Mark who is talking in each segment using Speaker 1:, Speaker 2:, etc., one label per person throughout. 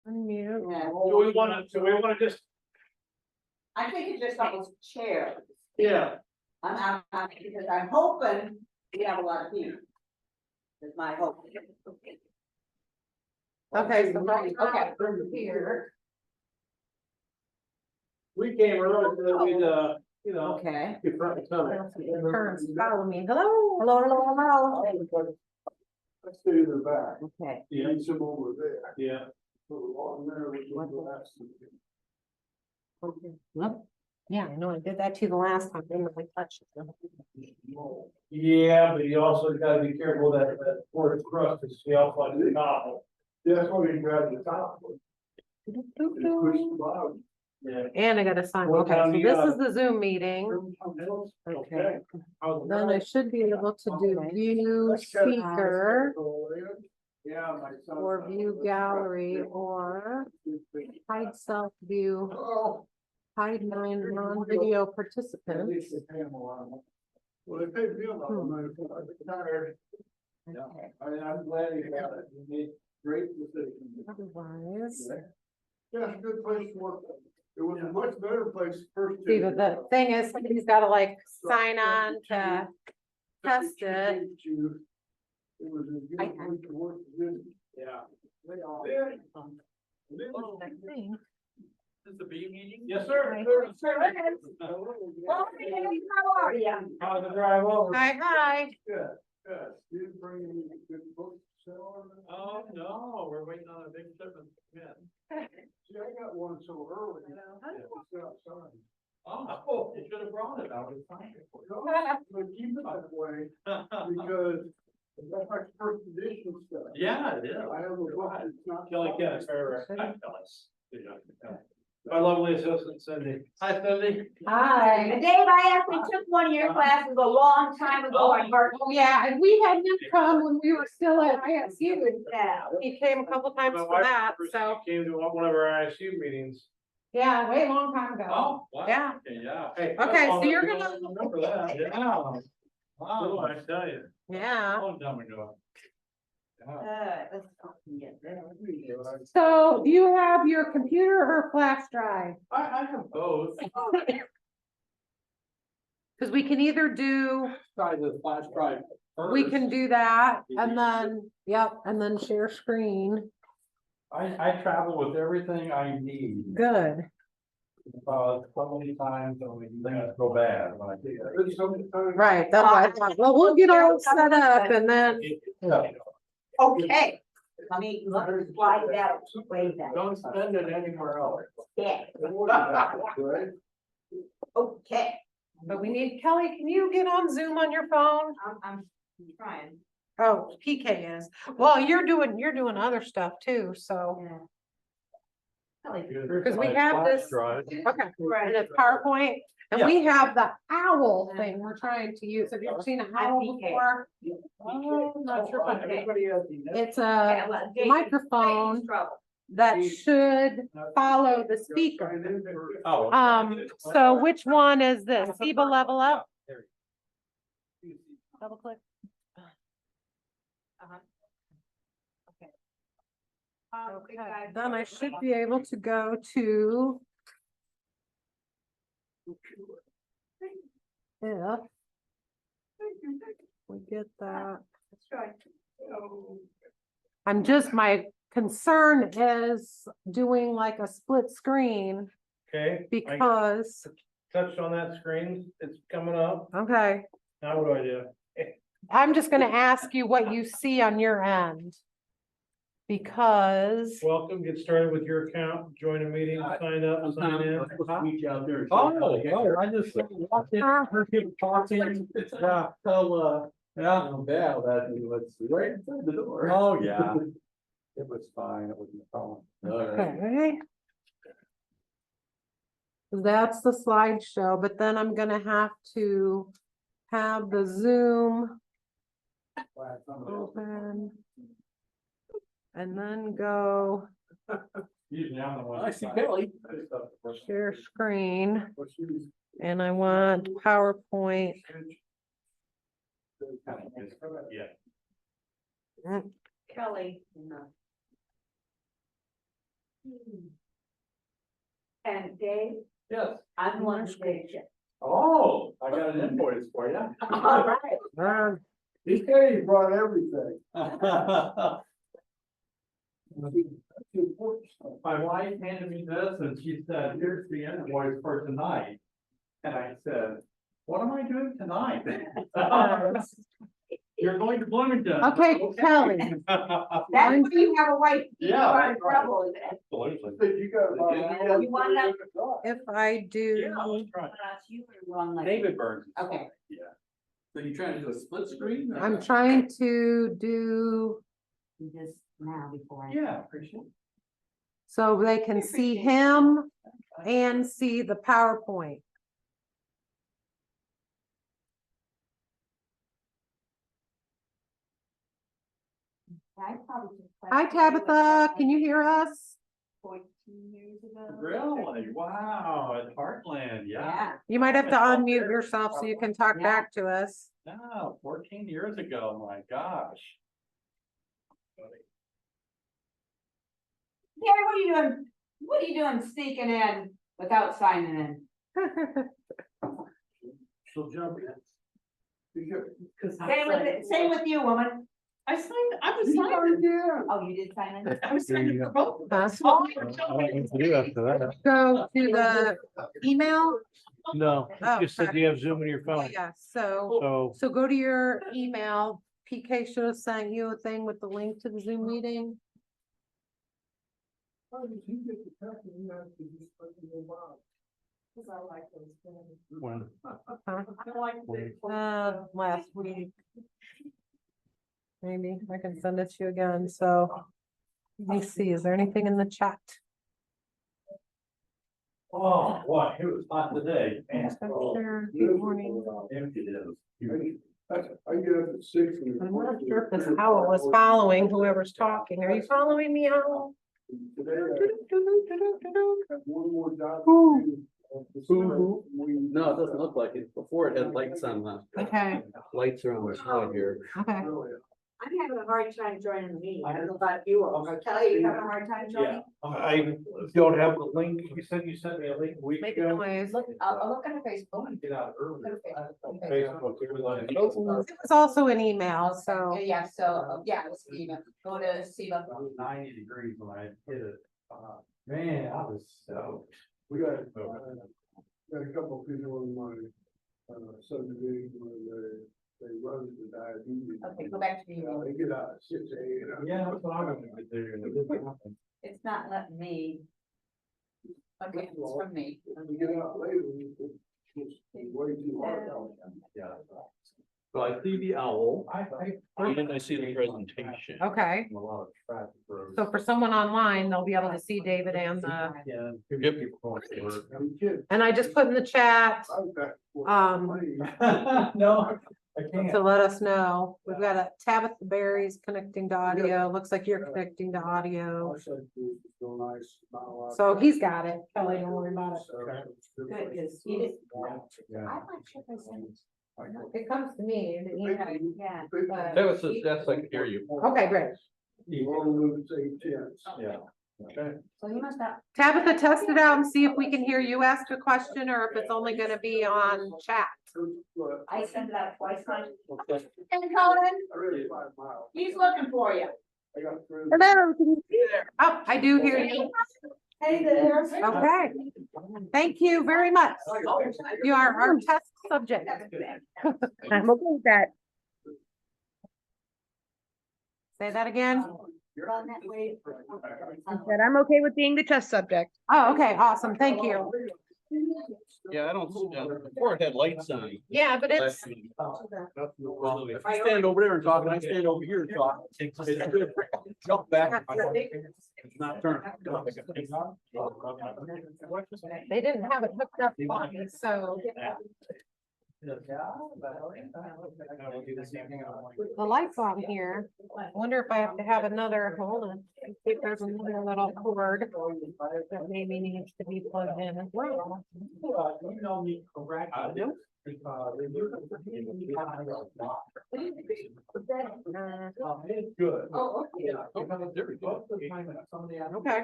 Speaker 1: Unmute.
Speaker 2: Yeah.
Speaker 3: Do we wanna just,
Speaker 2: I think it's just almost chair.
Speaker 3: yeah,
Speaker 2: Because I'm hoping we have a lot of people. That's my hope.
Speaker 1: Okay, so right now, here.
Speaker 3: we came early, so we'd, you know.
Speaker 2: Okay.
Speaker 3: get front and center.
Speaker 1: Turns, follow me. Hello, hello, hello, hello.
Speaker 4: Let's stay in the back.
Speaker 2: Okay.
Speaker 3: Yeah,
Speaker 4: Meet some over there.
Speaker 3: yeah.
Speaker 4: Put a lot in there, we can go ask them.
Speaker 1: Yeah, I know, I did that too the last time, didn't we touch it?
Speaker 3: Yeah, but you also gotta be careful that porous crust is shelf like the top.
Speaker 4: That's why we grab the top. And push the bottom.
Speaker 3: Yeah.
Speaker 1: And I gotta sign,
Speaker 3: What
Speaker 1: okay,
Speaker 3: time
Speaker 1: so
Speaker 3: do you
Speaker 1: this
Speaker 3: got?
Speaker 1: is the Zoom meeting.
Speaker 3: Okay.
Speaker 1: Then I should be able to do view speaker
Speaker 4: Yeah, my son.
Speaker 1: or view gallery or hide self view,
Speaker 4: Oh.
Speaker 1: hide non-video
Speaker 4: At
Speaker 1: participants.
Speaker 4: least they pay them a lot. Well, they paid me a lot of money for it. I'm tired. Yeah, I mean, I'm glad you got it. You made great decisions.
Speaker 1: Otherwise,
Speaker 4: Yeah, it's a good place to work. It was a much better place first.
Speaker 1: see, but the thing is, somebody's gotta like sign on to test it.
Speaker 4: It was a good
Speaker 1: I-
Speaker 4: place to work.
Speaker 3: Yeah.
Speaker 4: They all.
Speaker 1: I think.
Speaker 3: This is the B meeting? Yes, sir.
Speaker 1: Hi.
Speaker 2: How are you?
Speaker 3: How's the drive over?
Speaker 1: Hi.
Speaker 4: Good, good. You didn't bring any good books to sell or anything?
Speaker 3: Oh, no, we're waiting on a big shipment. Yeah.
Speaker 4: See, I got one so early. It's outside.
Speaker 3: Oh, you should have brought it. I would have signed it for you.
Speaker 4: No, but keep it that way because that's like first edition stuff.
Speaker 3: Yeah, it is.
Speaker 4: I have a book that's not.
Speaker 3: Kelly Kenneth, Hi, Kelly. My lovely assistant Cindy. Hi, Cindy.
Speaker 1: Hi.
Speaker 2: Dave, I actually took one of your classes a long time ago. I heard.
Speaker 1: Oh, yeah, and we had him come when we were still at ISU.
Speaker 2: Yeah.
Speaker 1: He came a couple times
Speaker 3: My
Speaker 1: for
Speaker 3: wife
Speaker 1: that,
Speaker 3: remembers
Speaker 1: so,
Speaker 3: she Came to one of our ISU meetings.
Speaker 1: yeah, way long time ago.
Speaker 3: Oh, wow.
Speaker 1: Yeah.
Speaker 3: Okay, yeah. Hey,
Speaker 1: Okay,
Speaker 3: that's
Speaker 1: so you're
Speaker 3: long
Speaker 1: gonna-
Speaker 3: ago. I Remember that, yeah. Wow, I tell you.
Speaker 1: Yeah,
Speaker 3: Long time ago. Yeah.
Speaker 2: Let's get there.
Speaker 1: so do you have your computer or flash drive?
Speaker 3: I have both.
Speaker 1: Cause we can either do,
Speaker 3: Try the flash drive.
Speaker 1: we can do that and then, yep, and then share screen.
Speaker 3: I travel with everything I need.
Speaker 1: Good.
Speaker 3: So many times when things go bad. When I do that.
Speaker 1: Right, that's why I thought, well, we'll get all set up and then,
Speaker 3: Yeah.
Speaker 2: Okay. Let me slide that way back.
Speaker 3: Don't spend it anywhere else.
Speaker 2: Yeah.
Speaker 4: Right?
Speaker 2: Okay.
Speaker 1: but we need, Kelly, can you get on Zoom on your phone?
Speaker 2: I'm trying.
Speaker 1: Oh, PK is. Well, you're doing other stuff too, so.
Speaker 2: Yeah.
Speaker 1: Because we have this, okay, and it's PowerPoint, and
Speaker 3: Yeah.
Speaker 1: we have the owl thing we're trying to use. Have you ever seen an owl before? Oh, I'm not sure. if I- It's a microphone that should follow the speaker.
Speaker 3: Oh.
Speaker 1: So which one is this? CIBA level up? Double click. Okay, then I should be able to go to. If we get that. I'm just, my concern is doing like a split screen
Speaker 3: Okay. I
Speaker 1: because,
Speaker 3: touched on that screen. It's coming up.
Speaker 1: okay,
Speaker 3: Now what do I do?
Speaker 1: I'm just gonna ask you what you see on your end. Because,
Speaker 3: Welcome, get started with your account, join a meeting, sign up, sign in.
Speaker 4: out there.
Speaker 3: Oh, I just walked in, heard people talking. Yeah, so, yeah.
Speaker 4: Yeah, that was right inside the door.
Speaker 3: Oh, yeah. It was fine, it wasn't a problem.
Speaker 1: okay. That's the slideshow, but then I'm gonna have to have the Zoom open. And then go
Speaker 3: Usually I'm the one.
Speaker 4: I see Kelly.
Speaker 1: share screen, and I want PowerPoint.
Speaker 3: Yeah.
Speaker 2: Kelly. And Dave,
Speaker 3: Yes.
Speaker 2: I'm one station.
Speaker 3: Oh, I got an invoice for you.
Speaker 2: All right.
Speaker 4: He said he brought everything.
Speaker 3: My wife handed me this and she said, here's the invoice for tonight. And I said, what am I doing tonight? You're going to Bloomington.
Speaker 1: Okay, Kelly.
Speaker 2: That's when you have a wife. You
Speaker 3: Yeah,
Speaker 2: are in
Speaker 3: right.
Speaker 2: trouble, isn't it?
Speaker 3: Absolutely.
Speaker 4: You got.
Speaker 2: You want that?
Speaker 1: If I do,
Speaker 3: Yeah, let's try.
Speaker 2: You were wrong. like-
Speaker 3: David Burns.
Speaker 2: Okay.
Speaker 3: Yeah. So you trying to do a split screen? or-
Speaker 1: I'm trying to do,
Speaker 2: This now before.
Speaker 3: Yeah, appreciate it.
Speaker 1: so they can see him and see the PowerPoint. Hi Tabitha, can you hear us?
Speaker 2: 14 years ago.
Speaker 3: Really? Wow, at Heartland, yeah.
Speaker 2: Yeah.
Speaker 1: You might have to unmute yourself so you can talk back to us.
Speaker 3: No, 14 years ago, my gosh.
Speaker 2: Gary, what are you doing? What are you doing sneaking in without signing in?
Speaker 4: She'll jump in. Because.
Speaker 2: Same with you, woman.
Speaker 5: I was signed,
Speaker 4: Yeah.
Speaker 2: Oh, you did sign in?
Speaker 5: I was signed for both of us.
Speaker 1: Huh?
Speaker 5: Oh, you're telling me.
Speaker 1: Go to the email.
Speaker 6: No,
Speaker 1: Oh,
Speaker 6: it just said
Speaker 1: okay.
Speaker 6: you have Zoom in your phone,
Speaker 1: Yeah, so
Speaker 6: so
Speaker 1: go to your email. PK should have sent you a thing with the link to the Zoom meeting.
Speaker 6: when,
Speaker 1: Last week. Maybe I can send it to you again, so. Let me see, is there anything in the chat?
Speaker 3: Oh, boy, it was hot today.
Speaker 1: Sure, good morning.
Speaker 3: Empty it is.
Speaker 4: I get up at 6.
Speaker 1: I'm not sure if this owl is following whoever's talking. Are you following me, owl?
Speaker 4: Today, one more job.
Speaker 1: Ooh.
Speaker 7: No, it doesn't look like it. Before it had lights on the,
Speaker 1: Okay,
Speaker 7: lights are on the side here.
Speaker 1: okay.
Speaker 2: I'm having a hard time joining the meeting. I don't know about you. Kelly, you having a hard time joining?
Speaker 6: I don't have the link. You said you sent me a link a week
Speaker 1: Make
Speaker 6: ago.
Speaker 1: noise.
Speaker 2: I'll look at Facebook.
Speaker 3: Get out early.
Speaker 6: Facebook, it was on-
Speaker 1: It was also an email, so.
Speaker 2: Yeah, so, yeah, it was CIBA. Go to CIBA.
Speaker 3: 90 degrees when I hit it. Man, I was so.
Speaker 4: We got a couple of people in my subdivision where they run the diabetes.
Speaker 2: Okay, go back to the email.
Speaker 4: They get out at 6 a.m.
Speaker 3: Yeah, that's what I'm gonna do.
Speaker 2: It's not letting me. Okay, it's from me.
Speaker 4: And we get out later, it's way too hard.
Speaker 3: Yeah.
Speaker 7: So I see the owl.
Speaker 6: And I see the presentation.
Speaker 1: Okay,
Speaker 3: A lot of traffic roads.
Speaker 1: so for someone online, they'll be able to see David and the,
Speaker 3: Yeah.
Speaker 6: Yep.
Speaker 4: I'm kidding.
Speaker 1: and I just put in the chat
Speaker 4: I was back for
Speaker 1: Um,
Speaker 4: 20.
Speaker 3: No, I
Speaker 1: to
Speaker 3: can't.
Speaker 1: let us know. We've got a Tabitha Berry's connecting to audio. Looks like you're connecting to audio.
Speaker 4: I said, "It's so nice, not a lot."
Speaker 1: So he's got it. Kelly, don't worry about it.
Speaker 2: Good, because he did.
Speaker 3: Yeah.
Speaker 2: I'm not sure if I sent it.
Speaker 1: It comes to me. the email.
Speaker 2: Yeah.
Speaker 7: That was, that's like, hear you.
Speaker 1: Okay, great.
Speaker 4: You all lose 8 tenths.
Speaker 3: Yeah. Okay.
Speaker 2: So you must have.
Speaker 1: Tabitha, test it out and see if we can hear you ask a question or if it's only gonna be on chat.
Speaker 2: I sent that twice. And Colin,
Speaker 4: I really 5 miles.
Speaker 2: he's looking for you.
Speaker 4: I got through.
Speaker 1: Hello, can you see there? Oh, I do hear you.
Speaker 2: Hey there.
Speaker 1: Okay. Thank you very much. You are our test subject.
Speaker 5: I'm okay with that.
Speaker 1: Say that again.
Speaker 2: You're on that way.
Speaker 5: I said I'm okay with being the test subject.
Speaker 1: Oh, okay, awesome. Thank you.
Speaker 7: Yeah, I don't, before it had lights on.
Speaker 1: Yeah, but it's,
Speaker 7: Well, if I stand over there and talk, and I stand over here and talk, it's good. Jump back. It's not turning.
Speaker 1: they didn't have it hooked up, so. The light's on here. I wonder if I have to have another, hold on, see if there's another little cord that maybe needs to be plugged in as well.
Speaker 3: Email me correctly. Good.
Speaker 2: Oh, okay.
Speaker 7: There we go.
Speaker 1: Okay.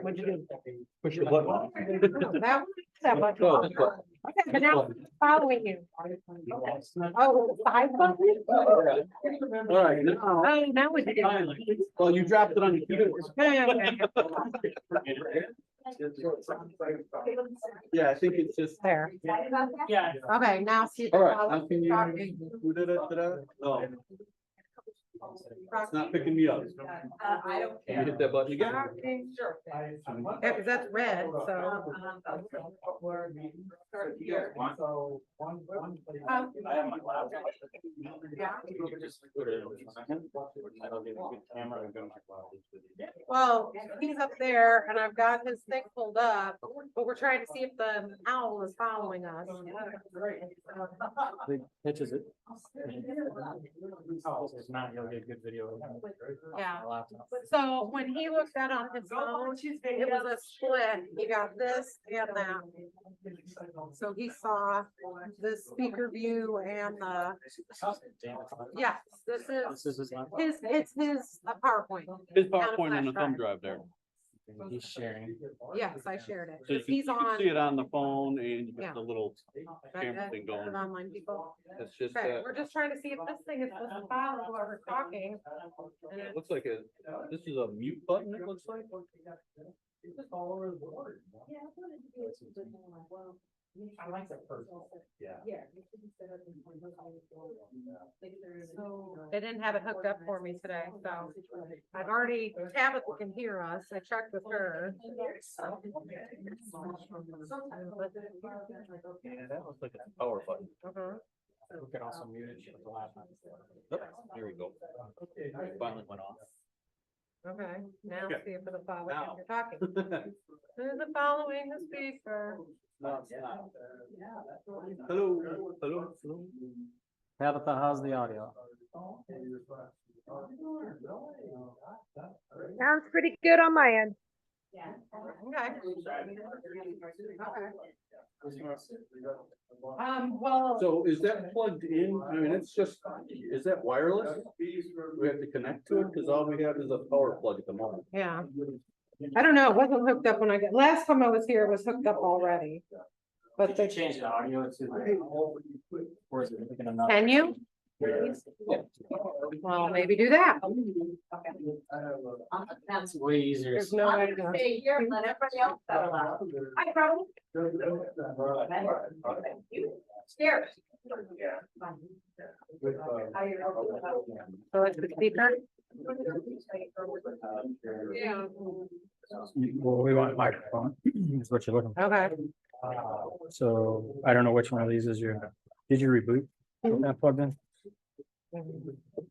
Speaker 1: What'd you do?
Speaker 7: Push the button.
Speaker 1: That one, that one.
Speaker 7: Oh, this one.
Speaker 1: Okay, but now it's following you. Oh, 5 buttons?
Speaker 7: All right. now-
Speaker 1: Oh, now we did it.
Speaker 7: Well, you dropped it on your keyboard.
Speaker 1: Okay,
Speaker 7: Yeah, I think it's just.
Speaker 1: there.
Speaker 3: Yeah.
Speaker 1: Okay, now see.
Speaker 7: All right, now can you, who did it, No. It's not picking me up.
Speaker 2: I don't
Speaker 7: Can you
Speaker 2: care.
Speaker 7: hit that button again?
Speaker 2: Sure.
Speaker 1: Yeah, because that's red, so.
Speaker 2: Start here.
Speaker 3: So, one.
Speaker 1: Oh.
Speaker 3: I have my laptop.
Speaker 1: Yeah.
Speaker 7: You can just put it in a second. I don't need a good camera, I've got my cloud.
Speaker 1: Well, he's up there and I've got his thing pulled up, but we're trying to see if the owl is following us.
Speaker 6: Pitches it. It's not, you'll get good video.
Speaker 1: Yeah. So when he looked at on his phone, it was a split. You got this and that. So he saw the speaker view and the, yes, this is it's his PowerPoint.
Speaker 7: His PowerPoint on the thumb drive there.
Speaker 6: He's sharing.
Speaker 1: Yes, I shared it.
Speaker 7: So you
Speaker 1: 'Cause
Speaker 7: can,
Speaker 1: he's
Speaker 7: you can
Speaker 1: on.
Speaker 7: see it on the phone and you
Speaker 1: Yeah.
Speaker 7: got the little camera thing going.
Speaker 1: With online people.
Speaker 7: It's just,
Speaker 1: Okay, we're just trying to see if this thing is supposed to follow whoever's talking. And
Speaker 7: it
Speaker 1: it-
Speaker 7: looks like this is a mute button, it looks like.
Speaker 3: Just all over the board. I like that first. Yeah.
Speaker 1: So they didn't have it hooked up for me today, so I've already, Tabitha can hear us. I checked with her.
Speaker 7: Yeah, that looks like a power button.
Speaker 1: Mhm.
Speaker 6: We could also mute it with the laptop.
Speaker 7: Oh, Here we go. It finally went off.
Speaker 1: Okay, now
Speaker 7: Okay.
Speaker 1: see if it'll follow if
Speaker 7: Now.
Speaker 1: you're talking. Who's it following the speaker?
Speaker 7: No, it's not. Hello, hello, hello.
Speaker 6: Tabitha, how's the audio?
Speaker 5: Sounds pretty good on my end.
Speaker 1: Okay. Well,
Speaker 7: So is that plugged in? I mean, it's just, is that wireless? We have to connect to it, because all we have is a power plug at the moment.
Speaker 1: yeah. I don't know, it wasn't hooked up when I got, last time I was here, it was hooked up already. But they
Speaker 6: Change the audio to. Or is it looking enough?
Speaker 1: can you? Well, maybe do that.
Speaker 6: That's way easier.
Speaker 1: There's no way to know.
Speaker 2: Stay here and let everybody else settle out. Hi, Carol. Stairs.
Speaker 1: So it's the speaker? Yeah.
Speaker 6: Well, we want microphone, is what you're looking for.
Speaker 1: Okay.
Speaker 6: So I don't know which one of these is your, did you reboot? Is that plugged in?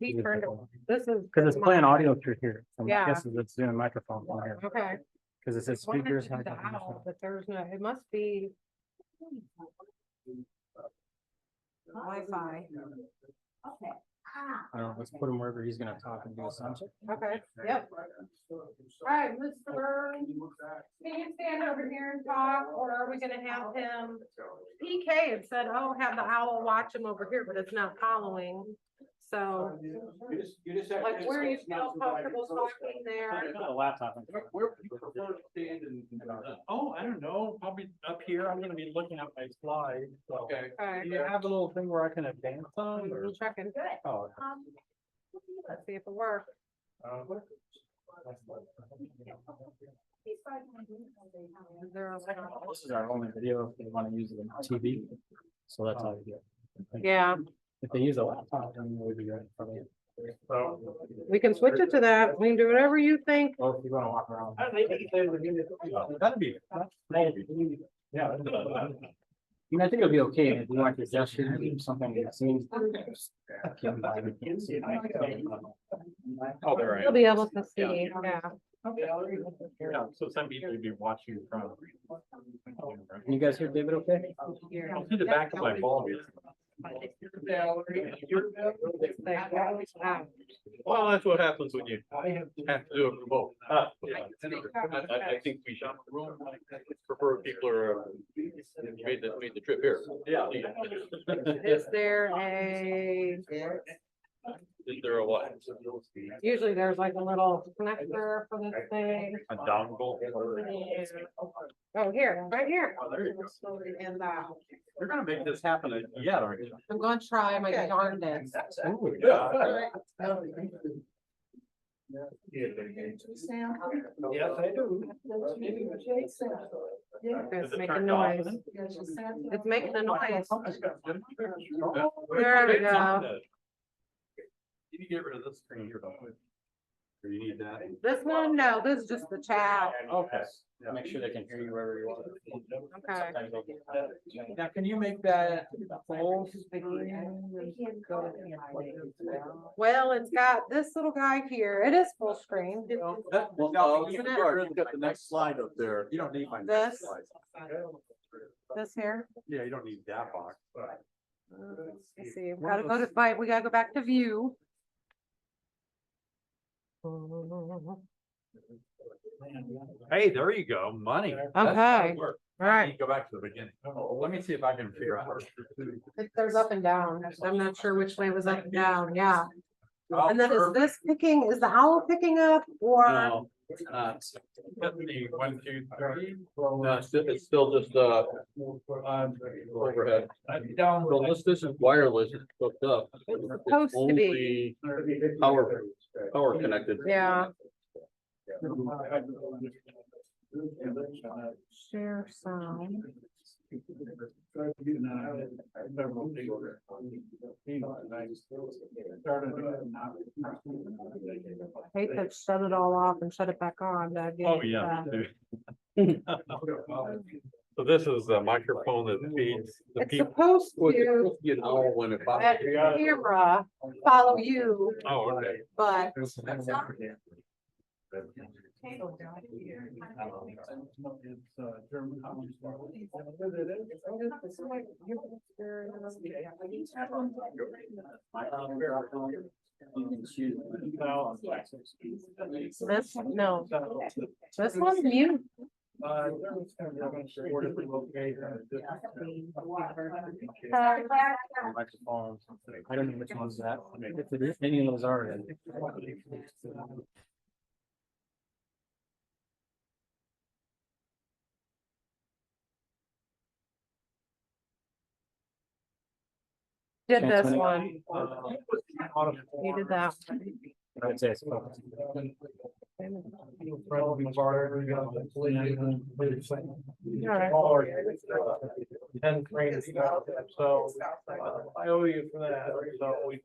Speaker 1: He turned it, this is.
Speaker 6: Cause it's playing audio through here. So
Speaker 1: Yeah.
Speaker 6: my guess is it's doing a microphone from here.
Speaker 1: Okay.
Speaker 6: Cause it says
Speaker 1: Wanted to
Speaker 6: speakers.
Speaker 1: do the owl, but there's no, it must be. Wi-Fi.
Speaker 6: I don't know, let's put him wherever he's gonna talk and do a sound check.
Speaker 1: Okay, yep. All right, Mr. Burns, can you stand over here and talk, or are we gonna have him? PK had said, oh, have the owl watch him over here, but it's not following. So, like, where you feel comfortable talking there?
Speaker 6: A laptop.
Speaker 7: Where would you prefer to stand and?
Speaker 3: Oh, I don't know, probably up here, I'm gonna be looking at my slides, so.
Speaker 7: Okay.
Speaker 1: Okay,
Speaker 3: Do you have a little thing where I can advance on or?
Speaker 1: I'm checking.
Speaker 3: Oh.
Speaker 1: Let's see if it works. Is there a-
Speaker 6: This is our only video if they wanna use it on TV. So that's how you do it.
Speaker 1: Yeah,
Speaker 6: If they use a laptop, then we'd be ready for it. So,
Speaker 1: we can switch it to that. We can do whatever you think.
Speaker 6: or if you wanna walk around.
Speaker 3: That'd be. Yeah.
Speaker 6: I mean, I think it'll be okay if you want to gesture or do something that seems.
Speaker 7: Oh, there I
Speaker 1: You'll
Speaker 7: am.
Speaker 1: be able to see, yeah.
Speaker 3: Yeah, so some people would be watching from.
Speaker 6: Can you guys hear David okay?
Speaker 3: I'll see the back of my ball.
Speaker 7: Well, that's what happens when you have to do it remote. I think we should prefer people are, made the trip here. Yeah.
Speaker 1: Is there a,
Speaker 7: Is there a what?
Speaker 1: usually there's like a little connector for this thing.
Speaker 7: A dongle?
Speaker 1: Oh, here, right here.
Speaker 7: Oh, there you go.
Speaker 1: And
Speaker 7: You're gonna make this happen yet, aren't you?
Speaker 1: I'm going to try my darndest.
Speaker 4: Yes, I do.
Speaker 1: It's making noise. It's making a noise. There we go.
Speaker 7: You can get rid of this screen here, don't we? Or you need that?
Speaker 1: This one, no, this is just the chat.
Speaker 7: Okay.
Speaker 6: Make sure they can hear you wherever you are.
Speaker 1: Okay.
Speaker 6: Now, can you make that full?
Speaker 1: Well, it's got this little guy here. It is full screen.
Speaker 7: No, you got the next slide up there. You don't need my next
Speaker 1: This.
Speaker 7: slide.
Speaker 1: This here.
Speaker 7: Yeah, you don't need that box.
Speaker 1: Let's see, we gotta go to fight. We gotta go back to view.
Speaker 7: Hey, there you go, money.
Speaker 1: Okay.
Speaker 7: All
Speaker 1: Right.
Speaker 7: Go back to the beginning. Let me see if I can figure out.
Speaker 1: There's up and down. I'm not sure which way was up and down. Yeah. And then is this picking, is the owl picking up or?
Speaker 7: No, it's not. Definitely 1, 2, 3. No, it's still just, overhead. So this is wireless, it's hooked up.
Speaker 1: It's supposed to be.
Speaker 7: Only power connected.
Speaker 1: Yeah. Share sound. Hate to shut it all off and shut it back on.
Speaker 7: Oh, yeah. So this is the microphone that feeds the
Speaker 1: It's
Speaker 7: people.
Speaker 1: supposed to,
Speaker 7: You know, when it.
Speaker 1: that camera follow you,
Speaker 7: Oh, okay.
Speaker 1: but this, no, this one's mute.
Speaker 6: Microphones. I don't know which one's that. If it is, any of those are.
Speaker 1: Did this
Speaker 6: Transmitting.
Speaker 1: one. You did that.
Speaker 6: I would say it's.
Speaker 4: So I owe you for that, so we.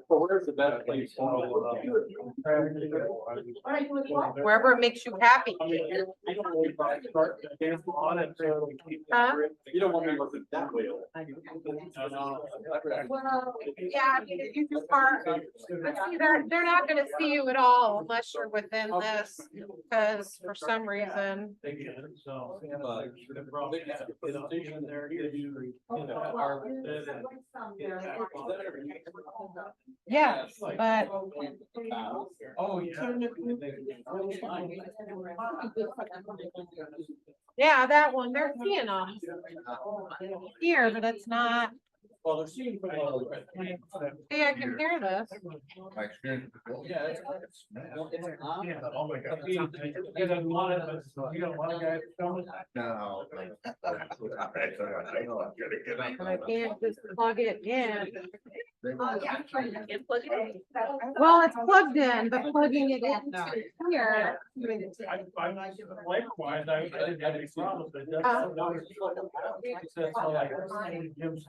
Speaker 7: Where's the best place?
Speaker 1: Wherever it makes you happy. Huh?
Speaker 7: You don't want me looking that way.
Speaker 1: Well, yeah, I mean, if you just park, but see, they're not gonna see you at all unless you're within this, because for some reason. Yes, but.
Speaker 4: Oh, yeah.
Speaker 1: Yeah, that one, they're seeing them here, but it's not.
Speaker 7: Well, they're seeing.
Speaker 1: See, I can hear this.
Speaker 7: Yeah, it's.
Speaker 4: Yeah, oh my God. You don't want it, but you don't want a guy to film it?
Speaker 8: No.
Speaker 1: And I can't just plug it in.
Speaker 5: Oh, yeah, I'm trying to get plugged in.
Speaker 1: Well, it's plugged in, but plugging it into here.
Speaker 4: Likewise, I didn't have any problems, but that's. Said, so like, Jim's-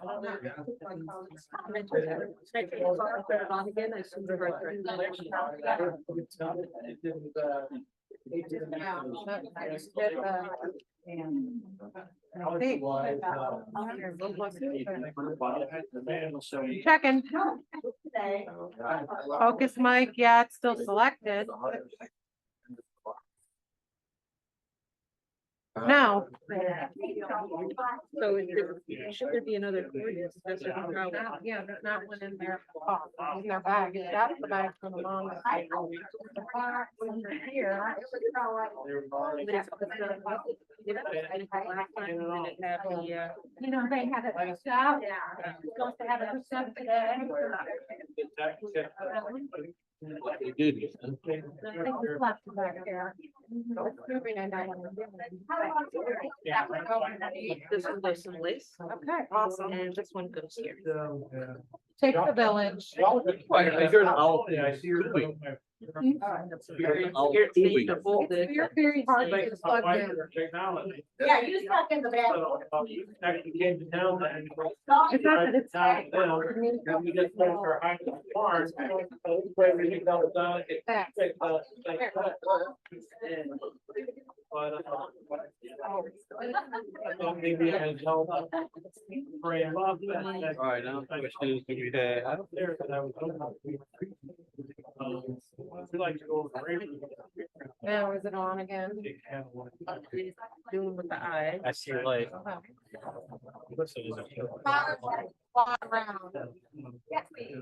Speaker 1: Checking. Focus mic, yeah, it's still selected. No,
Speaker 5: So should there be another? ordinance? That's what I'm probably-
Speaker 1: yeah, there's not one in their, in their bag. That's the bag from the mom. The box under here. You know, they had it mixed up. Supposed to have it mixed up today.
Speaker 7: They did.
Speaker 1: Nothing was left back there. It's moving and I don't
Speaker 5: This one goes some lace.
Speaker 1: Okay, awesome.
Speaker 5: And this one goes here.
Speaker 1: Take the village.
Speaker 7: I heard an owl.
Speaker 3: Yeah, I see your.
Speaker 5: Here, see the whole thing.
Speaker 1: You're very hard to get plugged in.
Speaker 3: Technology.
Speaker 2: Yeah, you stuck in the back.
Speaker 3: Actually came to town and.
Speaker 1: It's not that it's.
Speaker 3: And we just went for a hike to the barn. Everything that was done, it-
Speaker 1: Back.
Speaker 3: Maybe I held up. Frame up.
Speaker 7: All right, now the question is, do we have?
Speaker 3: I don't care, but I was. We like to go over.
Speaker 1: Now, is it on again?
Speaker 5: Doing with the eye.
Speaker 6: I see light.
Speaker 1: Fly around.
Speaker 2: Yes, please.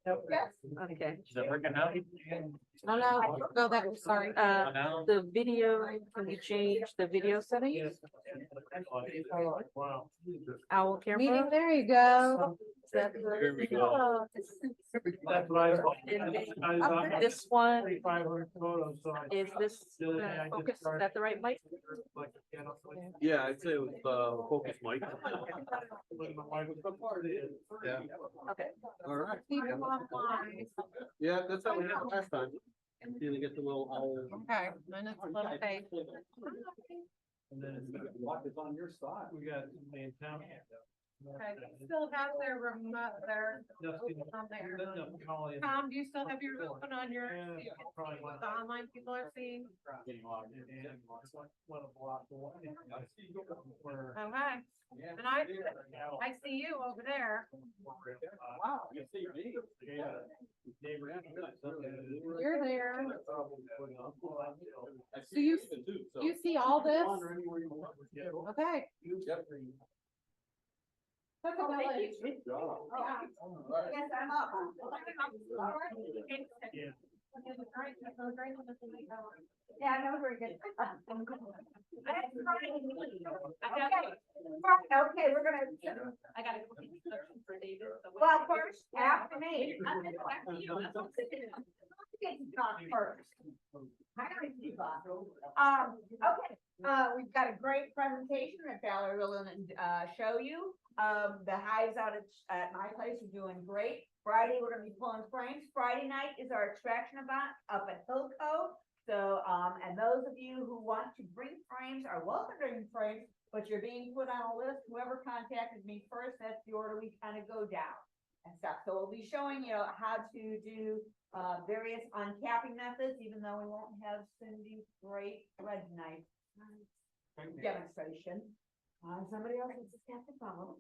Speaker 5: Okay.
Speaker 6: Is that working out?
Speaker 1: No, no, no, that was, sorry.
Speaker 5: The video, can we change the video settings?
Speaker 3: Wow.
Speaker 5: Owl
Speaker 1: Meeting,
Speaker 5: camera?
Speaker 1: there you go.
Speaker 7: Here we go.
Speaker 3: That's what I thought.
Speaker 5: This one,
Speaker 3: 3,500 photos, so I-
Speaker 5: is this focus, is that the right mic?
Speaker 7: Yeah, I'd say it was, focus mic. Yeah.
Speaker 5: Okay.
Speaker 7: All right.
Speaker 1: People offline.
Speaker 7: Yeah, that's how we had it last time. You get the little owl.
Speaker 1: Okay, then it's a little fake.
Speaker 3: And then it's on your side. We got somebody in town.
Speaker 1: Okay, still have their remote, their, on there. Tom, do you still have yours open on your, the online people are seeing? Okay, and I see you over there.
Speaker 3: Wow. You see me?
Speaker 1: You're there. So you see all this? Okay. Took a village.
Speaker 2: Yes, I'm up. Yeah, I know, very good. Okay, we're gonna.
Speaker 5: I got a quick introduction for David.
Speaker 2: Well, first, after me. Get to talk first. Okay, we've got a great presentation that Valerie will, show you. The hives out at my place are doing great. Friday, we're gonna be pulling frames. Friday night is our extraction event up at Hill Cove. So, and those of you who want to bring frames are welcome to bring frames, but you're being put on a list. Whoever contacted me first, that's the order we kind of go down and stuff. So we'll be showing you how to do various uncapping methods, even though we won't have Cindy's great red knife demonstration. Somebody else has just got the phone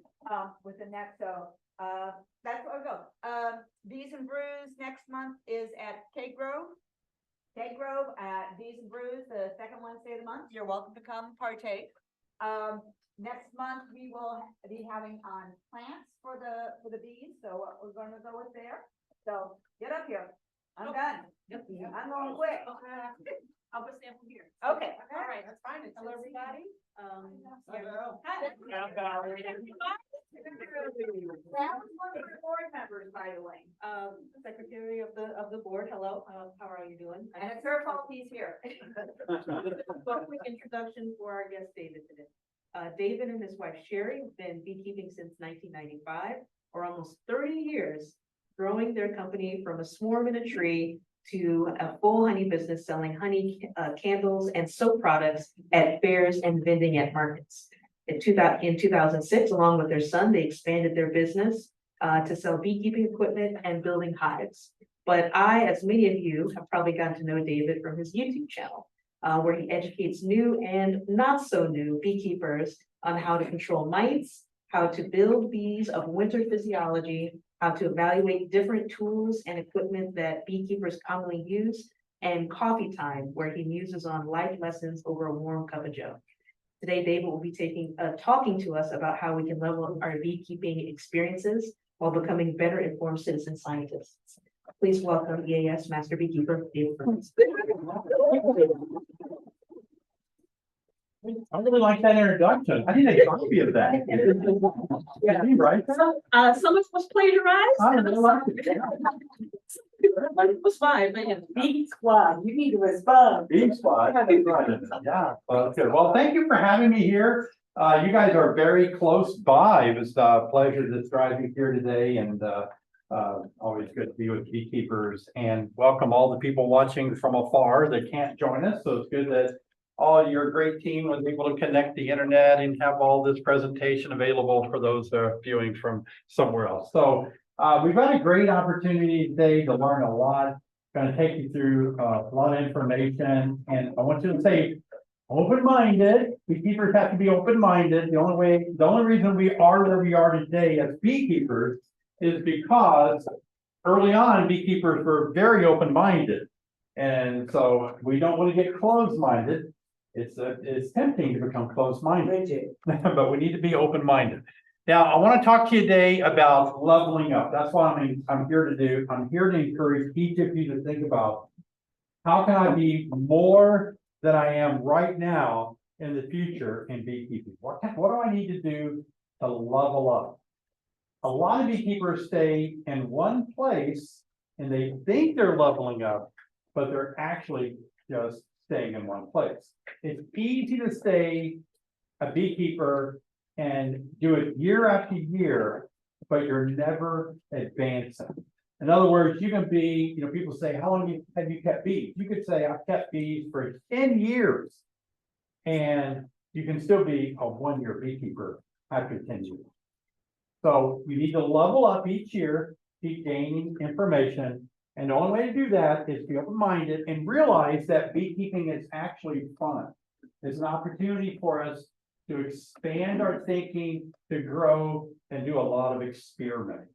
Speaker 2: with the next, so that's where we go. Bees and Brews next month is at K Grove. K Grove at Bees and Brews, the second Wednesday of the month. You're welcome to come partake. Next month, we will be having on plants for the bees, so we're gonna go with there. So get up here. I'm done. I'm going quick.
Speaker 5: I'll put sample here.
Speaker 2: Okay.
Speaker 1: All right, that's fine. Hello, everybody.
Speaker 2: That was one of your board members, by the way.
Speaker 5: Secretary of the board, hello, how are you doing?
Speaker 2: And it's her fault he's here.
Speaker 5: But quick introduction for our guest David today. David and his wife Sherry have been beekeeping since 1995, or almost 30 years, growing their company from a swarm in a tree to a full honey business selling honey candles and soap products at fairs and vending at markets. In 2006, along with their son, they expanded their business to sell beekeeping equipment and building hives. But I, as many of you, have probably gotten to know David from his YouTube channel, where he educates new and not so new beekeepers on how to control mites, how to build bees of winter physiology, how to evaluate different tools and equipment that beekeepers commonly use, and Coffee Time, where he muses on life lessons over a warm cup of joe. Today, David will be talking to us about how we can level up our beekeeping experiences while becoming better informed citizen scientists. Please welcome EAS Master Beekeeper, David Burns.
Speaker 3: I really like that introduction. I need a copy of that. Yeah, right.
Speaker 5: Some of it was plagiarized.
Speaker 3: I really like it.
Speaker 5: It was fine, but yeah.
Speaker 8: Bee squad, you need to respond.
Speaker 3: Being spot. Yeah, well, good. Well, thank you for having me here. You guys are very close by. It was a pleasure to drive you here today and always good to be with beekeepers and welcome all the people watching from afar that can't join us. So it's good that all your great team was able to connect the internet and have all this presentation available for those viewing from somewhere else. So we've got a great opportunity today to learn a lot. Going to take you through a lot of information, and I want you to say open-minded. Beekeepers have to be open-minded. The only reason we are where we are today as beekeepers is because early on beekeepers were very open-minded, and so we don't want to get closed-minded. It's tempting to become closed-minded, but we need to be open-minded. Now, I want to talk to you today about leveling up. That's what I'm here to do. I'm here to encourage each of you to think about how can I be more than I am right now in the future in beekeeping? What do I need to do to level up? A lot of beekeepers stay in one place and they think they're leveling up, but they're actually just staying in one place. It's easy to stay a beekeeper and do it year after year, but you're never advancing. In other words, you can be, people say, how long have you kept bees? You could say, I've kept bees for 10 years, and you can still be a one-year beekeeper after 10 years. So you need to level up each year, keep gaining information. And the only way to do that is be open-minded and realize that beekeeping is actually fun. It's an opportunity for us to expand our thinking, to grow, and do a lot of experimenting.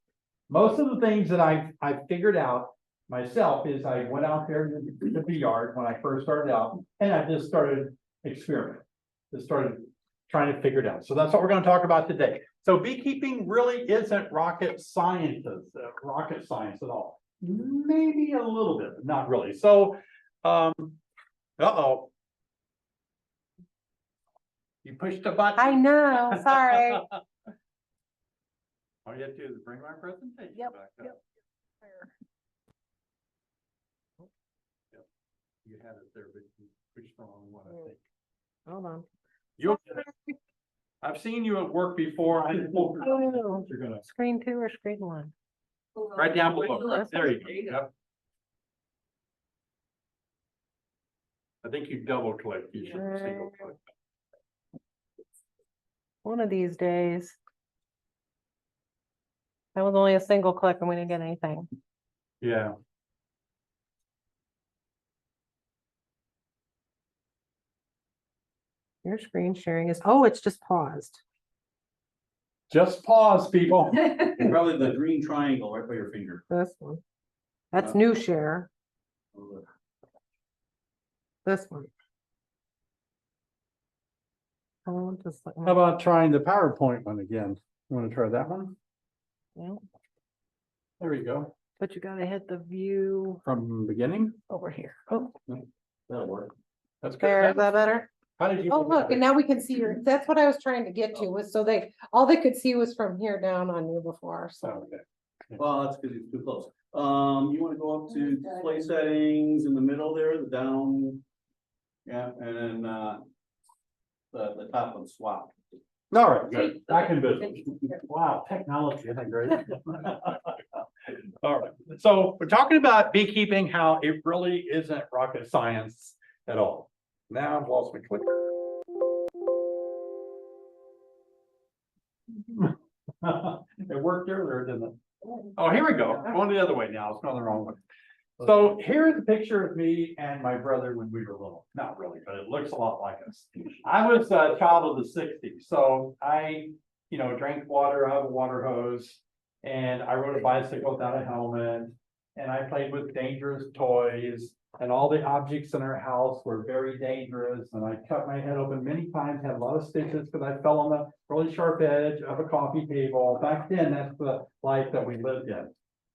Speaker 3: Most of the things that I've figured out myself is I went out there to the bee yard when I first started out, and I just started experimenting. Just started trying to figure it out. So that's what we're going to talk about today. So beekeeping really isn't rocket science at all. Maybe a little bit, but not really. So, uh-oh. You pushed the button.
Speaker 1: I know, sorry.
Speaker 3: All you have to do is bring my presentation
Speaker 1: Yep,
Speaker 3: back up. Yep. You had it there, but you pushed the wrong one, I think.
Speaker 1: Hold on.
Speaker 3: I've seen you at work before. I didn't know
Speaker 1: Oh.
Speaker 3: you're gonna,
Speaker 1: Screen 2 or screen 1?
Speaker 3: right down below. There you go. Yep. I think you double click. You should single click.
Speaker 1: One of these days. That was only a single click and we didn't get anything.
Speaker 3: Yeah.
Speaker 1: Your screen sharing is, oh, it's just paused.
Speaker 3: Just pause, people.
Speaker 7: Probably the green triangle right by your finger.
Speaker 1: This one. That's new share. This one. Oh, just like.
Speaker 3: How about trying the PowerPoint one again? You want to try that one?
Speaker 1: Yeah,
Speaker 3: There you go.
Speaker 1: but you gotta hit the view
Speaker 3: From the beginning?
Speaker 1: over here. Oh,
Speaker 3: That'll work. That's
Speaker 1: there, is
Speaker 3: good.
Speaker 1: that better?
Speaker 3: How did you?
Speaker 1: Oh, look, and now we can see your, that's what I was trying to get to, was so all they could see was from here down on you before, so.
Speaker 3: Okay.
Speaker 7: Well, that's because it's too close. You want to go up to display settings in the middle there, the down. Yeah, and then, the top one swap.
Speaker 3: All right, good. Back in business. Wow, technology, isn't that great? All right, so we're talking about beekeeping, how it really isn't rocket science at all. Now I've lost my clicker. It worked earlier, didn't it? Oh, here we go. Going the other way now. It's going the wrong way. So here's a picture of me and my brother when we were little. Not really, but it looks a lot like us. I was a child of the 60s. So I, drank water out of a water hose, and I rode a bicycle without a helmet, and I played with dangerous toys. and all the objects in our house were very dangerous, and I cut my head open many times, had a lot of stitches because I fell on the really sharp edge of a coffee table. Back then, that's the life that we lived in.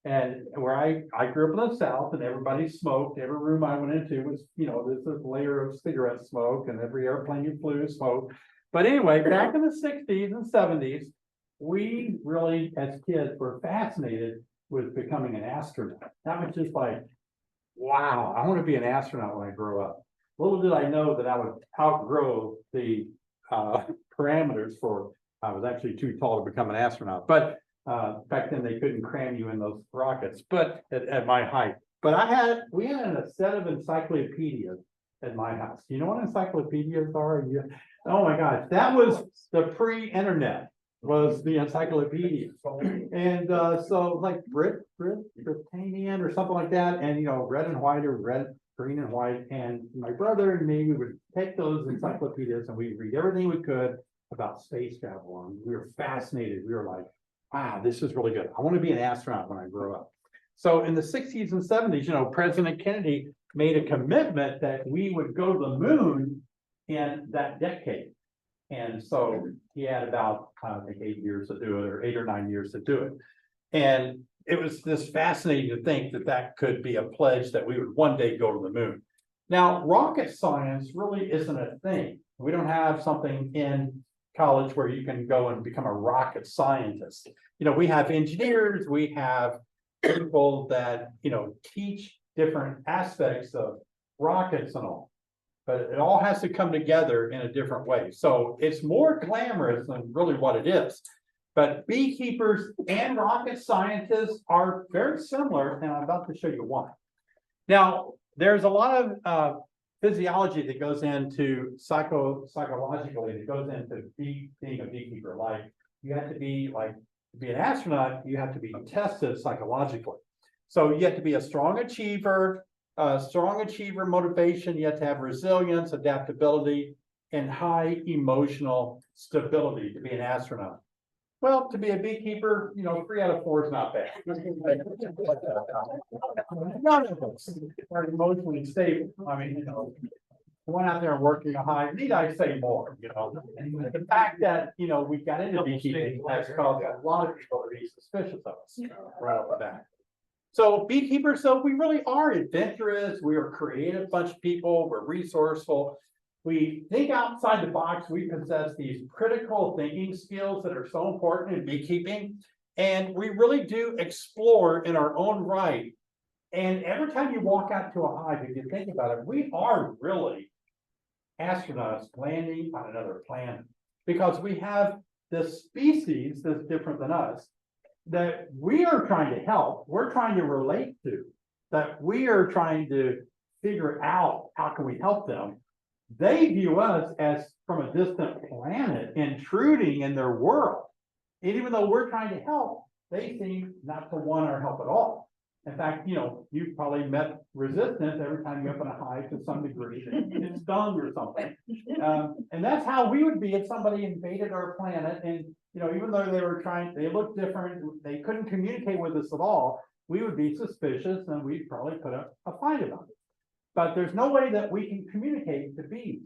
Speaker 3: And where I grew up in the South, and everybody smoked. Every room I went into was, this is a layer of cigarette smoke, and every airplane you flew smoked. But anyway, back in the 60s and 70s, we really, as kids, were fascinated with becoming an astronaut. That was just like, wow, I want to be an astronaut when I grow up. Little did I know that I would outgrow the parameters for, I was actually too tall to become an astronaut, but back then they couldn't cram you in those rockets, but at my height. But we had a set of encyclopedias at my house. You know what encyclopedias are? Oh my gosh, that was the pre-internet, was the encyclopedia. And so like Britannian or something like that, and red and white, or red, green and white. And my brother and me, we would take those encyclopedias and we'd read everything we could about space travel. And we were fascinated. We were like, wow, this is really good. I want to be an astronaut when I grow up. So in the 60s and 70s, President Kennedy made a commitment that we would go to the moon in that decade. And so he had about, I think, 8 years to do it, or 8 or 9 years to do it. And it was just fascinating to think that that could be a pledge that we would one day go to the moon. Now, rocket science really isn't a thing. We don't have something in college where you can go and become a rocket scientist. We have engineers, we have people that, teach different aspects of rockets and all. But it all has to come together in a different way. So it's more glamorous than really what it is. But beekeepers and rocket scientists are very similar, and I'm about to show you why. Now, there's a lot of physiology that goes into psychologically, that goes into being a beekeeper. Like, you have to be to be an astronaut, you have to be tested psychologically. So you have to be a strong achiever motivation. You have to have resilience, adaptability, and high emotional stability to be an astronaut. Well, to be a beekeeper, 3 out of 4 is not bad. None of us are emotionally stable. I mean, going out there and working a high, need I say more, The fact that, we got into beekeeping has caused a lot of people to be suspicious of us right off the bat. So beekeepers, we really are adventurous. We are a creative bunch of people. We're resourceful. We think outside the box. We possess these critical thinking skills that are so important in beekeeping. And we really do explore in our own right. And every time you walk out to a hive, if you think about it, we are really astronauts landing on another planet, because we have this species that's different than us, that we are trying to help, we're trying to relate to, that we are trying to figure out how can we help them. They view us as from a distant planet intruding in their world. And even though we're trying to help, they seem not to want our help at all. In fact, you've probably met resistance every time you open a hive to some degree, it's stung or something. And that's how we would be if somebody invaded our planet. And, even though they looked different, they couldn't communicate with us at all, we would be suspicious and we'd probably put a fight about it. But there's no way that we can communicate to bees.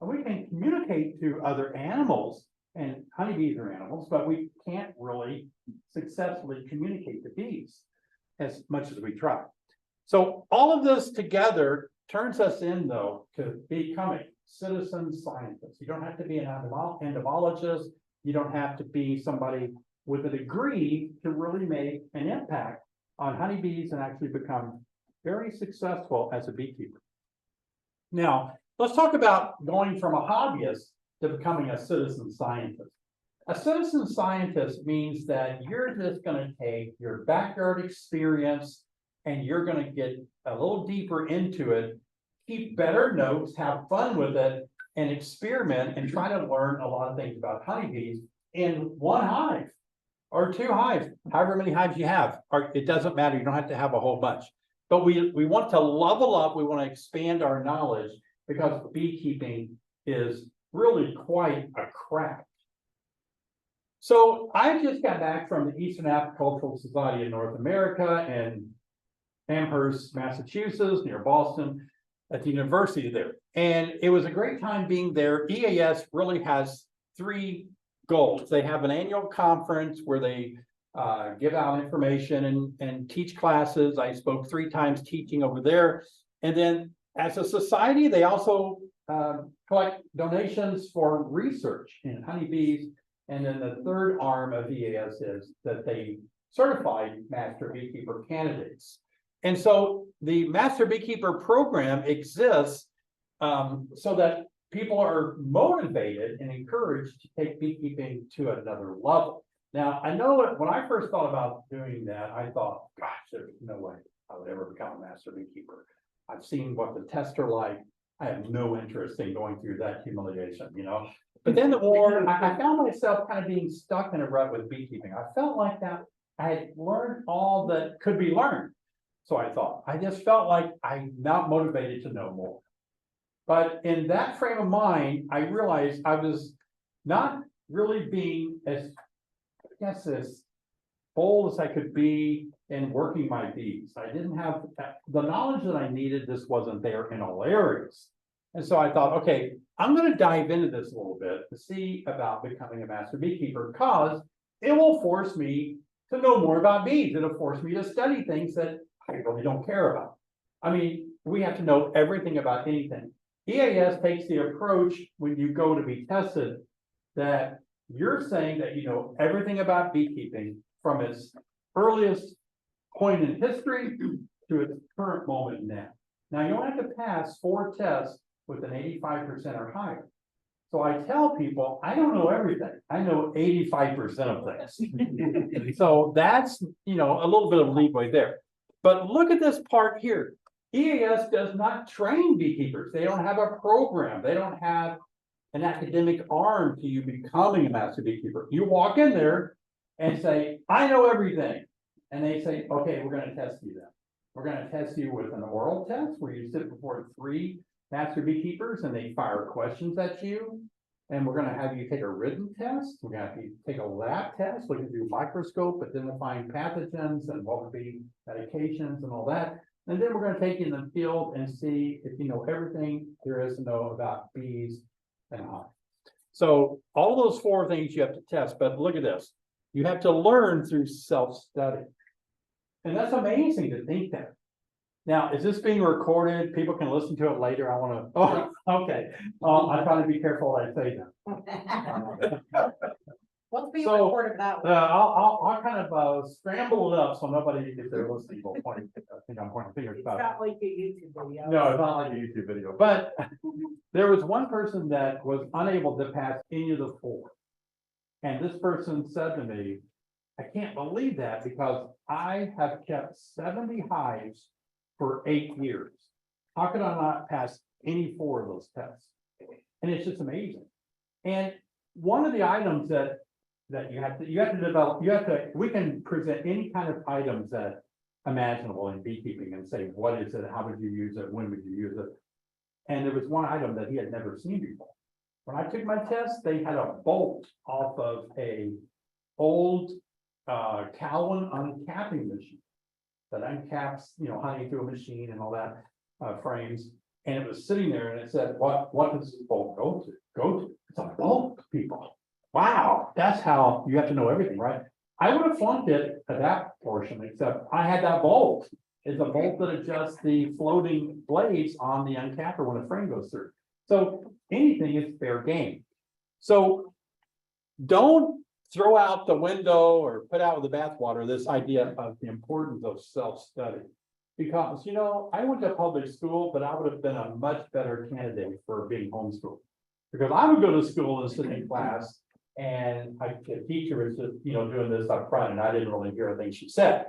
Speaker 3: And we can communicate to other animals, and honeybees are animals, but we can't really successfully communicate to bees as much as we try. So all of this together turns us in, though, to becoming citizen scientists. You don't have to be an entomologist. You don't have to be somebody with a degree to really make an impact on honeybees and actually become very successful as a beekeeper. Now, let's talk about going from a hobbyist to becoming a citizen scientist. A citizen scientist means that you're just going to take your backyard experience and you're going to get a little deeper into it, keep better notes, have fun with it, and experiment and try to learn a lot of things about honeybees in one hive or 2 hives, however many hives you have. It doesn't matter. You don't have to have a whole bunch. But we want to level up. We want to expand our knowledge, because beekeeping is really quite a craft. So I just got back from the Eastern Apicultural Society in North America, Amherst, Massachusetts, near Boston, at the university there. And it was a great time being there. EAS really has three goals. They have an annual conference where they give out information and teach classes. I spoke 3 times teaching over there. And then as a society, they also collect donations for research in honeybees. And then the third arm of EAS is that they certify master beekeeper candidates. And so the Master Beekeeper program exists so that people are motivated and encouraged to take beekeeping to another level. Now, I know that when I first thought about doing that, I thought, gosh, there's no way I would ever become a master beekeeper. I've seen what the tests are like. I have no interest in going through that humiliation, you know? But then the more, I found myself kind of being stuck in a rut with beekeeping. I felt like that I had learned all that could be learned. So I thought, I just felt like I'm not motivated to know more. But in that frame of mind, I realized I was not really being as bold as I could be in working my bees. I didn't have the knowledge that I needed. This wasn't there in all areas. And so I thought, okay, I'm going to dive into this a little bit to see about becoming a master beekeeper, because it will force me to know more about bees. It'll force me to study things that I really don't care about. I mean, we have to know everything about anything. EAS takes the approach when you go to be tested that you're saying that you know everything about beekeeping from its earliest point in history to its current moment now. Now, you don't have to pass 4 tests with an 85% or higher. So I tell people, I don't know everything. I know 85% of things. So that's, you know, a little bit of leeway there. But look at this part here. EAS does not train beekeepers. They don't have a program. They don't have an academic arm to you becoming a master beekeeper. You walk in there and say, I know everything. And they say, okay, we're going to test you then. We're going to test you with an oral test where you sit before 3 master beekeepers and they fire questions at you. And we're going to have you take a written test. We're going to have you take a lab test, looking through a microscope, identifying pathogens and what would be medications and all that. And then we're going to take you in the field and see if you know everything there is to know about bees and honey. So all those 4 things you have to test, but look at this. You have to learn through self-study. And that's amazing to think that. Now, is this being recorded? People can listen to it later. I want to, oh, okay. I try to be careful what I say now.
Speaker 1: What's being
Speaker 3: So,
Speaker 1: recorded that way?
Speaker 3: I'll kind of scramble it up so nobody, if they're listening, will point. I think I'm pointing fingers
Speaker 8: It's
Speaker 3: about it.
Speaker 8: not like a YouTube video.
Speaker 3: No, it's not like a YouTube video, but there was one person that was unable to pass any of the 4. And this person said to me, I can't believe that because I have kept 70 hives for 8 years. How could I not pass any 4 of those tests? And it's just amazing. And one of the items that you have to develop, we can present any kind of items that imaginable in beekeeping and say, what is it? How would you use it? When would you use it? And there was one item that he had never seen before. When I took my test, they had a bolt off of a old Cowan uncapping machine that uncaps, you know, honey through a machine and all that frames. And it was sitting there and it said, what does this bolt go to? It's a bolt, people. Wow, that's how you have to know everything, right? I would have flunked it at that portion, except I had that bolt. It's a bolt that adjusts the floating blades on the uncapper when a frame goes through. So anything is fair game. So don't throw out the window or put out with the bathwater this idea of the importance of self-study. Because, you know, I went to public school, but I would have been a much better candidate for being homeschooled. Because I would go to school and sit in class and the teacher was just, you know, doing this up front and I didn't really hear a thing she said.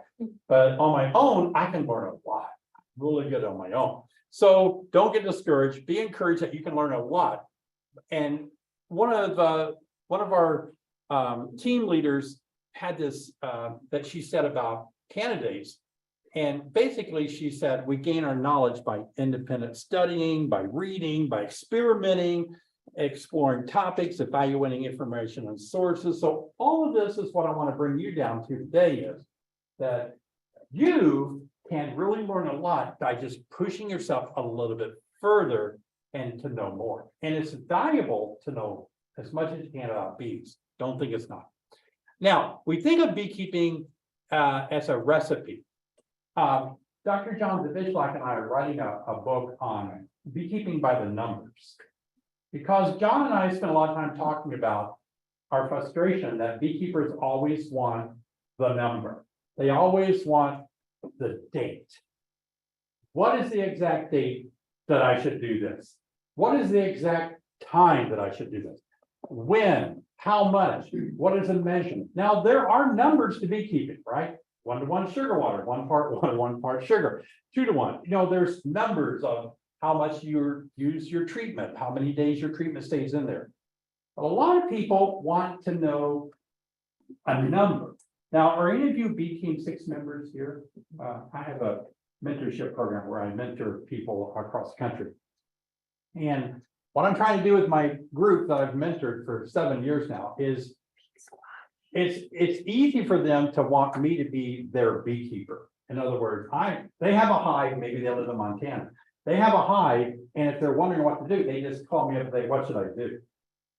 Speaker 3: But on my own, I can learn a lot. I'm really good on my own. So don't get discouraged. Be encouraged that you can learn a lot. And one of our team leaders had this that she said about candidates. And basically she said, we gain our knowledge by independent studying, by reading, by experimenting, exploring topics, evaluating information and sources. So all of this is what I want to bring you down to today is that you can really learn a lot by just pushing yourself a little bit further and to know more. And it's valuable to know as much as you can about bees. Don't think it's not. Now, we think of beekeeping as a recipe. Dr. John Zavishlak and I are writing a book on beekeeping by the numbers. Because John and I spent a lot of time talking about our frustration that beekeepers always want the number. They always want the date. What is the exact date that I should do this? What is the exact time that I should do this? When? How much? What is it measured? Now, there are numbers to beekeeping, right? 1-to-1 sugar water, 1 part water, 1 part sugar, 2-to-1. You know, there's numbers of how much you use your treatment, how many days your treatment stays in there. But a lot of people want to know a number. Now, are any of you Bee Team 6 members here? I have a mentorship program where I mentor people across the country. And what I'm trying to do with my group that I've mentored for 7 years now is it's easy for them to want me to be their beekeeper. In other words, they have a hive, maybe they live in Montana. They have a hive, and if they're wondering what to do, they just call me up and say, what should I do?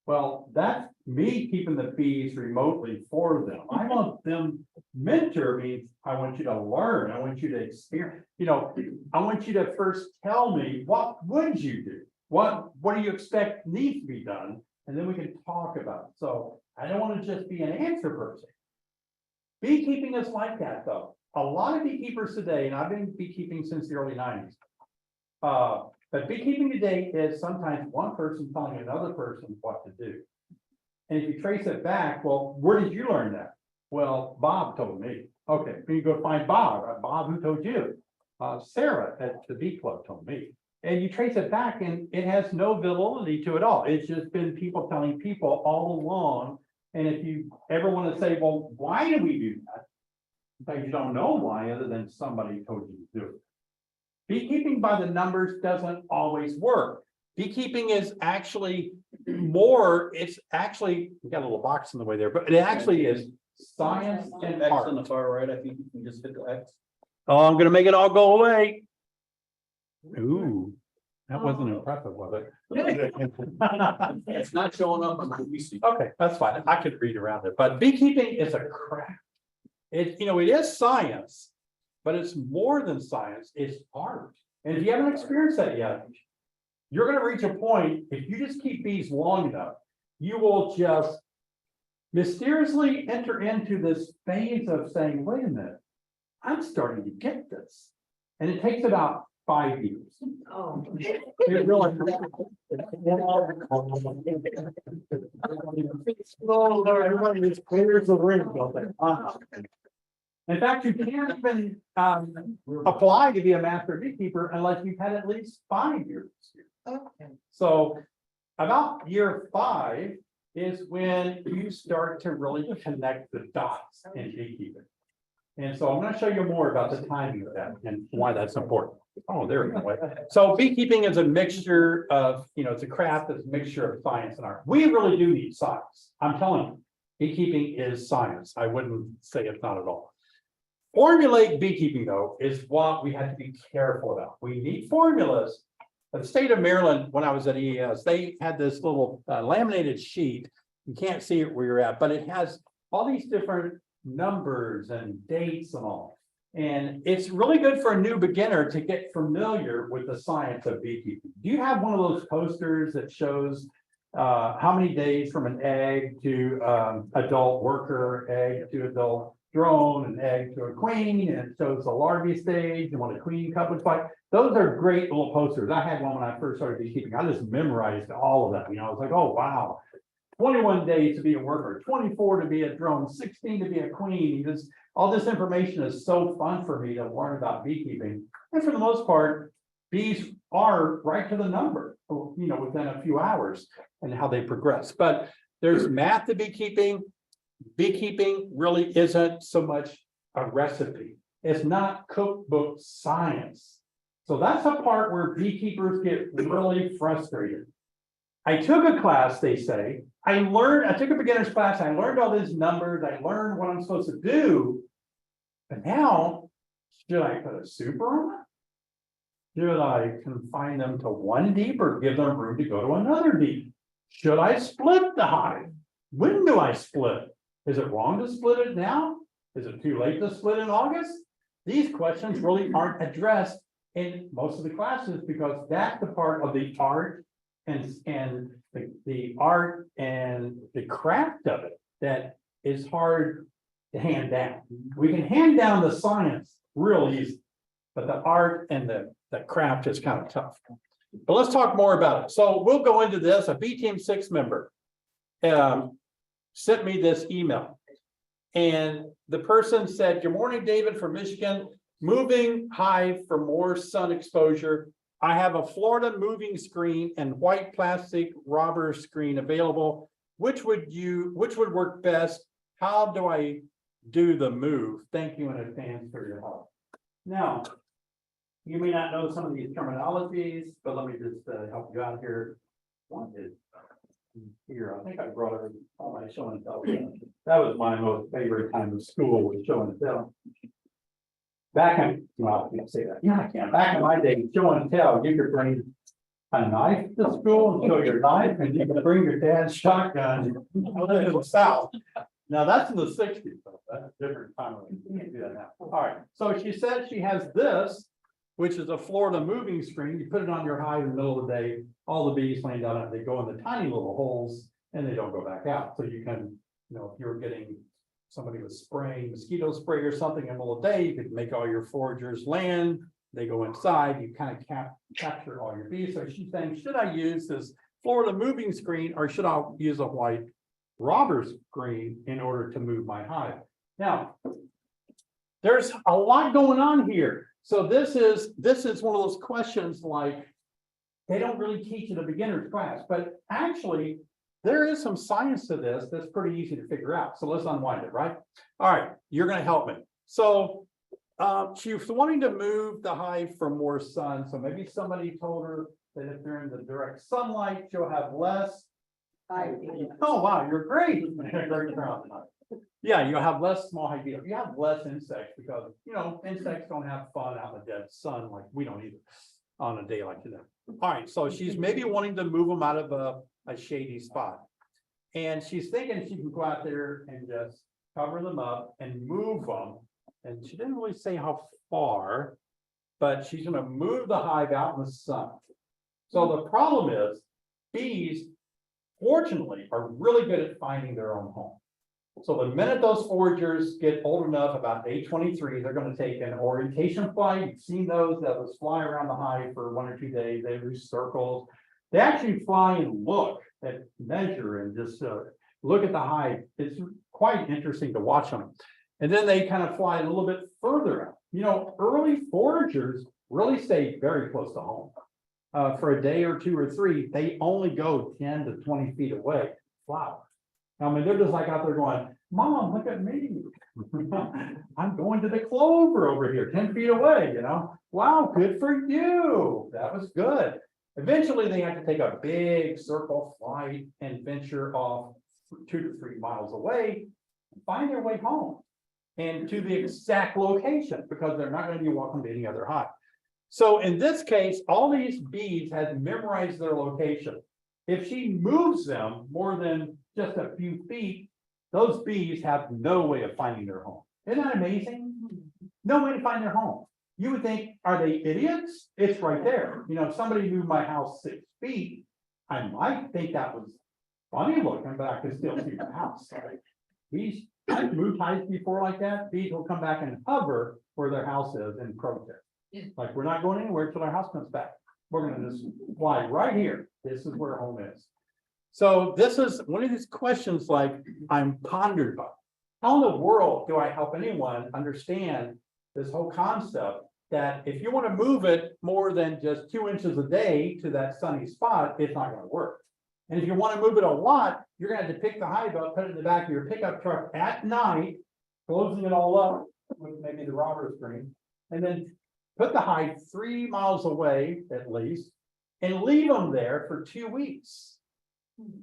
Speaker 3: Well, that's me keeping the bees remotely for them. I want them, mentor means I want you to learn. I want you to experience, you know, I want you to first tell me, what would you do? What do you expect needs to be done? And then we can talk about it. So I don't want to just be an answer person. Beekeeping is like that though. A lot of beekeepers today, and I've been beekeeping since the early 90s. But beekeeping today is sometimes one person telling another person what to do. And if you trace it back, well, where did you learn that? Well, Bob told me. Okay, then you go find Bob. Bob, who told you? Sarah at the Bee Club told me. And you trace it back and it has no validity to it all. It's just been people telling people all along. And if you ever want to say, well, why do we do that? But you don't know why other than somebody told you to do it. Beekeeping by the numbers doesn't always work. Beekeeping is actually more, it's actually, we got a little box in the way there, but it actually is science and art.
Speaker 7: On the far right, I think you can just hit the X.
Speaker 3: Oh, I'm gonna make it all go away. Ooh, that wasn't impressive, was it?
Speaker 7: It's not showing up on the PC.
Speaker 3: Okay, that's fine. I could read around it, but beekeeping is a craft. It, you know, it is science, but it's more than science, it's art. And if you haven't experienced that yet, you're gonna reach a point, if you just keep bees long enough, you will just mysteriously enter into this phase of saying, wait a minute, I'm starting to get this. And it takes about 5 years.
Speaker 5: Oh.
Speaker 3: It really- In fact, you can't even apply to be a master beekeeper unless you've had at least 5 years.
Speaker 8: Okay.
Speaker 3: So about year 5 is when you start to really connect the dots in beekeeping. And so I'm going to show you more about the timing of that and why that's important. Oh, there we go. So beekeeping is a mixture of, you know, it's a craft that's a mixture of science and art. We really do need science. I'm telling you, beekeeping is science. I wouldn't say it's not at all. Formulaic beekeeping, though, is what we have to be careful about. We need formulas. The state of Maryland, when I was at EAS, they had this little laminated sheet. You can't see it where you're at, but it has all these different numbers and dates and all. And it's really good for a new beginner to get familiar with the science of beekeeping. Do you have one of those posters that shows how many days from an egg to adult worker, egg to adult drone, an egg to a queen, and it shows the larvae stage and what a queen cup looks like? Those are great little posters. I had one when I first started beekeeping. I just memorized all of that. You know, I was like, oh, wow. 21 days to be a worker, 24 to be a drone, 16 to be a queen. Just all this information is so fun for me to learn about beekeeping. And for the most part, bees are right to the number, you know, within a few hours and how they progress. But there's math to beekeeping. Beekeeping really isn't so much a recipe. It's not cookbook science. So that's the part where beekeepers get really frustrated. I took a class, they say, I took a beginner's class, I learned all these numbers, I learned what I'm supposed to do. But now Should I put a super on it? Should I confine them to one deep or give them room to go to another deep? Should I split the hive? When do I split? Is it wrong to split it now? Is it too late to split in August? These questions really aren't addressed in most of the classes because that's the part of the art and the art and the craft of it that is hard to hand down. We can hand down the science real easy, but the art and the craft is kind of tough. But let's talk more about it. So we'll go into this. A B Team 6 member sent me this email. And the person said, "Good morning, David from Michigan. Moving hive for more sun exposure. I have a Florida moving screen and white plastic robber screen available. Which would work best? How do I do the move? Thank you in advance for your help." Now, you may not know some of these terminologies, but let me just help you out here. One is here. I think I brought all my show and tell. That was my most favorite time of school, was show and tell. Back in, well, I can't say that. Yeah, I can. Back in my day, show and tell, you could bring a knife to school and show your knife, and you could bring your dad's shotgun. I live in the South. Now that's in the 60s, though. That's a different time. You can't do that now. All right. So she said she has this, which is a Florida moving screen. You put it on your hive in the middle of the day, all the bees land on it, they go in the tiny little holes and they don't go back out. So you can, if you're getting somebody was spraying mosquito spray or something in the middle of the day, you could make all your foragers land, they go inside, you kind of capture all your bees. So she's saying, should I use this Florida moving screen or should I use a white robber screen in order to move my hive? Now, there's a lot going on here. So this is one of those questions like they don't really teach in a beginner's class, but actually there is some science to this that's pretty easy to figure out. So let's unwind it, right? All right, you're going to help me. So she was wanting to move the hive for more sun. So maybe somebody told her that if they're in the direct sunlight, she'll have less. Oh, wow, you're great. Yeah, you'll have less small hive beetles. You have less insects because, insects don't have fun out in the dead sun like we don't either on a day like today. All right, so she's maybe wanting to move them out of a shady spot. And she's thinking she can go out there and just cover them up and move them. And she didn't really say how far, but she's going to move the hive out in the sun. So the problem is bees, fortunately, are really good at finding their own home. So the minute those foragers get old enough, about day 23, they're going to take an orientation flight. You've seen those that was fly around the hive for 1 or 2 days. They do circles. They actually fly and look at, measure, and just look at the hive. It's quite interesting to watch them. And then they kind of fly a little bit further out. Early foragers really stay very close to home. For a day or 2 or 3, they only go 10 to 20 feet away. Flower. I mean, they're just like out there going, "Mom, look at me. I'm going to the clover over here, 10 feet away, Wow, good for you. That was good." Eventually, they have to take a big circle flight and venture off 2 to 3 miles away and find their way home and to the exact location because they're not going to be welcome to any other hive. So in this case, all these bees had memorized their location. If she moves them more than just a few feet, those bees have no way of finding their home. Isn't that amazing? No way to find their home. You would think, are they idiots? It's right there. If somebody moved my house 6 feet, I might think that was funny looking, but I could still see the house. Bees, I've moved hives before like that. Bees will come back and hover where their house is and protest. Like, we're not going anywhere until our house comes back. We're going to just fly right here. This is where home is. So this is one of these questions like I'm pondered about. How in the world do I help anyone understand this whole concept that if you want to move it more than just 2 inches a day to that sunny spot, it's not going to work. And if you want to move it a lot, you're going to have to pick the hive up, put it in the back of your pickup truck at night, closing it all up with maybe the robber screen, and then put the hive 3 miles away at least, and leave them there for 2 weeks.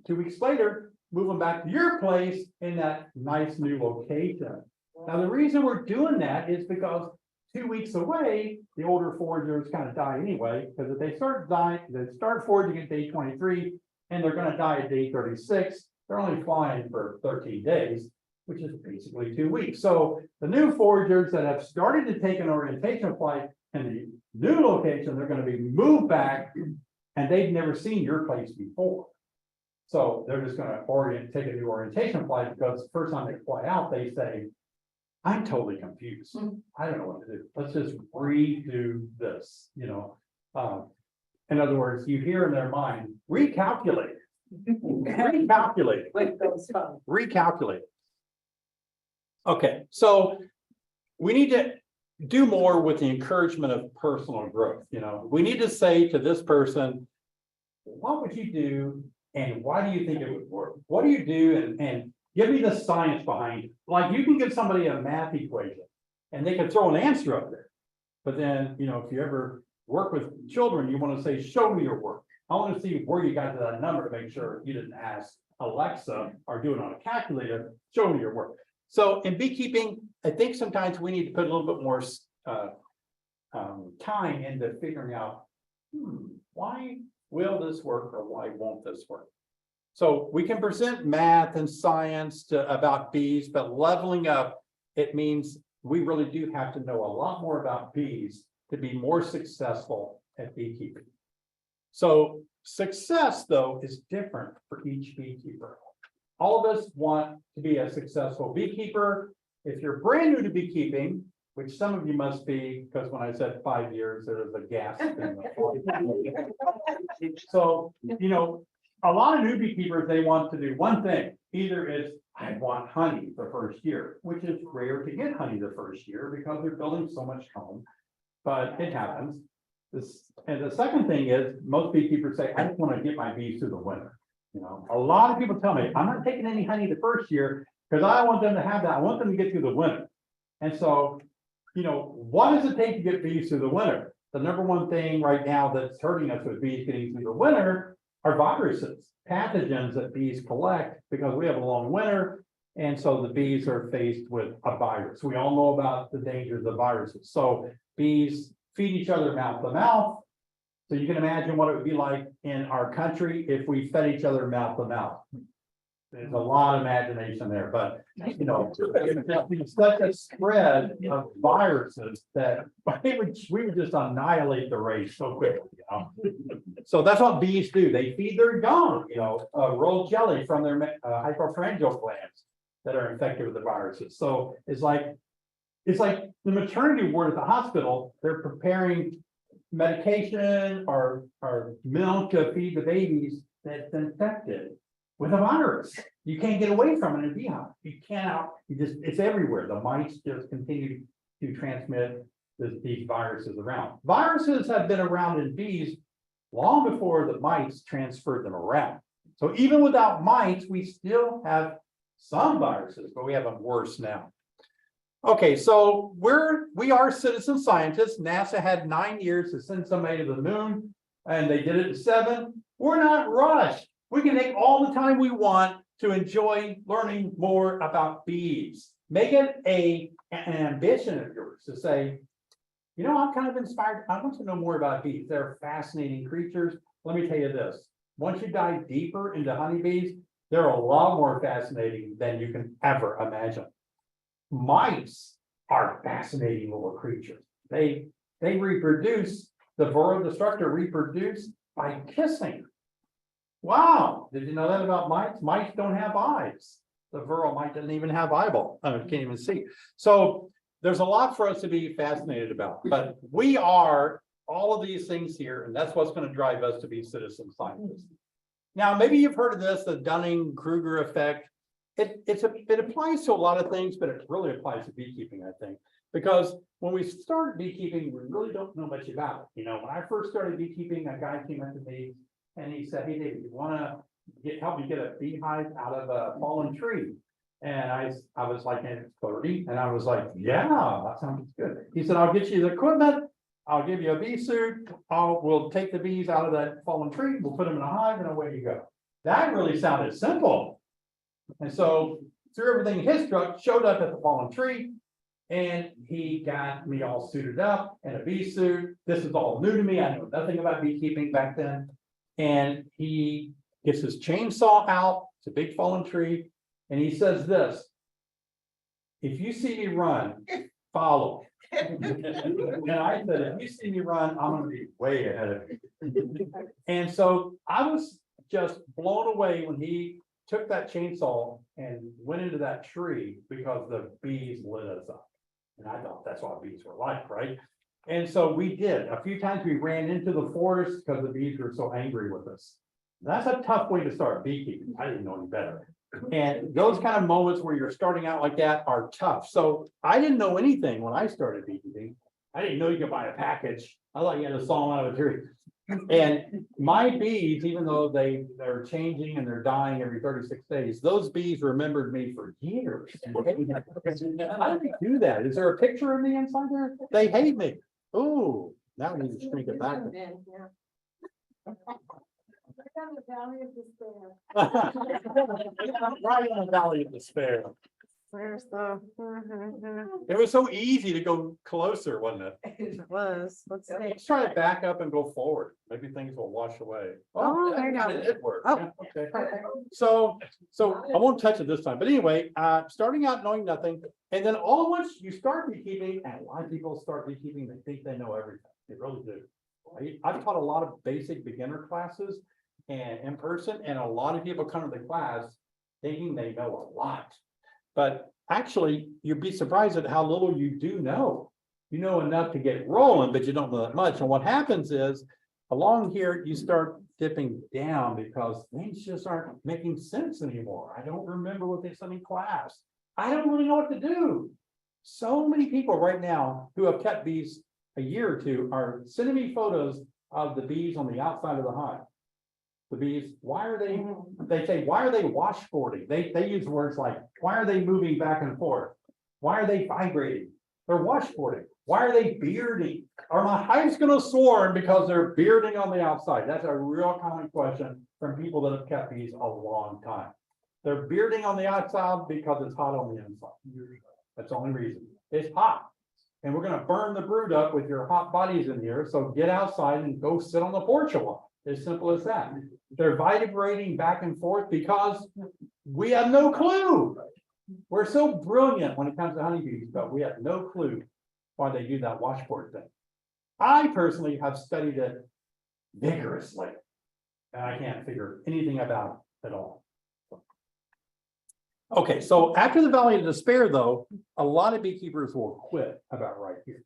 Speaker 3: 2 weeks later, move them back to your place in that nice new location. Now, the reason we're doing that is because 2 weeks away, the older foragers kind of die anyway, because if they start foraging at day 23, and they're gonna die at day 36, they're only flying for 13 days, which is basically 2 weeks. So the new foragers that have started to take an orientation flight in the new location, they're gonna be moved back, and they've never seen your place before. So they're just gonna take a new orientation flight, because the first time they fly out, they say, I'm totally confused. I don't know what to do. Let's just redo this, you know? In other words, you hear in their mind, recalculate. Recalculate.
Speaker 8: With those phones.
Speaker 3: Recalculate. Okay, so we need to do more with the encouragement of personal growth, you know? We need to say to this person, what would you do and why do you think it would work? What do you do and give me the science behind it. Like you can give somebody a math equation and they can throw an answer up there. But then, you know, if you ever work with children, you want to say, show me your work. I want to see where you got to that number to make sure you didn't ask Alexa or do it on a calculator. Show me your work. So in beekeeping, I think sometimes we need to put a little bit more time into figuring out, why will this work or why won't this work? So we can present math and science about bees, but leveling up, it means we really do have to know a lot more about bees to be more successful at beekeeping. So success, though, is different for each beekeeper. All of us want to be a successful beekeeper. If you're brand new to beekeeping, which some of you must be, because when I said 5 years, there was a gasp. So, you know, a lot of new beekeepers, they want to do one thing. Either it's, I want honey the first year, which is rare to get honey the first year because they're building so much comb, but it happens. And the second thing is, most beekeepers say, I just want to get my bees through the winter. You know, a lot of people tell me, I'm not taking any honey the first year because I don't want them to have that. I want them to get through the winter. And so, you know, what does it take to get bees through the winter? The number one thing right now that's hurting us with bees getting through the winter are viruses, pathogens that bees collect because we have a long winter. And so the bees are faced with a virus. We all know about the dangers of viruses. So bees feed each other mouth to mouth. So you can imagine what it would be like in our country if we fed each other mouth to mouth. There's a lot of imagination there, but you know, it's such a spread of viruses that we would just annihilate the race so quickly, you know. So that's what bees do. They feed their young, you know, rolled jelly from their hypopharyngeal glands that are infected with the viruses. So it's like the maternity ward at the hospital. They're preparing medication or milk to feed the babies that's infected with a virus. You can't get away from it in a beehive. You cannot, it's everywhere. The mice just continue to transmit these viruses around. Viruses have been around in bees long before the mice transferred them around. So even without mice, we still have some viruses, but we have them worse now. Okay, so we are citizen scientists. NASA had 9 years to send somebody to the moon, and they did it in 7. We're not rushed. We can take all the time we want to enjoy learning more about bees. Make it an ambition of yours to say, you know, I'm kind of inspired. I want to know more about bees. They're fascinating creatures. Let me tell you this. Once you dive deeper into honeybees, they're a lot more fascinating than you can ever imagine. Mice are fascinating little creatures. They reproduce, the Varroa destructor reproduce by kissing. Wow, did you know that about mice? Mice don't have eyes. The Varroa mite doesn't even have eyeball. I can't even see. So there's a lot for us to be fascinated about, but we are all of these things here, and that's what's going to drive us to be citizen scientists. Now, maybe you've heard of this, the Dunning-Kruger effect. It applies to a lot of things, but it really applies to beekeeping, I think, because when we start beekeeping, we really don't know much about it. You know, when I first started beekeeping, a guy came up to me and he said, "Hey, David, you want to help me get a beehive out of a fallen tree?" And I was like, "It's 30," and I was like, "Yeah, that sounds good." He said, "I'll get you the equipment. I'll give you a bee suit. We'll take the bees out of that fallen tree. We'll put them in a hive, and away you go." That really sounded simple. And so threw everything in his truck, showed up at the fallen tree, And he got me all suited up in a bee suit. This is all new to me. I know nothing about beekeeping back then. And he gets his chainsaw out, it's a big fallen tree, and he says this: "If you see me run, follow." And I said, "If you see me run, I'm gonna be way ahead of you." And so I was just blown away when he took that chainsaw and went into that tree because the bees lit us up. And I thought that's what bees were like, right? And so we did. A few times we ran into the forest because the bees were so angry with us. That's a tough way to start beekeeping. I didn't know any better. And those kind of moments where you're starting out like that are tough. So I didn't know anything when I started beekeeping. I didn't know you could buy a package. I thought you had to saw them out of a tree. And my bees, even though they're changing and they're dying every 36 days, those bees remembered me for years. How do they do that? Is there a picture of me inside there? They hate me. Ooh, now we need to shrink it back. Right in the valley of despair.
Speaker 1: Where's the?
Speaker 3: It was so easy to go closer, wasn't it?
Speaker 1: It was, let's see.
Speaker 3: Let's try to back up and go forward. Maybe things will wash away.
Speaker 1: Oh, there you go.
Speaker 3: It did work.
Speaker 1: Oh,
Speaker 3: Yeah, okay.
Speaker 1: perfect.
Speaker 3: So I won't touch it this time, but anyway, starting out knowing nothing, and then all at once you start beekeeping, and a lot of people start beekeeping, they think they know everything. They really do. I've taught a lot of basic beginner classes and in person, and a lot of people come to the class thinking they know a lot. But actually, you'd be surprised at how little you do know. You know enough to get rolling, but you don't know that much. And what happens is, along here, you start dipping down because things just aren't making sense anymore. I don't remember what they said in class. I don't really know what to do. So many people right now who have kept bees a year or two are sending me photos of the bees on the outside of the hive. The bees, why are they say, why are they washboarding? They use words like, why are they moving back and forth? Why are they vibrating? They're washboarding. Why are they bearding? Are my hives gonna swarm because they're bearding on the outside? That's a real common question from people that have kept bees a long time. They're bearding on the outside because it's hot on the inside. That's the only reason. It's hot. And we're gonna burn the brood up with your hot bodies in here. So get outside and go sit on the porch a while. As simple as that. They're vibrating back and forth because we have no clue. We're so brilliant when it comes to honeybees, but we have no clue why they do that washboard thing. I personally have studied it vigorously, and I can't figure anything about it at all. Okay, so after the Valley of Despair, though, a lot of beekeepers will quit about right here.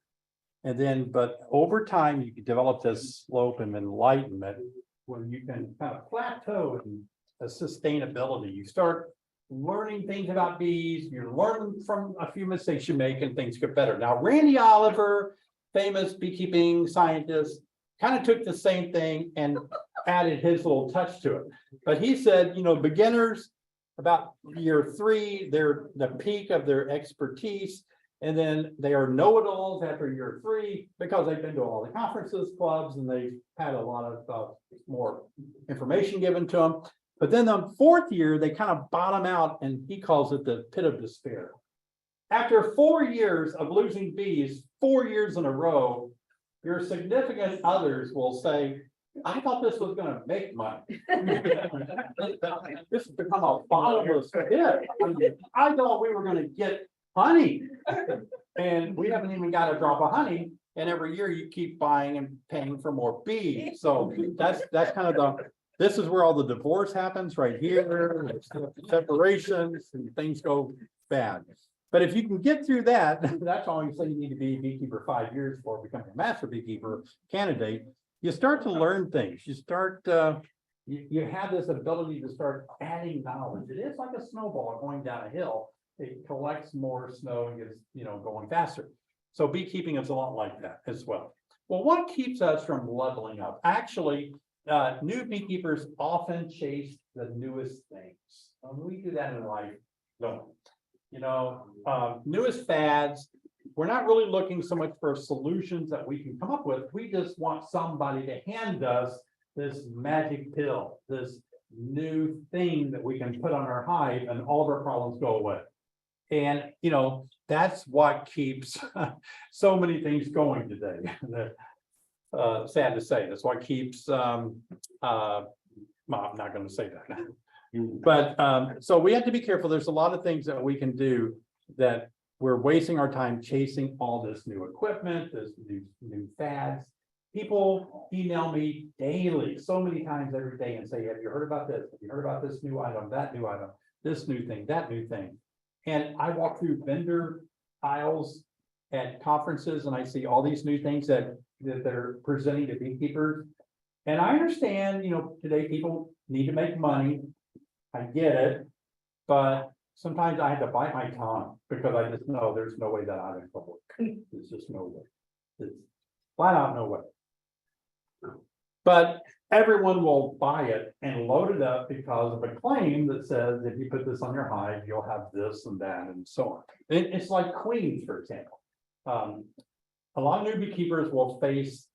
Speaker 3: And then, but over time, you can develop this slope and enlightenment where you can kind of plateau in a sustainability. You start learning things about bees, you learn from a few mistakes you make and things get better. Now, Randy Oliver, famous beekeeping scientist, kind of took the same thing and added his little touch to it. But he said, you know, beginners, about year 3, they're the peak of their expertise. And then they are know-it-alls after year 3 because they've been to all the conferences, clubs, and they've had a lot of more information given to them. But then the 4th year, they kind of bottom out, and he calls it the pit of despair. After 4 years of losing bees, 4 years in a row, your significant others will say, I thought this was going to make money. This has become a bottomless pit. I thought we were going to get honey, and we haven't even got a drop of honey, and every year you keep buying and paying for more bees. So that's kind of this is where all the divorce happens right here, separations, and things go bad. But if you can get through that, that's all you say you need to be a beekeeper 5 years for becoming a master beekeeper candidate. You start to learn things. You start you have this ability to start adding knowledge. It is like a snowball going down a hill. It collects more snow and gets, going faster. So beekeeping is a lot like that as well. Well, what keeps us from leveling up? Actually, new beekeepers often chase the newest things. We do that in life, don't we? Newest fads. We're not really looking so much for solutions that we can come up with. We just want somebody to hand us this magic pill, this new thing that we can put on our hive, and all of our problems go away. And, you know, that's what keeps so many things going today. Sad to say, that's what keeps, well, I'm not gonna say that. But, so we have to be careful. There's a lot of things that we can do that we're wasting our time chasing all this new equipment, this new fads. People email me daily, so many times every day and say, have you heard about this? Have you heard about this new item, that new item, this new thing, that new thing? And I walk through vendor aisles at conferences and I see all these new things that they're presenting to beekeepers. And I understand, you know, today people need to make money. I get it, but sometimes I have to bite my tongue because I just know there's no way that item will work. There's just no way. It's flat out no way. But everyone will buy it and load it up because of a claim that says if you put this on your hive, you'll have this and that and so on. It's like queens, for example. A lot of new beekeepers will face,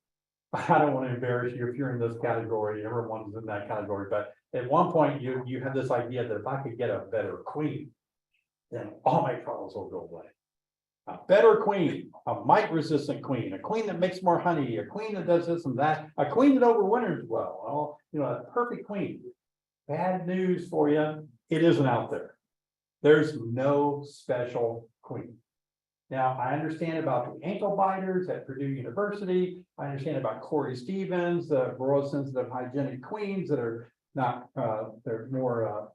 Speaker 3: I don't want to embarrass you if you're in this category, everyone's in that category, but at one point you have this idea that if I could get a better queen, then all my problems will go away. A better queen, a mite resistant queen, a queen that makes more honey, a queen that does this and that, a queen that overwinters well, you know, a perfect queen. Bad news for you, it isn't out there. There's no special queen. Now, I understand about the ankle biters at Purdue University. I understand about Corey Stevens, the rural sensitive hygienic queens that are not, they're more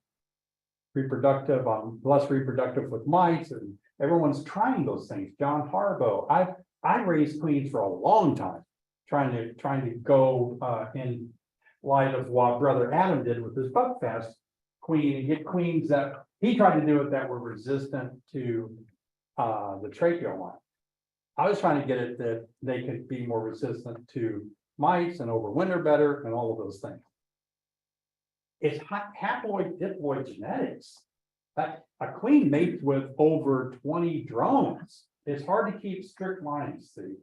Speaker 3: reproductive, less reproductive with mites, and everyone's trying those things. John Harbaugh, I raised queens for a long time, trying to go in light of what Brother Adam did with his Buckfast queen and get queens that he tried to do it that were resistant to the tracheal mite. I was trying to get it that they could be more resistant to mites and overwinter better and all of those things. It's haploid diploid genetics. A queen mates with over 20 drones. It's hard to keep strict lines, see.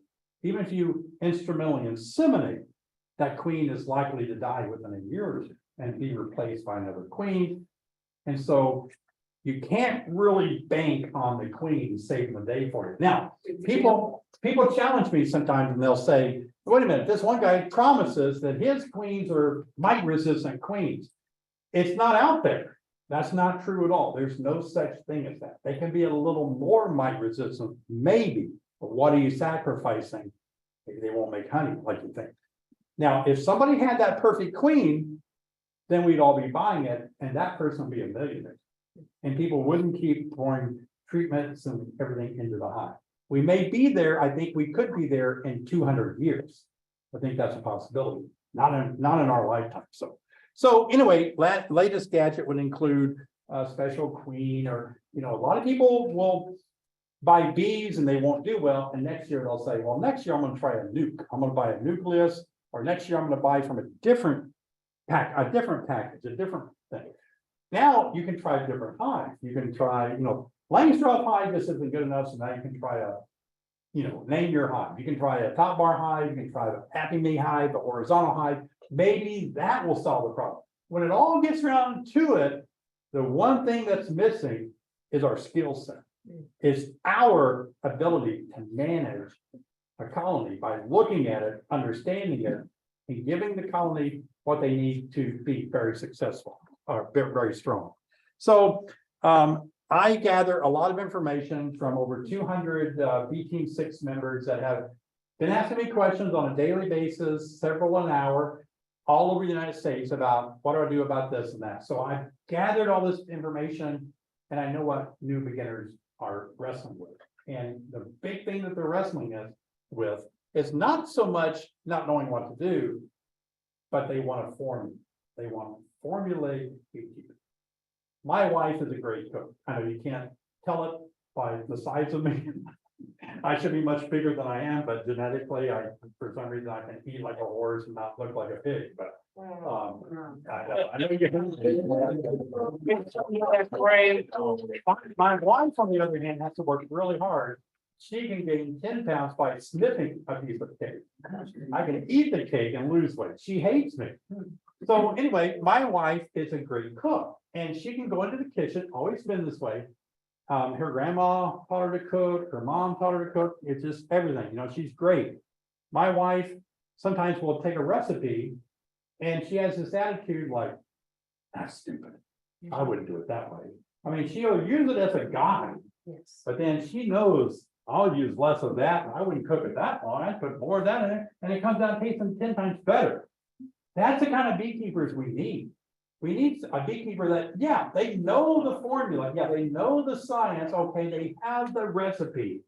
Speaker 3: Even if you instrumentally inseminate, that queen is likely to die within a year or two and be replaced by another queen. And so you can't really bank on the queen saving the day for you. Now, people challenge me sometimes and they'll say, wait a minute, this one guy promises that his queens are mite resistant queens. It's not out there. That's not true at all. There's no such thing as that. They can be a little more mite resistant, maybe, but what are you sacrificing? Maybe they won't make honey like you think. Now, if somebody had that perfect queen, then we'd all be buying it, and that person would be a millionaire. And people wouldn't keep pouring treatments and everything into the hive. We may be there. I think we could be there in 200 years. I think that's a possibility. Not in our lifetime. So anyway, latest gadget would include a special queen, or, you know, a lot of people will buy bees and they won't do well. And next year they'll say, well, next year I'm going to try a nuke. I'm going to buy a nucleus, or next year I'm going to buy from a different package, a different thing. Now you can try a different hive. You can try, you know, Langstroth hive, this isn't good enough. So now you can try name your hive. You can try a top bar hive, you can try the happy me hive, the horizontal hive. Maybe that will solve the problem. When it all gets around to it, the one thing that's missing is our skill set. It's our ability to manage a colony by looking at it, understanding it, and giving the colony what they need to be very successful or very strong. So I gather a lot of information from over 200 B Team 6 members that have been asking me questions on a daily basis, several an hour, all over the United States about what do I do about this and that. So I've gathered all this information and I know what new beginners are wrestling with. And the big thing that they're wrestling with is not so much not knowing what to do, but they want to formulate beekeeping. My wife is a great cook. I know you can't tell it by the size of me. I should be much bigger than I am, but genetically, for some reason, I can eat like a horse and not look like a pig. But I know my wife, on the other hand, has to work really hard. She can gain 10 pounds by sniffing a piece of cake. I can eat the cake and lose weight. She hates me. So anyway, my wife is a great cook, and she can go into the kitchen, always been this way, Her grandma taught her to cook, her mom taught her to cook. It's just everything, you know, she's great. My wife sometimes will take a recipe and she has this attitude like, that's stupid. I wouldn't do it that way. I mean, she'll use it as a guide,
Speaker 1: Yes.
Speaker 3: but then she knows I'll use less of that. And I wouldn't cook it that long. I'd put more of that in there and it comes out tasting 10 times better. That's the kind of beekeepers we need. We need a beekeeper that, yeah, they know the formula. Yeah, they know the science. Okay, they have the recipe.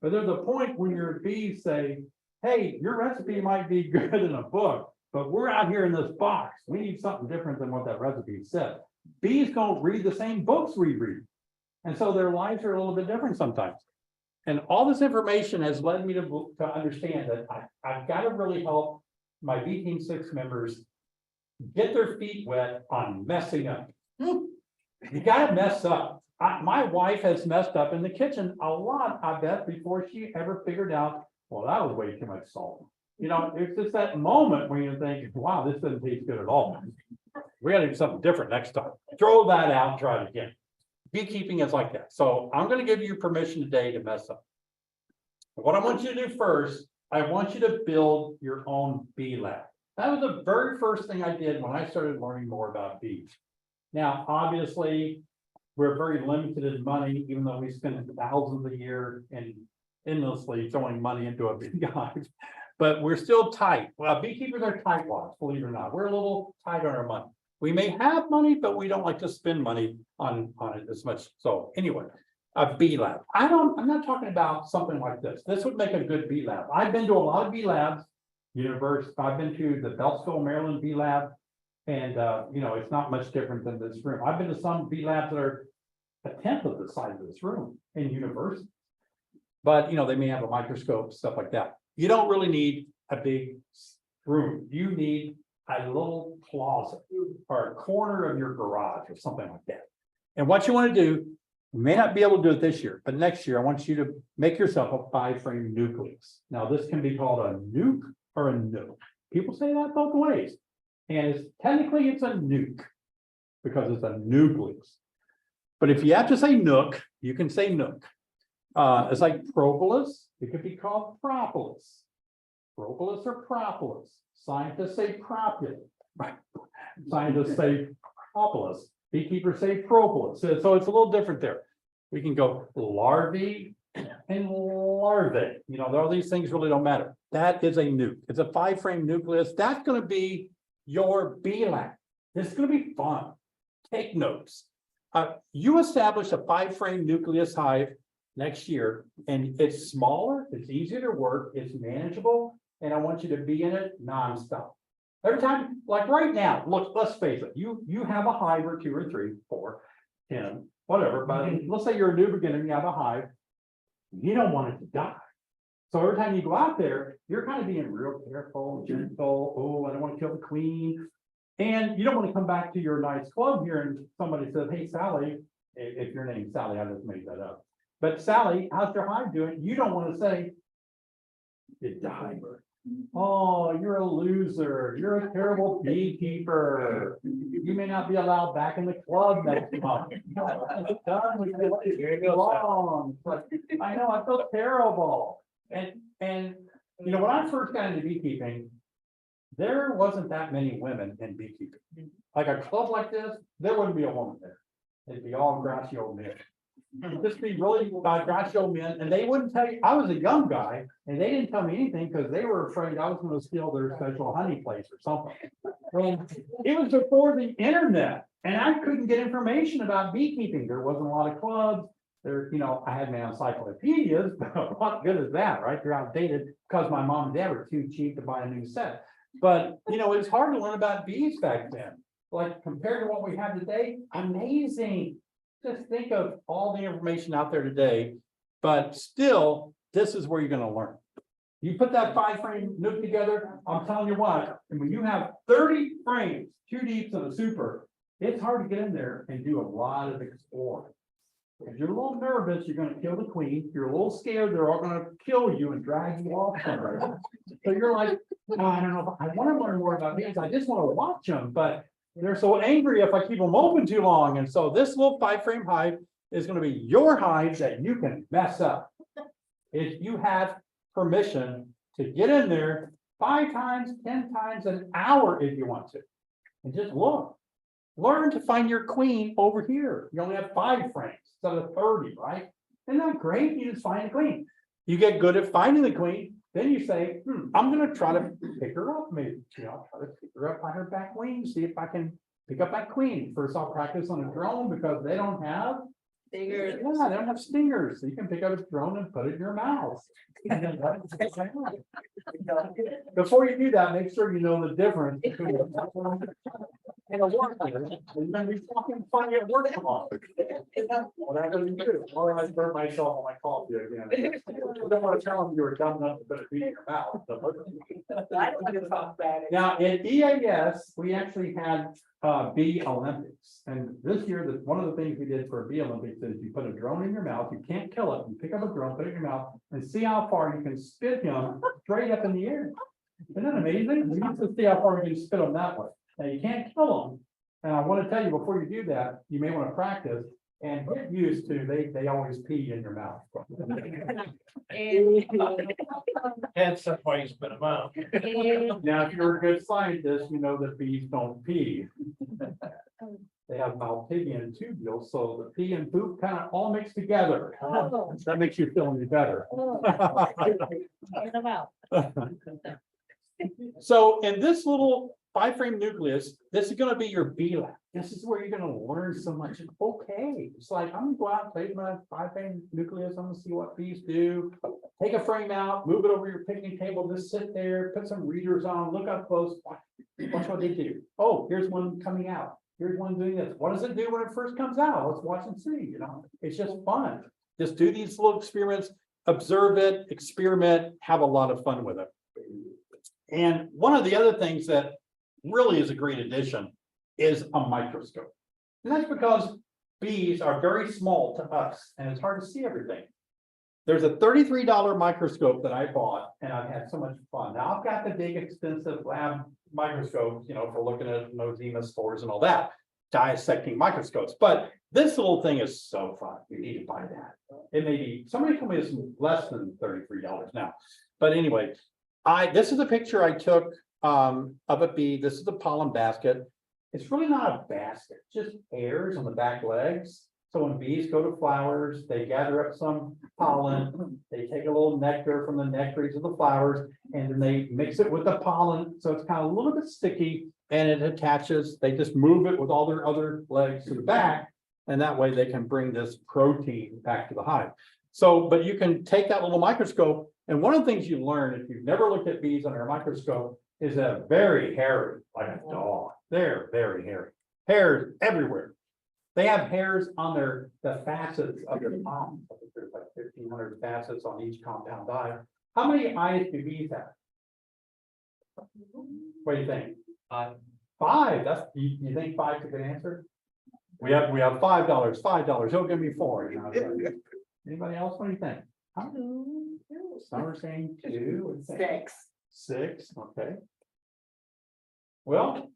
Speaker 3: But there's a point when your bees say, hey, your recipe might be good in a book, but we're out here in this box. We need something different than what that recipe said. Bees don't read the same books we read. And so their lives are a little bit different sometimes. And all this information has led me to understand that I've got to really help my Bee Team 6 members get their feet wet on messing up. You gotta mess up. My wife has messed up in the kitchen a lot, I bet, before she ever figured out, well, that was way too much salt. You know, it's just that moment when you think, wow, this doesn't taste good at all. We gotta do something different next time. Throw that out and try it again. Beekeeping is like that. So I'm gonna give you permission today to mess up. What I want you to do first, I want you to build your own bee lab. That was the very first thing I did when I started learning more about bees. Now, obviously, we're very limited in money, even though we spend thousands a year and endlessly throwing money into a bee hive. But we're still tight. Well, beekeepers are tightwads, believe it or not. We're a little tight on our money. We may have money, but we don't like to spend money on it as much. So anyway, a bee lab. I'm not talking about something like this. This would make a good bee lab. I've been to a lot of bee labs. I've been to the Beltsville, Maryland Bee Lab. And you know, it's not much different than this room. I've been to some bee labs that are a tenth of the size of this room in universities. But you know, they may have a microscope, stuff like that. You don't really need a big room. You need a little closet or a corner of your garage or something like that. And what you want to do, you may not be able to do it this year, but next year, I want you to make yourself a 5-frame nucleus. Now, this can be called a nuke or a nook. People say that both ways. And technically it's a nuke because it's a nucleus. But if you have to say nook, you can say nook. It's like propolis. It could be called propolis. Propolis or propolis. Scientists say propulus. Scientists say propolis. Beekeepers say propolis. So it's a little different there. We can go larvae and larvae. You know, all these things really don't matter. That is a nuke. It's a 5-frame nucleus. That's going to be your bee lab. This is going to be fun. Take notes. You establish a 5-frame nucleus hive next year, and it's smaller, it's easier to work, it's manageable, and I want you to be in it nonstop. Every time, like right now, look, let's face it, you have a hive or 2 or 3, 4, 10, whatever, but let's say you're a new beginner and you have a hive, you don't want it to die. So every time you go out there, you're kind of being real careful, gentle. Oh, I don't want to kill the queen. And you don't want to come back to your nice club here and somebody says, hey, Sally, if your name's Sally, I just made that up. But Sally, how's your hive doing? You don't want to say, it died. Oh, you're a loser. You're a terrible beekeeper. You may not be allowed back in the club next month. Done with it. Wrong. I know, I feel terrible. And you know, when I first got into beekeeping, there wasn't that many women in beekeeping. Like a club like this, there wouldn't be a woman there. It'd be all grassy old men. Just be really grassy old men, and they wouldn't tell you. I was a young guy, and they didn't tell me anything because they were afraid I was going to steal their special honey place or something. And it was before the internet, and I couldn't get information about beekeeping. There wasn't a lot of clubs. There, you know, I had my encyclopedias, but what good is that, right? They're outdated because my mom and dad were too cheap to buy a new set. But, you know, it's hard to learn about bees back then. Like compared to what we have today, amazing. Just think of all the information out there today, but still, this is where you're going to learn. You put that 5-frame nuke together, I'm telling you what, and when you have 30 frames, 2 deeps and a super, it's hard to get in there and do a lot of exploring. If you're a little nervous, you're going to kill the queen. If you're a little scared, they're all going to kill you and drag you off somewhere. So you're like, oh, I don't know, I want to learn more about bees. I just want to watch them, but they're so angry if I keep them open too long. And so this little 5-frame hive is gonna be your hives that you can mess up. If you have permission to get in there 5 times, 10 times an hour if you want to. And just look. Learn to find your queen over here. You only have 5 frames instead of 30, right? Isn't that great? You just find the queen. You get good at finding the queen, then you say, I'm gonna try to pick her up, maybe. You know, try to pick her up on her back wing, see if I can pick up that queen. First, I'll practice on a drone because they don't have.
Speaker 5: Stingers.
Speaker 3: Yeah, they don't have stingers, so you can pick up a drone and put it in your mouth. And then let it take out. Before you do that, make sure you know the difference between and a work. You're gonna be fucking funny at work tomorrow. What I'm gonna do, or I burn myself on my coffee again. I don't wanna tell them you were dumb enough to put a bee in your mouth. Now, in EAS, we actually had bee Olympics. And this year, one of the things we did for a bee Olympics is you put a drone in your mouth, you can't kill it, you pick up a drone, put it in your mouth, and see how far you can spit him straight up in the air. Isn't that amazing? We used to see how far we can spit them that way. Now, you can't kill them. And I want to tell you, before you do that, you may want to practice and get used to, they always pee in your mouth.
Speaker 7: Hence, that's why you spit them out.
Speaker 3: Now, if you're a good scientist, you know that bees don't pee. They have Malpighian tubules, so the pee and poop kind of all mix together. That makes you feel any better. So in this little 5-frame nucleus, this is gonna be your bee lab. This is where you're gonna learn so much. Okay, it's like, I'm gonna go out and play with my 5-frame nucleus. I'm gonna see what bees do. Take a frame out, move it over your picnic table, just sit there, put some readers on, look up close, watch what they do. Oh, here's one coming out. Here's one doing this. What does it do when it first comes out? Let's watch and see, you know, it's just fun. Just do these little experiments, observe it, experiment, have a lot of fun with it. And one of the other things that really is a great addition is a microscope. And that's because bees are very small to us and it's hard to see everything. There's a $33 microscope that I bought and I've had so much fun. Now I've got the big expensive lab microscopes, you know, for looking at nosema spores and all that, dissecting microscopes. But this little thing is so fun. You need to buy that. It may be, somebody told me it's less than $33 now. But anyway, this is a picture I took of a bee. This is the pollen basket. It's really not a basket, just hairs on the back legs. So when bees go to flowers, they gather up some pollen, they take a little nectar from the nectaries of the flowers, and then they mix it with the pollen. So it's kind of a little bit sticky and it attaches. They just move it with all their other legs to the back. And that way they can bring this protein back to the hive. So, but you can take that little microscope. And one of the things you learn, if you've never looked at bees under a microscope, is that very hairy, like a dog. They're very hairy. Hairs everywhere. They have hairs on the facets of their palms. There's like 1,500 facets on each compound eye. How many eyes do bees have? What do you think? 5. That's you think 5's a good answer? We have $5. $5. He'll give me 4. You know? Anybody else? What do you think? Some are saying 2.
Speaker 8: 6.
Speaker 3: 6. Okay. Well,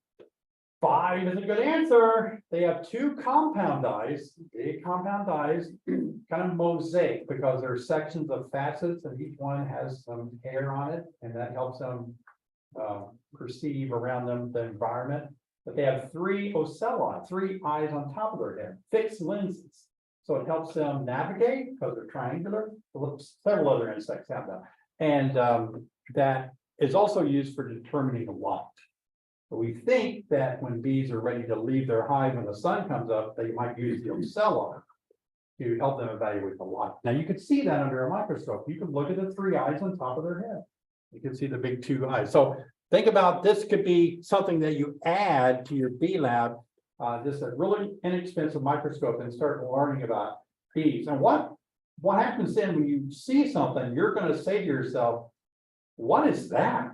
Speaker 3: 5 is a good answer. They have 2 compound eyes, big compound eyes, kind of mosaic because there are sections of facets and each one has some hair on it, and that helps them perceive around them the environment. But they have 3 ocelli, 3 eyes on top of their head, fixed lenses. So it helps them navigate because they're triangular. Several other insects have that. And that is also used for determining light. But we think that when bees are ready to leave their hive when the sun comes up, they might use the ocelli to help them evaluate the light. Now you can see that under a microscope. You can look at the 3 eyes on top of their head. You can see the big 2 eyes. So think about this could be something that you add to your bee lab, just a really inexpensive microscope, and start learning about bees. And what happens then when you see something, you're going to say to yourself, what is that?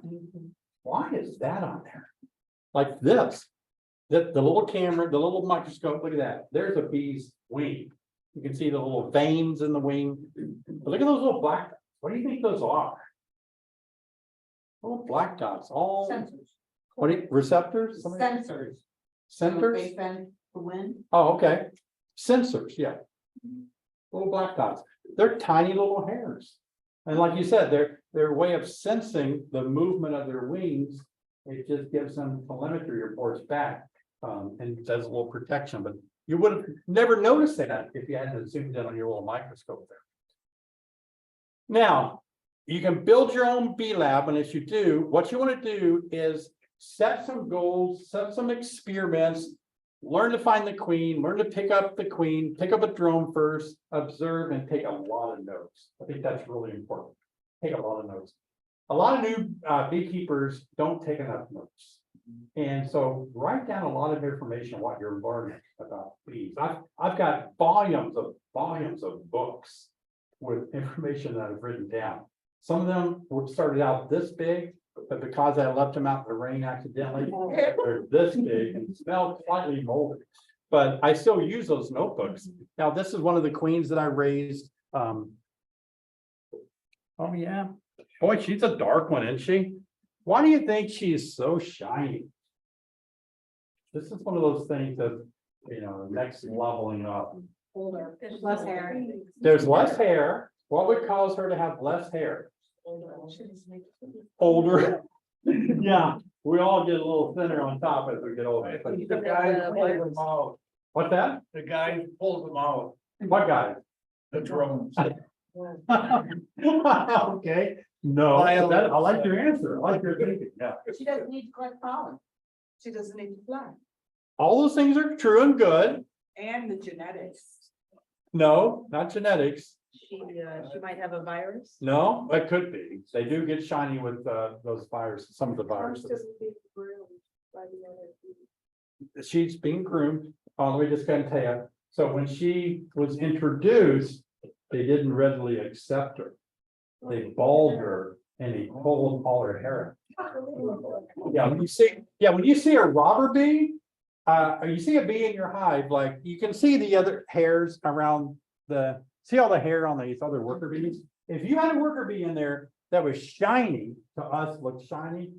Speaker 3: Why is that on there? Like this, the little camera, the little microscope, look at that. There's a bee's wing. You can see the little veins in the wing. But look at those little black dots. What do you think those are? Little black dots, all.
Speaker 8: Sensors.
Speaker 3: What do you, receptors? Somebody-
Speaker 8: Sensors.
Speaker 3: Sensors?
Speaker 8: They send the wind.
Speaker 3: Oh, okay. Sensors, yeah. Little black dots. They're tiny little hairs. And like you said, their way of sensing the movement of their wings, it just gives them telemetry reports back. And does a little protection, but you would have never noticed that if you hadn't zoomed in on your little microscope there. Now, you can build your own bee lab, and as you do, what you want to do is set some goals, set some experiments, learn to find the queen, learn to pick up the queen, pick up a drone first, observe, and take a lot of notes. I think that's really important. Take a lot of notes. A lot of new beekeepers don't take enough notes. And so write down a lot of information on what you're learning about bees. I've got volumes of books with information that I've written down. Some of them started out this big, but because I left them out in the rain accidentally, they're this big and smell slightly moldy. But I still use those notebooks. Now, this is one of the queens that I raised. Oh yeah, boy, she's a dark one, isn't she? Why do you think she is so shiny? This is one of those things that, you know, next leveling up.
Speaker 1: Older, less hair.
Speaker 3: There's less hair. What would cause her to have less hair? Older. Yeah, we all get a little thinner on top as we get older.
Speaker 4: The guy pulls them out.
Speaker 3: What's that?
Speaker 4: The guy pulls them out,
Speaker 3: What guy?
Speaker 4: the drones.
Speaker 3: Okay, no, I like your answer. I like your thinking, yeah.
Speaker 8: She doesn't need to collect pollen. She doesn't need to fly.
Speaker 3: All those things are true and good.
Speaker 8: And the genetics.
Speaker 3: No, not genetics.
Speaker 5: She might have a virus.
Speaker 3: No, it could be. They do get shiny with those viruses, some of the viruses. She's being groomed. Let me just kind of tell you. So when she was introduced, they didn't readily accept her. They balled her and they pulled all her hair. Yeah, when you see a robber bee, you see a bee in your hive, like you can see the other hairs around see all the hair on these other worker bees. If you had a worker bee in there that was shiny, to us looked shiny,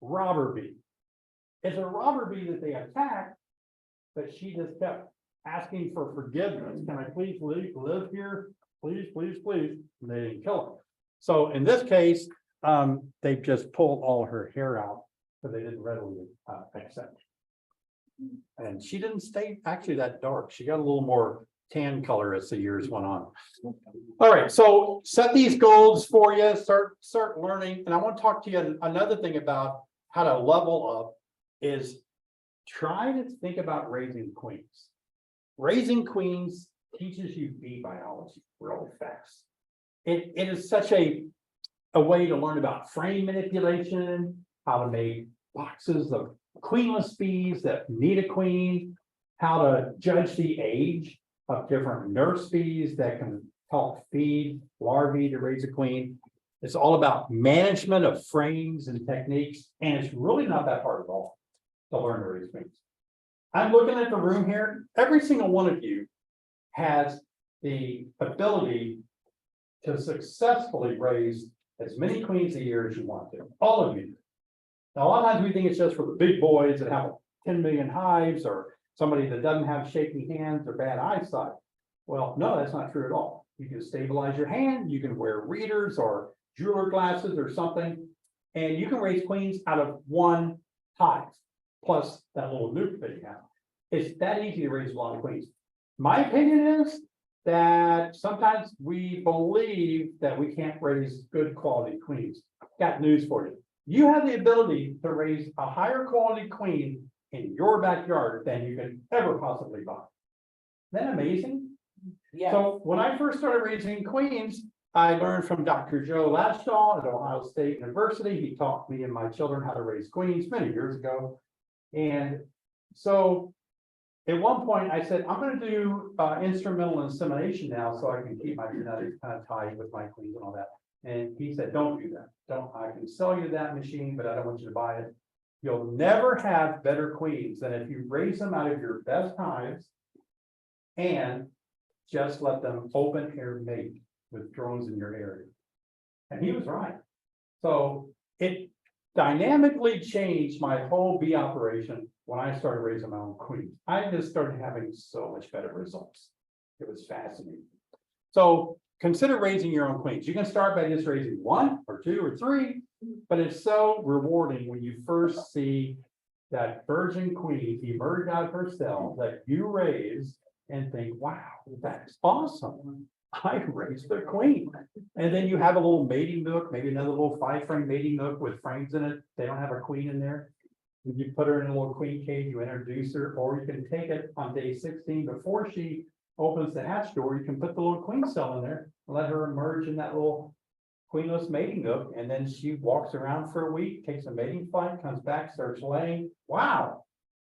Speaker 3: robber bee. It's a robber bee that they attacked, but she just kept asking for forgiveness. Can I please live here? Please, please, please. And they didn't kill her. So in this case, they just pulled all her hair out, but they didn't readily accept. And she didn't stay actually that dark. She got a little more tan color as the years went on. All right, so set these goals for you, start learning. And I want to talk to you another thing about how to level up is try to think about raising queens. Raising queens teaches you bee biology really fast. It is such a way to learn about frame manipulation, how to make boxes of queenless bees that need a queen, how to judge the age of different nurse bees that can help feed larvae to raise a queen. It's all about management of frames and techniques, and it's really not that hard at all to learn to raise queens. I'm looking at the room here. Every single one of you has the ability to successfully raise as many queens a year as you want to. All of you. Now, a lot of times we think it's just for the big boys that have 10 million hives or somebody that doesn't have shaky hands or bad eyesight. Well, no, that's not true at all. You can stabilize your hand, you can wear readers or jeweler glasses or something, and you can raise queens out of one hive, plus that little nuke that you have. It's that easy to raise a lot of queens. My opinion is that sometimes we believe that we can't raise good quality queens. Got news for you. You have the ability to raise a higher quality queen in your backyard than you can ever possibly buy. Isn't that amazing?
Speaker 8: Yeah.
Speaker 3: So when I first started raising queens, I learned from Dr. Joe Lashdaw at Ohio State University. He taught me and my children how to raise queens many years ago. And so at one point I said, I'm going to do instrumental insemination now so I can keep my genetics kind of tight with my queens and all that. And he said, don't do that. I can sell you that machine, but I don't want you to buy it. You'll never have better queens than if you raise them out of your best hives and just let them open air mate with drones in your area. And he was right. So it dynamically changed my whole bee operation when I started raising my own queens. I just started having so much better results. It was fascinating. So consider raising your own queens. You can start by just raising 1 or 2 or 3, but it's so rewarding when you first see that virgin queen emerge out of her cell that you raised and think, wow, that's awesome. I raised the queen. And then you have a little mating nook, maybe another little 5-frame mating nook with frames in it. They don't have a queen in there. You put her in a little queen cage, you introduce her, or you can take it on day 16 before she opens the hatch door. You can put the little queen cell in there, let her emerge in that little queenless mating nook, and then she walks around for a week, takes a mating flight, comes back, starts laying. Wow.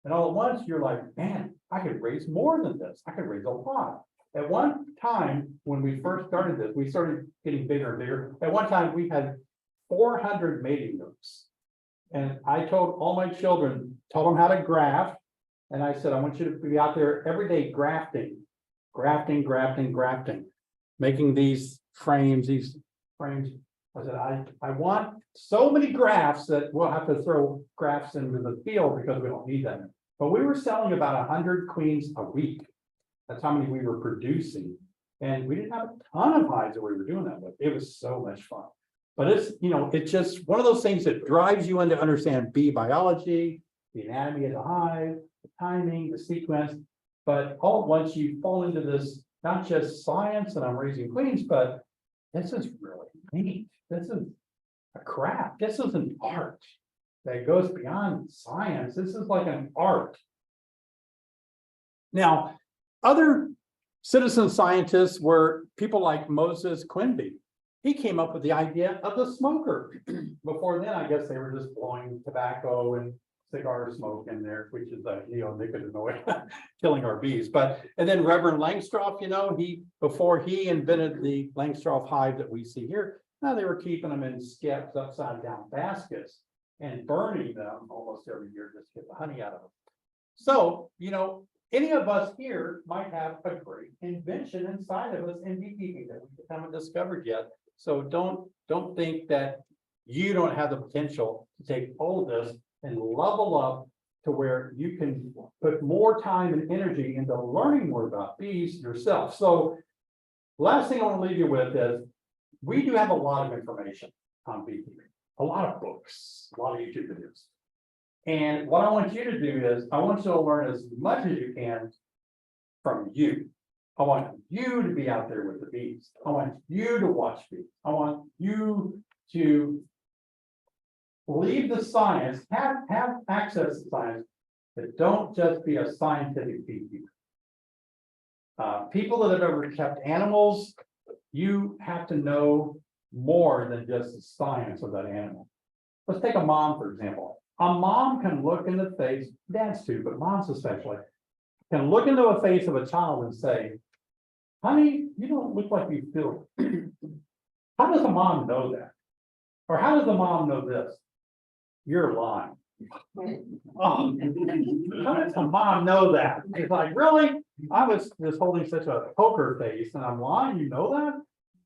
Speaker 3: And all at once you're like, man, I could raise more than this. I could raise a lot. At one time, when we first started this, we started getting bigger and bigger. At one time, we had 400 mating nooks. And I told all my children, told them how to graft. And I said, I want you to be out there every day grafting, making these frames. I said, I want so many grafts that we'll have to throw grafts into the field because we don't need them. But we were selling about 100 queens a week. That's how many we were producing. And we didn't have a ton of hives that we were doing that with. It was so much fun. But it's, it's just one of those things that drives you in to understand bee biology, the anatomy of the hive, the timing, the sequence. But all at once you fall into this, not just science and I'm raising queens, but this is really neat. This is a craft. This is an art that goes beyond science. This is like an art. Now, other citizen scientists were people like Moses Quimby. He came up with the idea of the smoker. Before then, I guess they were just blowing tobacco and cigar smoke in there, which is a neonicotinoid killing our bees. And then Reverend Langstroth, before he invented the Langstroth hive that we see here, now they were keeping them in skips, upside down baskets and burning them almost every year just to get the honey out of them. So, any of us here might have a great invention inside of us in beekeeping that we haven't discovered yet. So don't think that you don't have the potential to take all of this and level up to where you can put more time and energy into learning more about bees yourself. So last thing I want to leave you with is we do have a lot of information on beekeeping, a lot of books, a lot of YouTube videos. And what I want you to do is I want you to learn as much as you can from you. I want you to be out there with the bees. I want you to watch bees. I want you to leave the science, have access to science, but don't just be a scientific beekeeper. People that have ever kept animals, you have to know more than just the science of that animal. Let's take a mom, for example. A mom can look in the face, dads too, but moms especially, can look into the face of a child and say, honey, you don't look like you feel it. How does a mom know that? Or how does a mom know this? You're lying. Oh, how does a mom know that? It's like, really? I was just holding such a poker face and I'm lying, you know that?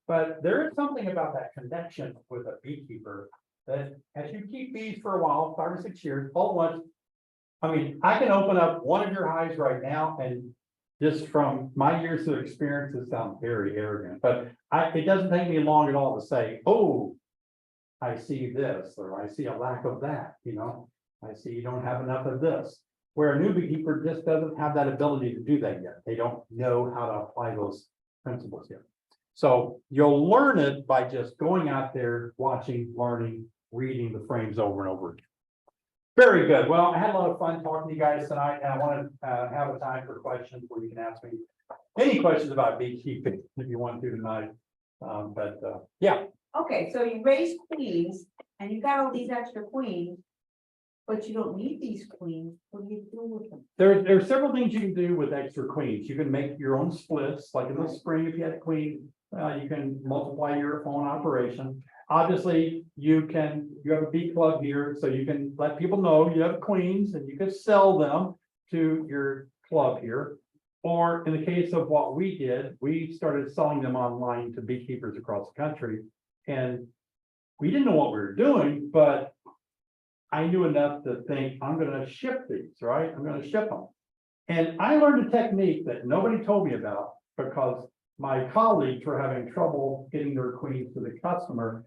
Speaker 3: But there is something about that connection with a beekeeper that as you keep bees for a while, 5 or 6 years, all at once, I can open up one of your hives right now and just from my years of experience, it sounds very arrogant, but it doesn't take me long at all to say, oh, I see this, or I see a lack of that, I see you don't have enough of this. Where a new beekeeper just doesn't have that ability to do that yet. They don't know how to apply those principles yet. So you'll learn it by just going out there, watching, learning, reading the frames over and over again. Very good. Well, I had a lot of fun talking to you guys tonight, and I want to have a time for questions where you can ask me any questions about beekeeping if you want to tonight. Yeah.
Speaker 2: Okay, so you raise queens and you got all these extra queens, but you don't need these queens. What do you do with them?
Speaker 3: There are several things you can do with extra queens. You can make your own splits, like in the spring, if you had a queen, you can multiply your own operation. Obviously, you have a bee club here, so you can let people know you have queens and you can sell them to your club here. Or in the case of what we did, we started selling them online to beekeepers across the country. And we didn't know what we were doing, but I knew enough to think I'm going to ship these, right? I'm going to ship them. And I learned a technique that nobody told me about. because my colleagues were having trouble getting their queens to the customer.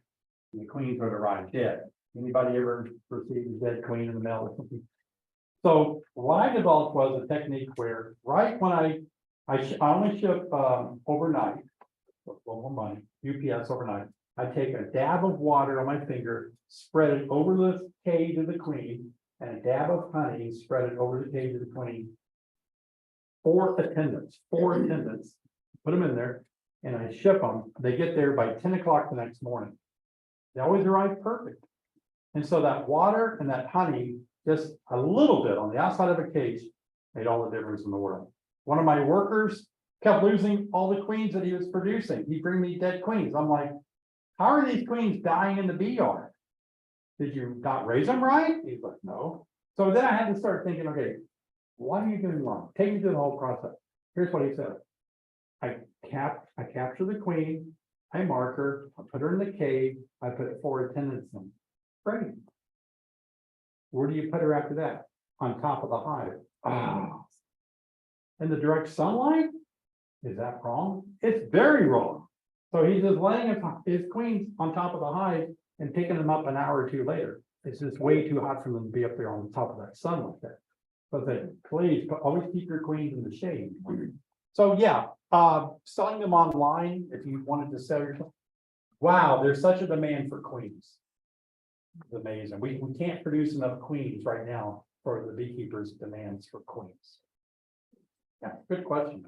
Speaker 3: And the queens would arrive dead. Anybody ever received a dead queen in the mail or something? So what I developed was a technique where right when I only ship overnight, a little more money, UPS overnight. I take a dab of water on my finger, spread it over the cage of the queen, and a dab of honey, spread it over the cage of the queen. Four attendants, put them in there, and I ship them. They get there by 10 o'clock the next morning. They always arrive perfect. And so that water and that honey, just a little bit on the outside of a cage, made all the difference in the world. One of my workers kept losing all the queens that he was producing. He'd bring me dead queens. I'm like, how are these queens dying in the bee yard? Did you not raise them right? He's like, no. So then I had to start thinking, okay, what are you doing wrong? Take me through the whole process. Here's what he said. I capture the queen, I mark her, I put her in the cage, I put 4 attendants in. Great. Where do you put her after that? On top of the hive. Ah. In the direct sunlight? Is that wrong? It's very wrong. So he's just laying his queens on top of the hive and picking them up an hour or two later. It's just way too hot for them to be up there on the top of that sun like that. But then please always keep your queens in the shade. So yeah, selling them online, if you wanted to sell your, wow, there's such a demand for queens. It's amazing. We can't produce enough queens right now for the beekeepers' demands for queens. Yeah, good question.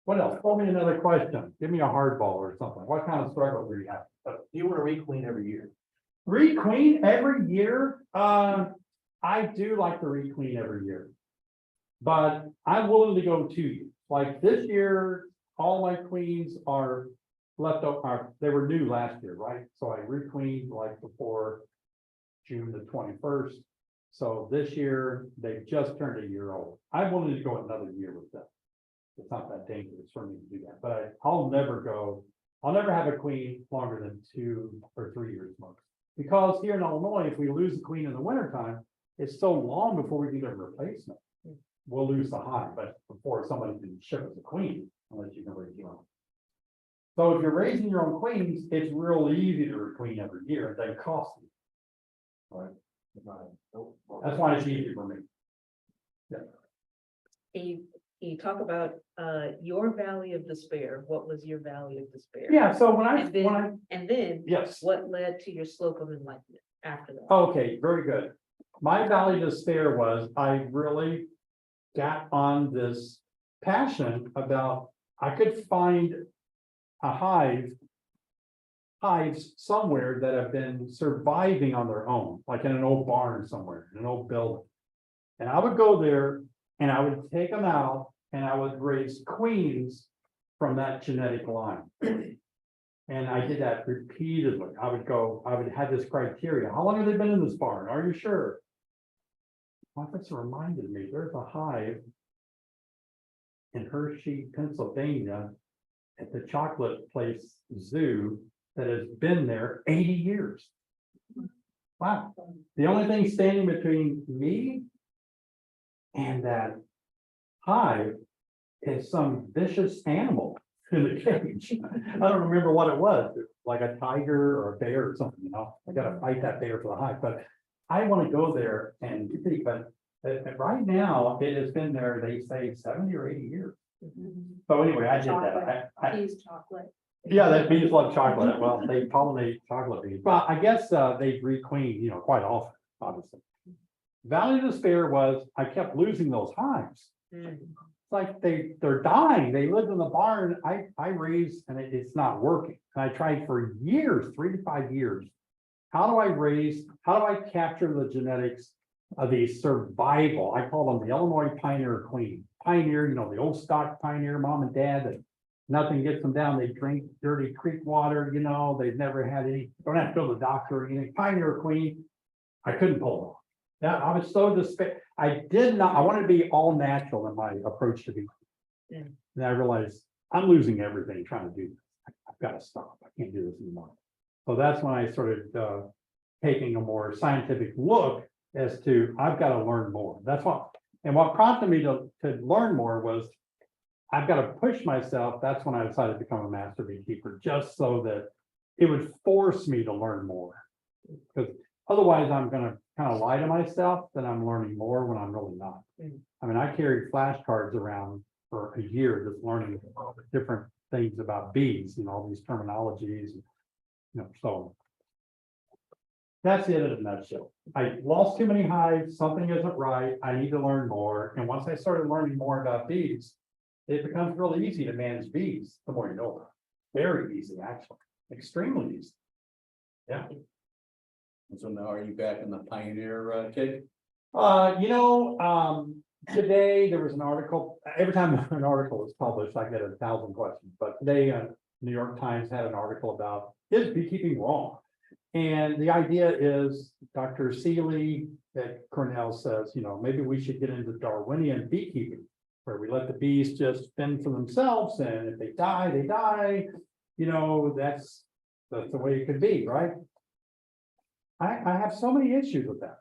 Speaker 3: What else? Throw me another question. Give me a hardball or something. What kind of struggle do you have?
Speaker 4: Do you want to requeen every year?
Speaker 3: Requeen every year? I do like to requeen every year. But I'm willing to go 2 years. Like this year, all my queens are left over. They were new last year, right? So I requeened like before June the 21st. So this year, they've just turned a year old. I'm willing to go another year with them. It's not that dangerous for me to do that, but I'll never have a queen longer than 2 or 3 years most. Because here in Illinois, if we lose a queen in the wintertime, it's so long before we get a replacement. We'll lose the hive, but before somebody can ship us a queen, unless you can raise your own. So if you're raising your own queens, it's real easy to requeen every year. It doesn't cost you. Right? That's why it's easy for me. Yeah.
Speaker 5: You talk about your valley of despair. What was your valley of despair?
Speaker 3: Yeah. So
Speaker 5: And then
Speaker 3: yes.
Speaker 5: what led to your slope of enlightenment after that?
Speaker 3: Okay, very good. My valley of despair was I really got on this passion about I could find a hives somewhere that have been surviving on their own, like in an old barn somewhere, in an old building. And I would go there and I would take them out and I would raise queens from that genetic line. And I did that repeatedly. I would have this criteria. How long have they been in this barn? Are you sure? Well, this reminded me, there's a hive in Hershey, Pennsylvania, at the Chocolate Place Zoo that has been there 80 years. Wow. The only thing standing between me and that hive is some vicious animal in the cage. I don't remember what it was, like a tiger or a bear or something, you know. I gotta fight that bear for the hive, but I want to go there and see, but right now it has been there, they say 70 or 80 years. So anyway, I did that.
Speaker 8: Bees chocolate.
Speaker 3: Yeah, that bees love chocolate. Well, they pollinate chocolate bees. Well, I guess they requeen, you know, quite often, obviously. Valley of despair was I kept losing those hives. It's like they're dying. They lived in the barn. I raised and it's not working. And I tried for years, 3 to 5 years. How do I capture the genetics of the survival? I call them the Illinois Pioneer Queen. Pioneer, you know, the old stock pioneer mom and dad that nothing gets them down. They drink dirty creek water, you know, they've never had any, don't have to go to the doctor or anything. Pioneer Queen, I couldn't pull it off. Yeah, I was so despair. I wanted to be all natural in my approach to beekeeping. And I realized I'm losing everything trying to do this. I've got to stop. I can't do this anymore. So that's when I started taking a more scientific look as to I've got to learn more. That's what prompted me to learn more was I've got to push myself. That's when I decided to become a master beekeeper, just so that it would force me to learn more. Because otherwise I'm gonna kind of lie to myself that I'm learning more when I'm really not. I mean, I carried flashcards around for a year just learning all the different things about bees, all these terminologies, so. That's it in a nutshell. I lost too many hives, something isn't right, I need to learn more, and once I started learning more about bees, it becomes really easy to manage bees, the more you know about it. Very easy, actually, extremely easy. Yeah.
Speaker 7: So now are you back in the pioneer, take?
Speaker 3: Today there was an article, every time an article is published, I get 1,000 questions, but today, New York Times had an article about, is beekeeping wrong? And the idea is Dr. Seeley at Cornell says, maybe we should get into Darwinian beekeeping, where we let the bees just fend for themselves, and if they die, they die. That's the way it could be, right? I have so many issues with that.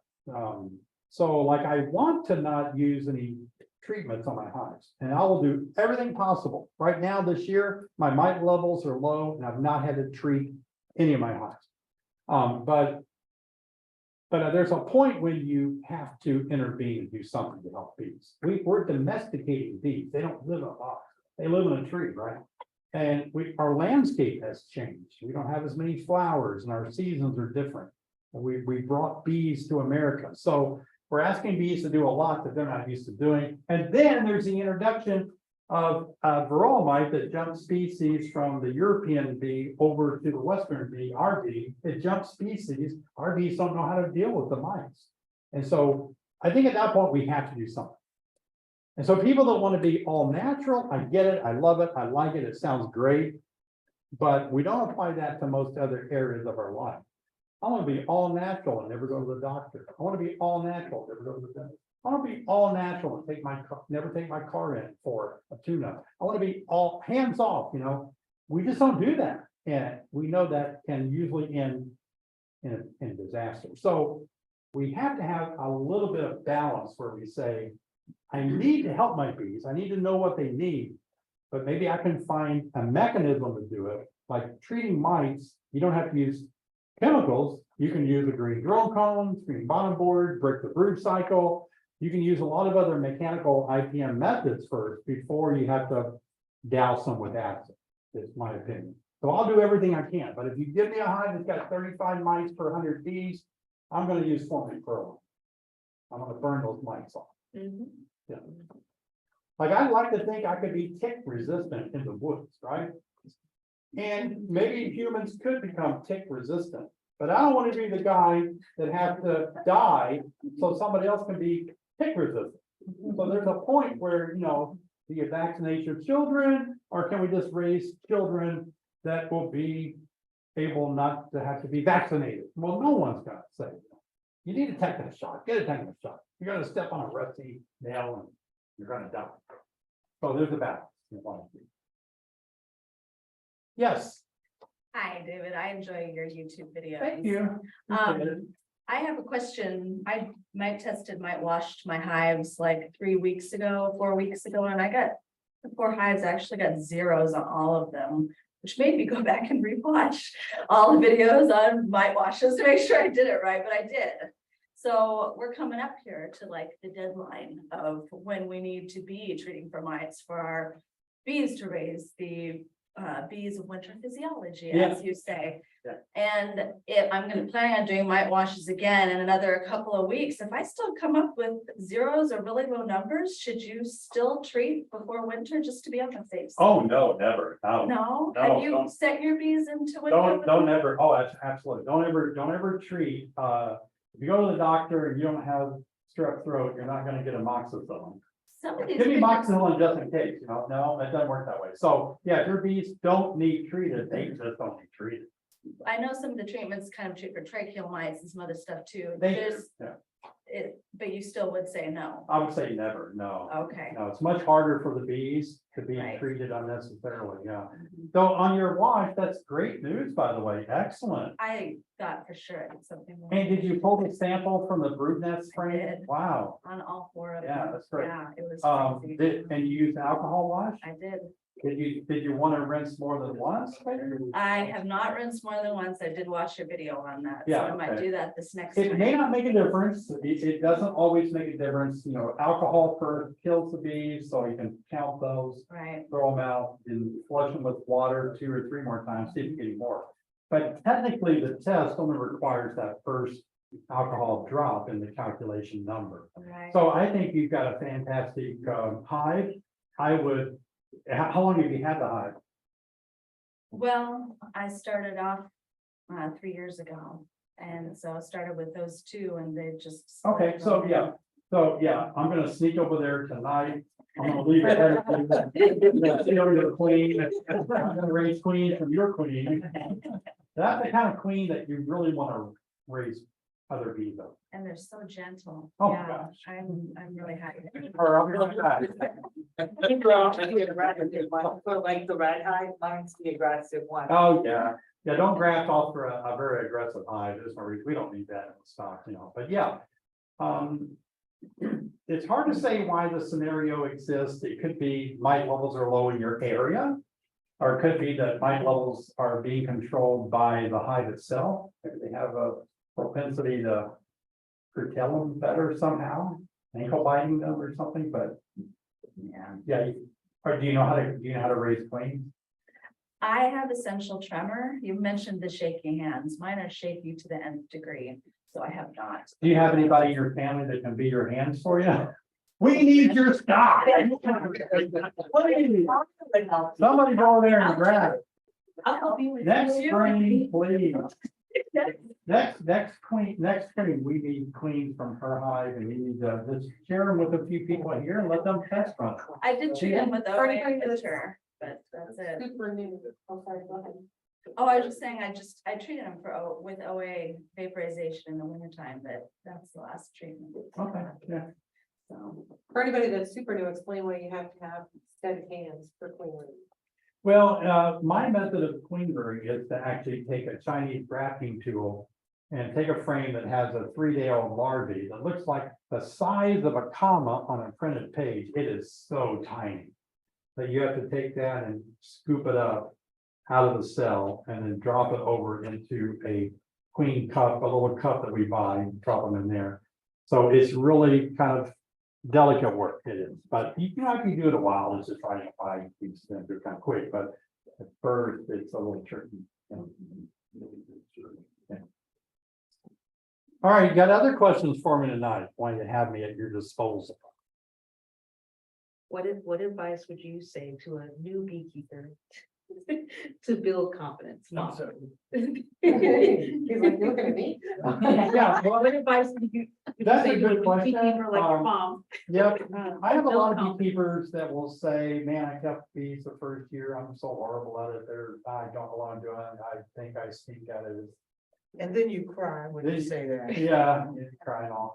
Speaker 3: So like I want to not use any treatments on my hives, and I will do everything possible. Right now, this year, my mite levels are low, and I've not had to treat any of my hives. But there's a point when you have to intervene and do something to help bees. We're domesticating bees. They don't live in a box. They live in a tree, right? And our landscape has changed. We don't have as many flowers, and our seasons are different. We brought bees to America. So we're asking bees to do a lot that they're not used to doing. And then there's the introduction of varroa mite that jumps species from the European bee over to the Western bee, our bee. It jumps species. Our bees don't know how to deal with the mites. And so I think at that point we have to do something. And so people that want to be all natural, I get it. I love it. I like it. It sounds great. But we don't apply that to most other areas of our life. I want to be all natural and never go to the doctor. I want to be all natural, never go to the dentist. I want to be all natural and never take my car in for a tune-up. I want to be all hands off, We just don't do that. And we know that can usually end in disaster. So we have to have a little bit of balance where we say, I need to help my bees. I need to know what they need, but maybe I can find a mechanism to do it, like treating mites. You don't have to use chemicals. You can use a green drone cone, green bottom board, break the brood cycle. You can use a lot of other mechanical IPM methods first before you have to douse them with acid, is my opinion. So I'll do everything I can, but if you give me a hive that's got 35 mites per 100 bees, I'm going to use formic pearl. I'm going to burn those mites off. Yeah. Like I'd like to think I could be tick resistant in the woods, right? And maybe humans could become tick resistant, but I don't want to be the guy that has to die so somebody else can be tick resistant. So there's a point where, do you vaccinate your children, or can we just raise children that will be able not to have to be vaccinated? Well, no one's going to say that. You need a tetanus shot, get a tetanus shot. You're going to step on a rusty nail and you're going to die. So there's a balance. Yes.
Speaker 9: Hi, David. I enjoy your YouTube videos.
Speaker 3: Thank you.
Speaker 9: I have a question. I mite washed my hives like 3 weeks ago, 4 weeks ago, and the 4 hives actually got zeros on all of them, which made me go back and rewatch all the videos on mite washes to make sure I did it right, but I did. So we're coming up here to like the deadline of when we need to be treating for mites for our bees to raise the bees of winter physiology, as you say.
Speaker 3: Yeah.
Speaker 9: And if I'm going to plan on doing mite washes again in another couple of weeks, if I still come up with zeros or really low numbers, should you still treat before winter just to be on the safe side?
Speaker 3: Oh, no, never. No.
Speaker 9: No?
Speaker 3: No,
Speaker 9: Have you set your bees into winter?
Speaker 3: Don't ever. Oh, absolutely. Don't ever treat. If you go to the doctor and you don't have strep throat, you're not going to get amoxicillin.
Speaker 9: Some of these
Speaker 3: Give me
Speaker 9: people-
Speaker 3: amoxicillin just in case, no, it doesn't work that way. So yeah, if your bees don't need treated, they just don't need treated.
Speaker 9: I know some of the treatments kind of treat for tracheal mites and some other stuff too.
Speaker 3: Yeah.
Speaker 9: but you still would say no.
Speaker 3: I would say never, no.
Speaker 9: Okay.
Speaker 3: No, it's much harder for the bees to be
Speaker 9: Right.
Speaker 3: treated unnecessarily, yeah. So on your watch, that's great news, by the way, excellent.
Speaker 9: I thought for sure it's something. more.
Speaker 3: And did you pull the sample from the brood nest
Speaker 9: I
Speaker 3: frame?
Speaker 9: did.
Speaker 3: Wow,
Speaker 9: On all 4 of them.
Speaker 3: yeah, that's great.
Speaker 9: Yeah, it was crazy.
Speaker 3: And you used alcohol wash?
Speaker 9: I did.
Speaker 3: Did you want to rinse more than once?
Speaker 9: I have not rinsed more than once. I did watch your video on that. So
Speaker 3: Yeah,
Speaker 9: I might
Speaker 3: okay.
Speaker 9: do that this next
Speaker 3: It may
Speaker 9: time.
Speaker 3: not make a difference. It doesn't always make a difference, you know, alcohol first kills the bees, so you can count those.
Speaker 9: Right,
Speaker 3: Throw them out and flush them with water 2 or 3 more times, see if you get any more. But technically, the test only requires that first alcohol drop in the calculation number.
Speaker 9: right.
Speaker 3: So I think you've got a fantastic hive. I would, how long have you had the hive?
Speaker 9: Well, I started off 3 years ago. And so I started with those 2 and they just.
Speaker 3: Okay, so yeah, I'm gonna sneak over there tonight. I'm gonna leave it there. See over to the queen. I'm gonna raise queen from your queen. That's the kind of queen that you really wanna raise other bees up.
Speaker 9: And they're so gentle.
Speaker 3: Oh,
Speaker 9: Yeah,
Speaker 3: gosh.
Speaker 9: I'm really happy.
Speaker 3: Or I'll be like that.
Speaker 8: Like the red hive, mine's the aggressive one.
Speaker 3: Oh, yeah, yeah, don't graft off for a very aggressive hive, there's no reason, we don't need that in the stock, you know, but yeah. It's hard to say why the scenario exists, it could be mite levels are low in your area. Or it could be that mite levels are being controlled by the hive itself, maybe they have a propensity to curtail them better somehow, ankle biting them or something, but. Yeah, or do you know how to raise queens?
Speaker 9: I have essential tremor. You mentioned the shaky hands. Mine are shaky to the nth degree, so I have not.
Speaker 3: Do you have anybody in your family that can be your hands for you? We need your stock. Somebody go over there and grab it.
Speaker 9: I'll help you with.
Speaker 3: Next spring, please. Next queen, we need queens from her hive and we need to just share them with a few people here and let them test run.
Speaker 9: I did treat them with
Speaker 1: Pretty
Speaker 9: OA
Speaker 1: good.
Speaker 9: with her, but that's it.
Speaker 1: Super new. Oh, sorry, go ahead.
Speaker 9: Oh, I was just saying, I treated them with OA vaporization in the wintertime, but that's the last treatment.
Speaker 3: Okay, yeah.
Speaker 9: So,
Speaker 1: For anybody that's super new, explain why you have to have steady hands for queen.
Speaker 3: Well, my method of queenberry is to actually take a Chinese grafting tool and take a frame that has a 3-day-old larvae that looks like the size of a comma on a printed page. It is so tiny that you have to take that and scoop it up out of the cell and then drop it over into a queen cup, a little cup that we buy, and drop them in there. So it's really kind of delicate work, it is, but you know, if you do it a while, it's just trying to find these things, they're kind of quick, but at first, it's a little tricky. Yeah. All right, you got other questions for me tonight, why you have me at your disposal?
Speaker 5: What advice would you say to a new beekeeper to build confidence?
Speaker 3: No, sir.
Speaker 1: He's like, looking at me.
Speaker 3: Yeah, well,
Speaker 5: What advice would you?
Speaker 3: that's a
Speaker 5: say to
Speaker 3: good question.
Speaker 5: beekeeper like your mom?
Speaker 3: Yep, I have a lot of
Speaker 5: Build
Speaker 3: beekeepers that will say, man, I kept bees the first year, I'm so horrible at it, I don't want to do it, I think I stink at it.
Speaker 8: And then you cry when you say that.
Speaker 3: Yeah, crying off.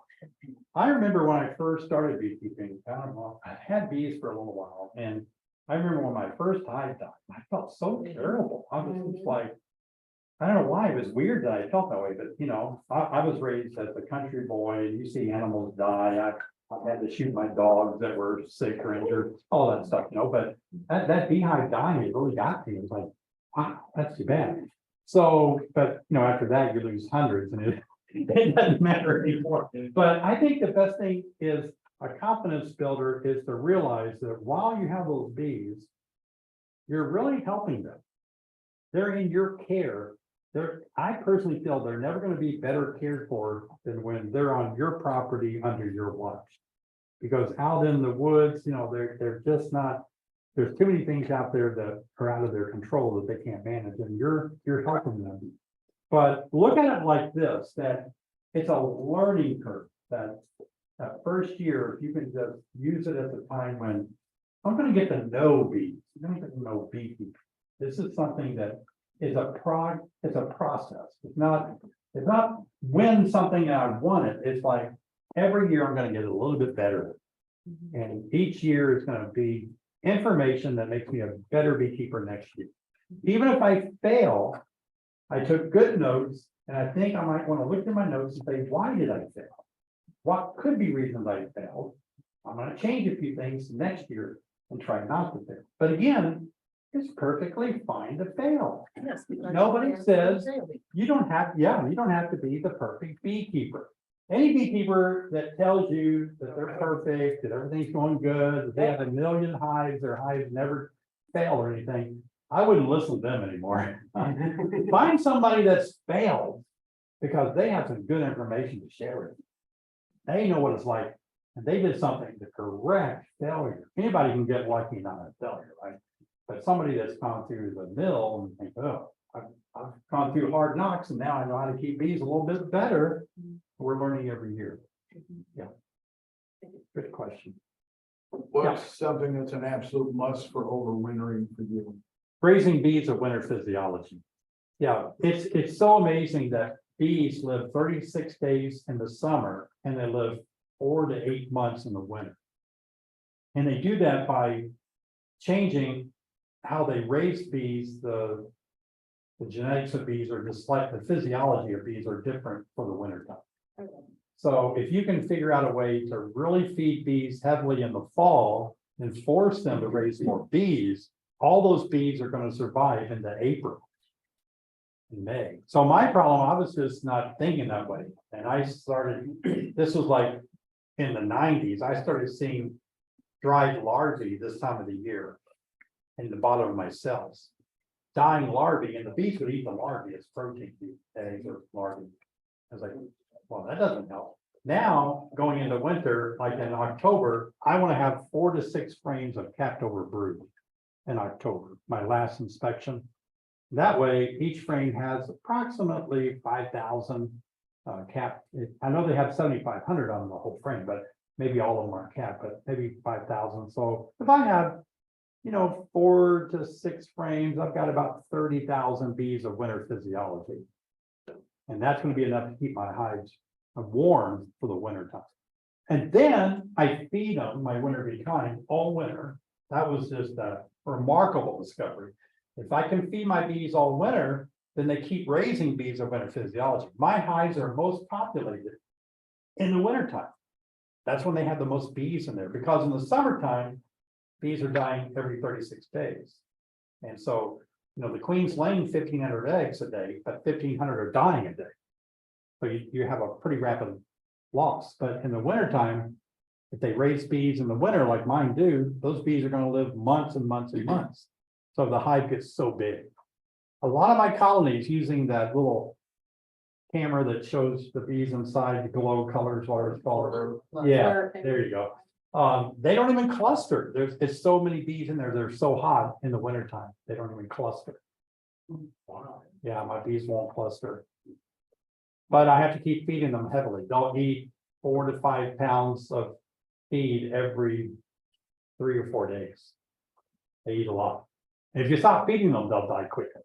Speaker 3: I remember when I first started beekeeping, I don't know, I had bees for a little while, and I remember when my first hive died, I felt so terrible. I was just like, I don't know why, it was weird that I felt that way, but you know, I was raised as a country boy, and you see animals die. I had to shoot my dogs that were sick or injured, all that stuff, you know, but that beehive dying, it really got me. It was like, wow, that's too bad. So, but you know, after that, you lose hundreds and it doesn't matter anymore. But I think the best thing is a confidence builder is to realize that while you have those bees, you're really helping them. They're in your care. I personally feel they're never going to be better cared for than when they're on your property under your watch. Because out in the woods, you know, they're just not, there's too many things out there that are out of their control that they can't manage, and you're helping them. But look at it like this, that it's a learning curve, that first year, if you can just use it as a time when I'm going to get to know bees, I'm going to get to know beekeeping. This is something that is it's a process. It's not when something I want it. It's like every year I'm gonna get a little bit better. And each year is gonna be information that makes me a better beekeeper next year. Even if I fail, I took good notes, and I think I might wanna look at my notes and say, why did I fail? What could be reasons I failed? I'm gonna change a few things next year and try not to fail. But again, it's perfectly fine to fail.
Speaker 8: Yes. because
Speaker 3: Nobody
Speaker 8: you're
Speaker 3: says-
Speaker 8: failing.
Speaker 3: You don't have to be the perfect beekeeper. Any beekeeper that tells you that they're perfect, that everything's going good, that they have a million hives, their hives never fail or anything, I wouldn't listen to them anymore. Find somebody that's failed because they have some good information to share with you. They know what it's like, and they did something to correct failure. Anybody can get lucky not a failure, right? But somebody that's gone through the mill and think, oh, I've gone through hard knocks and now I know how to keep bees a little bit better. We're learning every year. Yeah. Good question.
Speaker 4: What's something that's an absolute must for overwintering for you?
Speaker 3: Raising bees of winter physiology. Yeah, it's so amazing that bees live 36 days in the summer and they live 4 to 8 months in the winter. And they do that by changing how they raise bees. The genetics of bees are just like the physiology of bees are different for the winter time. So if you can figure out a way to really feed bees heavily in the fall and force them to raise more bees, all those bees are going to survive into April and May. So my problem, I was just not thinking that way. And I started, this was like in the 90s, I started seeing dried larvae this time of the year in the bottom of my cells. Dying larvae, and the bees would eat the larvae as protein, eggs or larvae. I was like, well, that doesn't help. Now, going into winter, like in October, I want to have 4 to 6 frames of capped over brood in October, my last inspection. That way, each frame has approximately 5,000 capped. I know they have 7,500 on the whole frame, but maybe all of them are capped, but maybe 5,000. So if I have, 4 to 6 frames, I've got about 30,000 bees of winter physiology. And that's going to be enough to keep my hives warm for the winter time. And then I feed them my winter bee kind all winter. That was just a remarkable discovery. If I can feed my bees all winter, then they keep raising bees of winter physiology. My hives are most populated in the wintertime. That's when they have the most bees in there, because in the summertime, bees are dying every 36 days. And so, the queen's laying 1,500 eggs a day, but 1,500 are dying a day. So you have a pretty rapid loss. But in the wintertime, if they raise bees in the winter like mine do, those bees are going to live months and months and months. So the hive gets so big. A lot of my colonies using that little camera that shows the bees inside, the glow colors, whatever it's called. Yeah, there you go. They don't even cluster. There's so many bees in there. They're so hot in the wintertime. They don't even cluster. Wow. Yeah, my bees won't cluster. But I have to keep feeding them heavily. They'll eat 4 to 5 pounds of feed every 3 or 4 days. They eat a lot. And if you stop feeding them, they'll die quicker.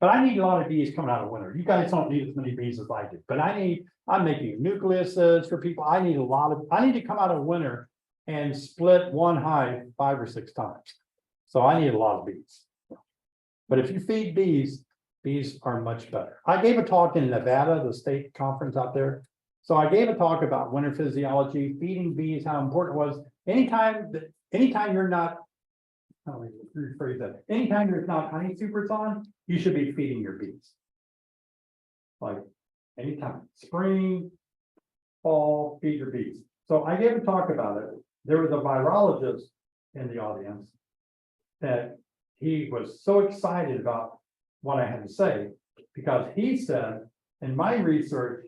Speaker 3: But I need a lot of bees coming out of winter. You guys don't need as many bees as I do. But I'm making nucleuses for people. I need to come out of winter and split one hive 5 or 6 times. So I need a lot of bees. But if you feed bees, bees are much better. I gave a talk in Nevada, the state conference out there. So I gave a talk about winter physiology, feeding bees, how important it was. Anytime you're not, how do I rephrase that? Anytime there's not honey supers on, you should be feeding your bees. Like anytime, spring, fall, feed your bees. So I gave a talk about it. There was a virologist in the audience that he was so excited about what I had to say, because he said, in my research,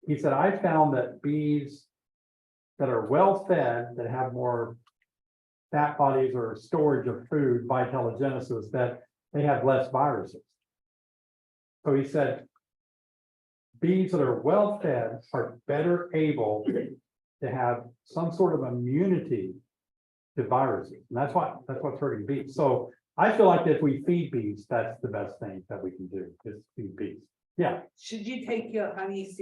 Speaker 3: he said, I found that bees that are well fed, that have more fat bodies or storage of food, vitellogenesis, that they have less viruses. So he said, bees that are well fed are better able to have some sort of immunity to viruses. And that's what's hurting bees. So I feel like if we feed bees, that's the best thing that we can do, is feed bees. Yeah,
Speaker 8: Should you take your honey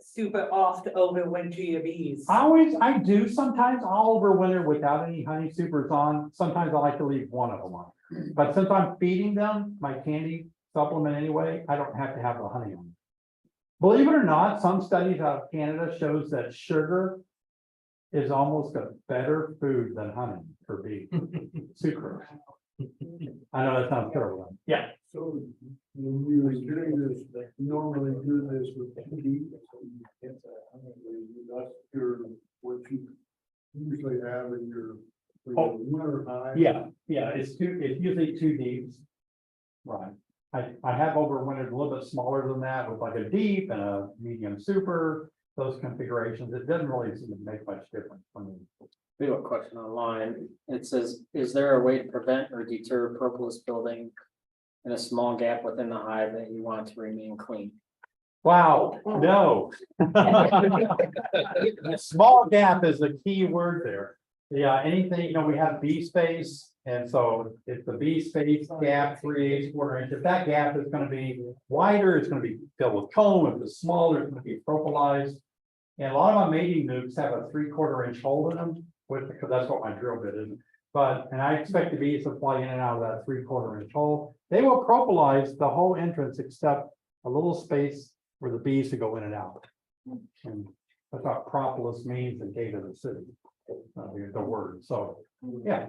Speaker 8: super off to overwinter your bees?
Speaker 3: I do sometimes, I'll overwinter without any honey supers on, sometimes I like to leave one of them on. But since I'm feeding them my candy supplement anyway, I don't have to have the honey on. Believe it or not, some studies out of Canada shows that sugar is almost a better food than honey for bees. Sucrose. I know that sounds terrible. Yeah,
Speaker 4: So when you were doing this, normally do this with TD. That's what you usually have in your.
Speaker 3: Oh,
Speaker 4: winter hive.
Speaker 3: yeah, it's usually 2 deeps. Right, I have overwintered a little bit smaller than that with like a deep and a medium super, those configurations, it doesn't really seem to make much difference for me.
Speaker 6: We have a question online. It says, is there a way to prevent or deter propolis building in a small gap within the hive that you want to remain clean?
Speaker 3: Wow, no. Small gap is the key word there. Yeah, anything, we have bee space, and so if the bee space gap 3/8, 1/4 inch, if that gap is gonna be wider, it's gonna be filled with comb. If it's smaller, it's gonna be propolised. And a lot of my mating nukes have a 3/4 inch hole in them, because that's what my drill bit is. And I expect the bees to fly in and out of that 3/4 inch hole. They will propolis the whole entrance except a little space for the bees to go in and out. And that's what propolis means in Gate of the City, the word, so, yeah.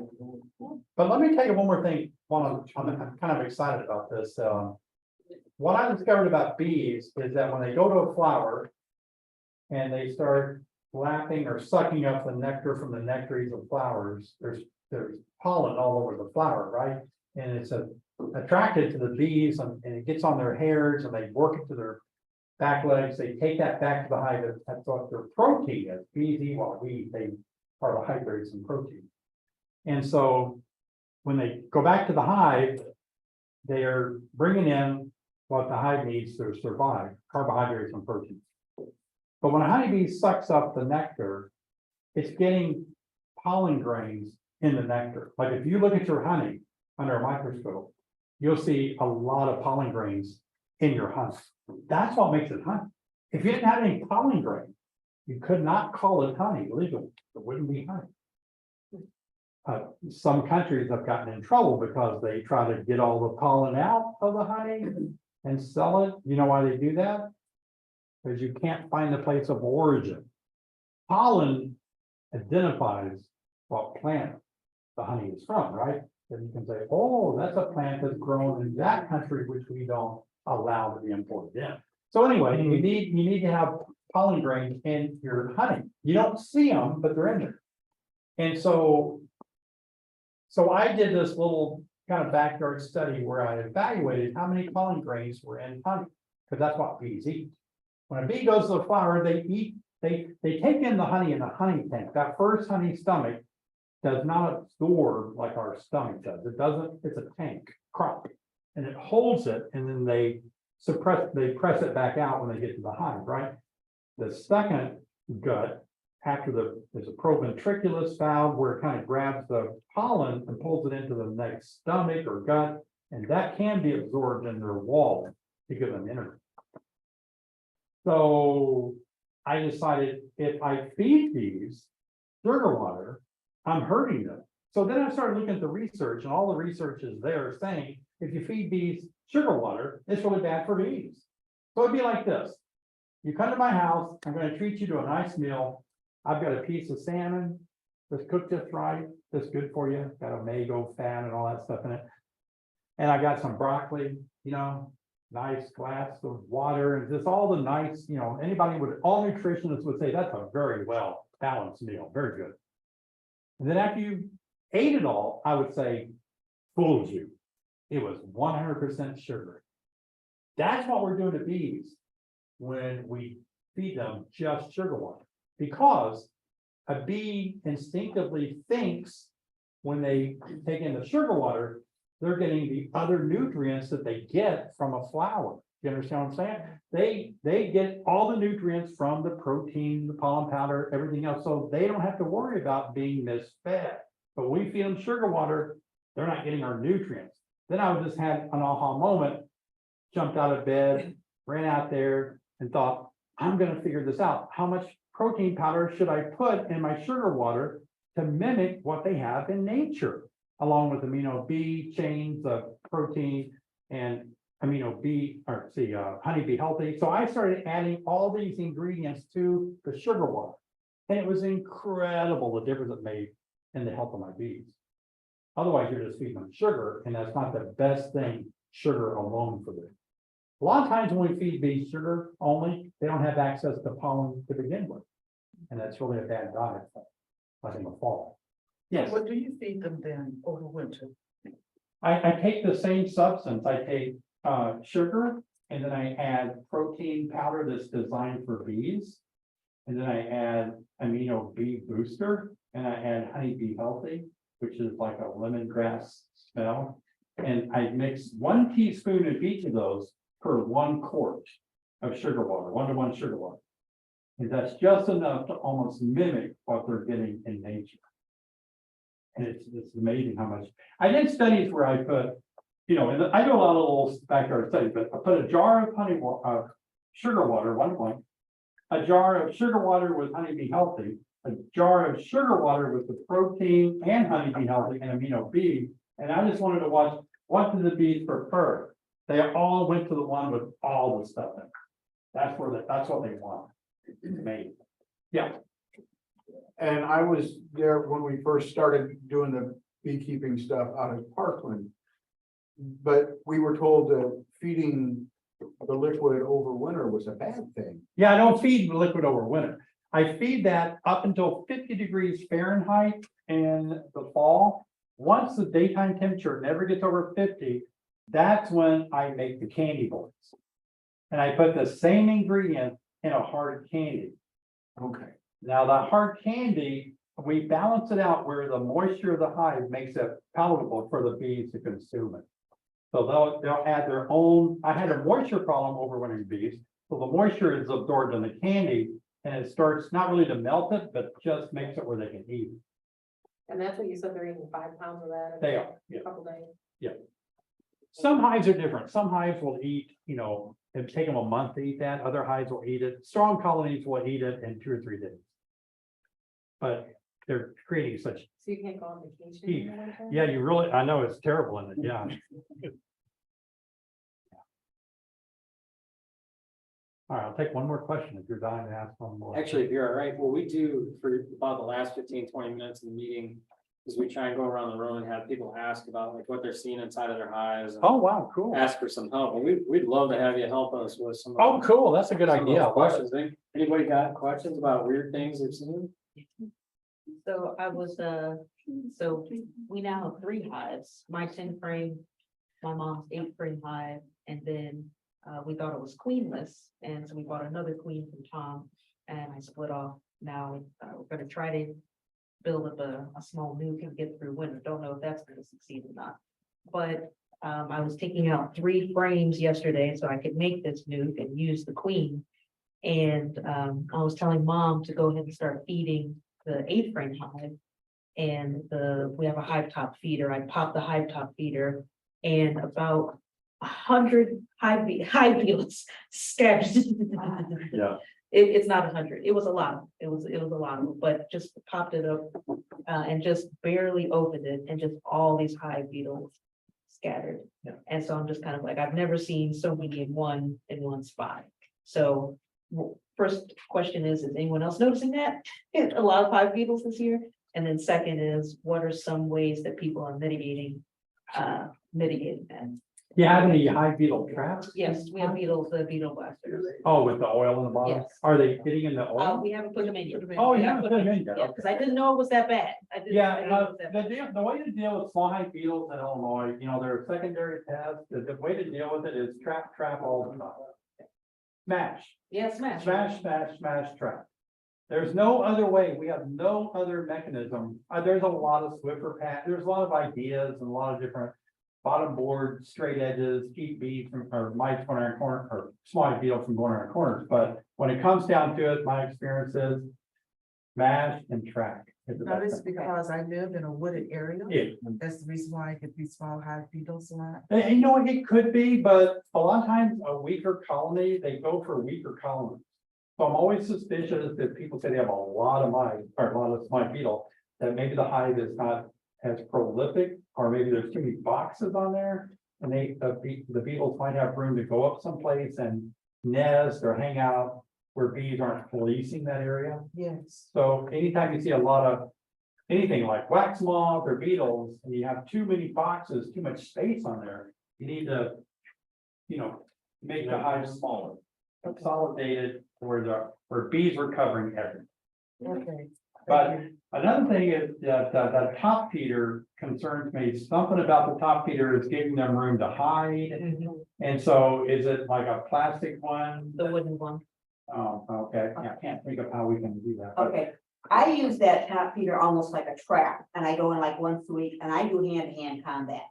Speaker 3: But let me tell you one more thing, I'm kind of excited about this. What I discovered about bees is that when they go to a flower and they start lapping or sucking up the nectar from the nectaries of flowers, there's pollen all over the flower, right? And it's attracted to the bees and it gets on their hairs and they work it to their back legs. They take that back to the hive. That's what their protein is. Bees eat what we eat. They carbohydrates and protein. And so when they go back to the hive, they are bringing in what the hive needs to survive, carbohydrates and protein. But when a honeybee sucks up the nectar, it's getting pollen grains in the nectar. Like if you look at your honey under a microscope, you'll see a lot of pollen grains in your honey. That's what makes it honey. If you didn't have any pollen grains, you could not call it honey legally. It wouldn't be honey. Some countries have gotten in trouble because they try to get all the pollen out of the honey and sell it. You know why they do that? Because you can't find the place of origin. Pollen identifies what plant the honey is from, right? And you can say, oh, that's a plant that's grown in that country, which we don't allow to be imported in. So anyway, you need to have pollen grains in your honey. You don't see them, but they're in there. And so I did this little kind of backyard study where I evaluated how many pollen grains were in honey, because that's what bees eat. When a bee goes to the flower, they take in the honey in the honey tank. That first honey stomach does not absorb like our stomach does. It doesn't, it's a tank crop. And it holds it, and then they press it back out when they get to the hive, right? The second gut, there's a proventriculus valve where it kind of grabs the pollen and pulls it into the next stomach or gut, and that can be absorbed in their wall to give them energy. So I decided if I feed these sugar water, I'm hurting them. So then I started looking at the research, and all the research is there saying if you feed bees sugar water, it's really bad for bees. So it'd be like this. You come to my house, I'm going to treat you to a nice meal. I've got a piece of salmon that's cooked just right, that's good for you, got omega fat and all that stuff in it. And I got some broccoli, nice glass of water, and just all the nice, all nutritionists would say that's a very well balanced meal, very good. And then after you ate it all, I would say, fooled you. It was 100% sugar. That's what we're doing to bees when we feed them just sugar water, because a bee instinctively thinks when they take in the sugar water, they're getting the other nutrients that they get from a flower. You understand what I'm saying? They get all the nutrients from the protein, the pollen powder, everything else, so they don't have to worry about being misfed. But when we feed them sugar water, they're not getting our nutrients. Then I would just have an aha moment, jumped out of bed, ran out there and thought, I'm gonna figure this out. How much protein powder should I put in my sugar water to mimic what they have in nature? Along with amino B chains of protein and amino B, or see, honey bee healthy. So I started adding all these ingredients to the sugar water. And it was incredible the difference it made in the health of my bees. Otherwise, you're just feeding them sugar, and that's not the best thing, sugar alone for them. A lot of times when we feed bees sugar only, they don't have access to pollen to begin with. And that's really a bad diet, like in the fall. Yes,
Speaker 8: What do you feed them then over winter?
Speaker 3: I take the same substance. I take sugar, and then I add protein powder that's designed for bees. And then I add amino B booster, and I add honey bee healthy, which is like a lemongrass smell. And I mix 1 teaspoon of each of those per 1 quart of sugar water, 1-to-1 sugar water. And that's just enough to almost mimic what they're getting in nature. And it's amazing how much. I did studies where I put, and I do a lot of little backyard studies, but I put a jar of sugar water, 1 point, a jar of sugar water with honey bee healthy, a jar of sugar water with the protein and honey bee healthy and amino B. And I just wanted to watch, what do the bees prefer? They all went to the one with all the stuff in it. That's what they want. It's amazing. Yeah.
Speaker 4: And I was there when we first started doing the beekeeping stuff out of Parkland. But we were told that feeding the liquid over winter was a bad thing.
Speaker 3: Yeah, I don't feed the liquid over winter. I feed that up until 50 degrees Fahrenheit in the fall. Once the daytime temperature never gets over 50, that's when I make the candy bullets. And I put the same ingredient in a hard candy.
Speaker 4: Okay.
Speaker 3: Now, the hard candy, we balance it out where the moisture of the hive makes it palatable for the bees to consume it. So they'll add their own. I had a moisture problem overwintering bees. So the moisture is absorbed in the candy and it starts not really to melt it, but just makes it where they can eat.
Speaker 1: And that's what you said, they're eating 5 pounds of that.
Speaker 3: They are, yeah.
Speaker 1: A couple days.
Speaker 3: Yeah. Some hives are different. Some hives will eat, it'll take them a month to eat that. Other hives will eat it. Strong colonies will eat it in 2 or 3 days. But they're creating such.
Speaker 1: So you can't go on vacation
Speaker 3: Heat.
Speaker 1: in the winter?
Speaker 3: Yeah, you really, I know it's terrible in it, yeah. All right, I'll take one more question if you're dying to ask one more.
Speaker 6: Actually, if you're all right, what we do for about the last 15-20 minutes of the meeting is we try and go around the room and have people ask about like what they're seeing inside of their hives. And
Speaker 3: Oh, wow, cool.
Speaker 6: ask for some help. And we'd love to have you help us with some.
Speaker 3: Oh, cool, that's a good
Speaker 6: some of those
Speaker 3: idea.
Speaker 6: Questions. Anybody got questions about weird things they've seen?
Speaker 5: So I was, so we now have 3 hives, my 10 frame, my mom's 8 frame hive, and then we thought it was queenless, and so we bought another queen from Tom, and I split off. Now we're gonna try to build up a small nuke and get through winter. Don't know if that's gonna succeed or not. But I was taking out 3 frames yesterday so I could make this nuke and use the queen. And I was telling Mom to go ahead and start feeding the 8 frame hive. And we have a hive top feeder. I popped the hive top feeder and about 100 hive beetles scattered.
Speaker 3: Yeah.
Speaker 5: It's not 100. It was a lot. It was a lot of them, but just popped it up and just barely opened it, and just all these hive beetles scattered.
Speaker 3: Yeah.
Speaker 5: And so I'm just kind of like, I've never seen so many in one spot. So first question is anyone else noticing that? A lot of hive beetles this year. And then second is, what are some ways that people are mitigating that?
Speaker 3: Do you have any hive beetle traps?
Speaker 5: Yes, we have beetles, the beetle blasters.
Speaker 3: Oh, with the oil in the bottom?
Speaker 5: Yes.
Speaker 3: Are they getting in the oil?
Speaker 5: We haven't put them in yet.
Speaker 3: Oh,
Speaker 5: We
Speaker 3: yeah,
Speaker 5: haven't
Speaker 3: put
Speaker 5: put
Speaker 3: them in
Speaker 5: Yeah,
Speaker 3: there.
Speaker 5: because I didn't know it was that bad. I didn't
Speaker 3: Yeah,
Speaker 5: know it was that bad.
Speaker 3: the way to deal with small hive beetles in Illinois, they're a secondary pest. The way to deal with it is trap all the time. Smash.
Speaker 5: Yeah, smash.
Speaker 3: Smash, trap. There's no other way. We have no other mechanism. There's a lot of Swiffer pat. There's a lot of ideas and a lot of different bottom board, straight edges, keep bees from, or mites going around corner, or small beetles from going around corners. But when it comes down to it, my experience is smash and track. is the
Speaker 10: That
Speaker 3: best
Speaker 10: is
Speaker 3: thing.
Speaker 10: because I live in a wooded area.
Speaker 3: Yeah.
Speaker 10: That's the reason why I get these small hive beetles a lot.
Speaker 3: And you know, it could be, but a lot of times a weaker colony, they go for weaker colonies. So I'm always suspicious that people say they have a lot of mice, or a lot of mite beetle, that maybe the hive is not as prolific, or maybe there's too many boxes on there. And the beetles might have room to go up someplace and nest or hang out where bees aren't policing that area.
Speaker 10: Yes.
Speaker 3: So anytime you see a lot of anything like wax moth or beetles, and you have too many boxes, too much space on there, you need to, make the hive smaller, consolidate it where bees are covering everything.
Speaker 10: Okay.
Speaker 3: But another thing is that top feeder concerns me. Something about the top feeder is giving them room to hide. And so is it like a plastic one?
Speaker 9: The wooden one.
Speaker 3: Oh, okay. I can't think of how we can do that. but-
Speaker 2: Okay, I use that top feeder almost like a trap, and I go in like once a week, and I do hand-to-hand combat.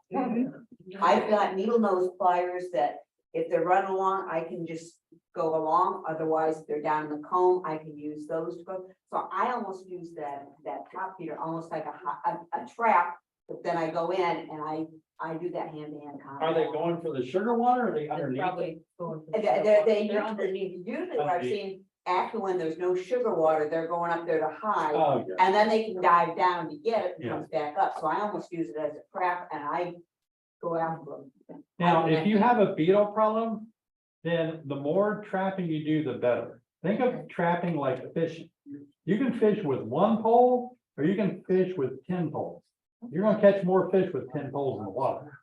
Speaker 2: I've got needle nose pliers that if they're running along, I can just go along, otherwise if they're down in the comb, I can use those to go. So I almost use that top feeder almost like a trap, but then I go in and I do that hand-to-hand combat.
Speaker 3: Are they going for the sugar water or are they
Speaker 9: They're
Speaker 3: underneath?
Speaker 9: probably going. for
Speaker 2: They
Speaker 9: They're underneath.
Speaker 2: usually what I've seen, after when there's no sugar water, they're going up there to hide.
Speaker 3: Oh, yeah.
Speaker 2: And then they can dive down to get it, and
Speaker 3: Yeah.
Speaker 2: comes back up, so I almost use it as a trap, and I go after them.
Speaker 3: Now, if you have a beetle problem, then the more trapping you do, the better. Think of trapping like fishing. You can fish with one pole or you can fish with 10 poles. You're gonna catch more fish with 10 poles in the water.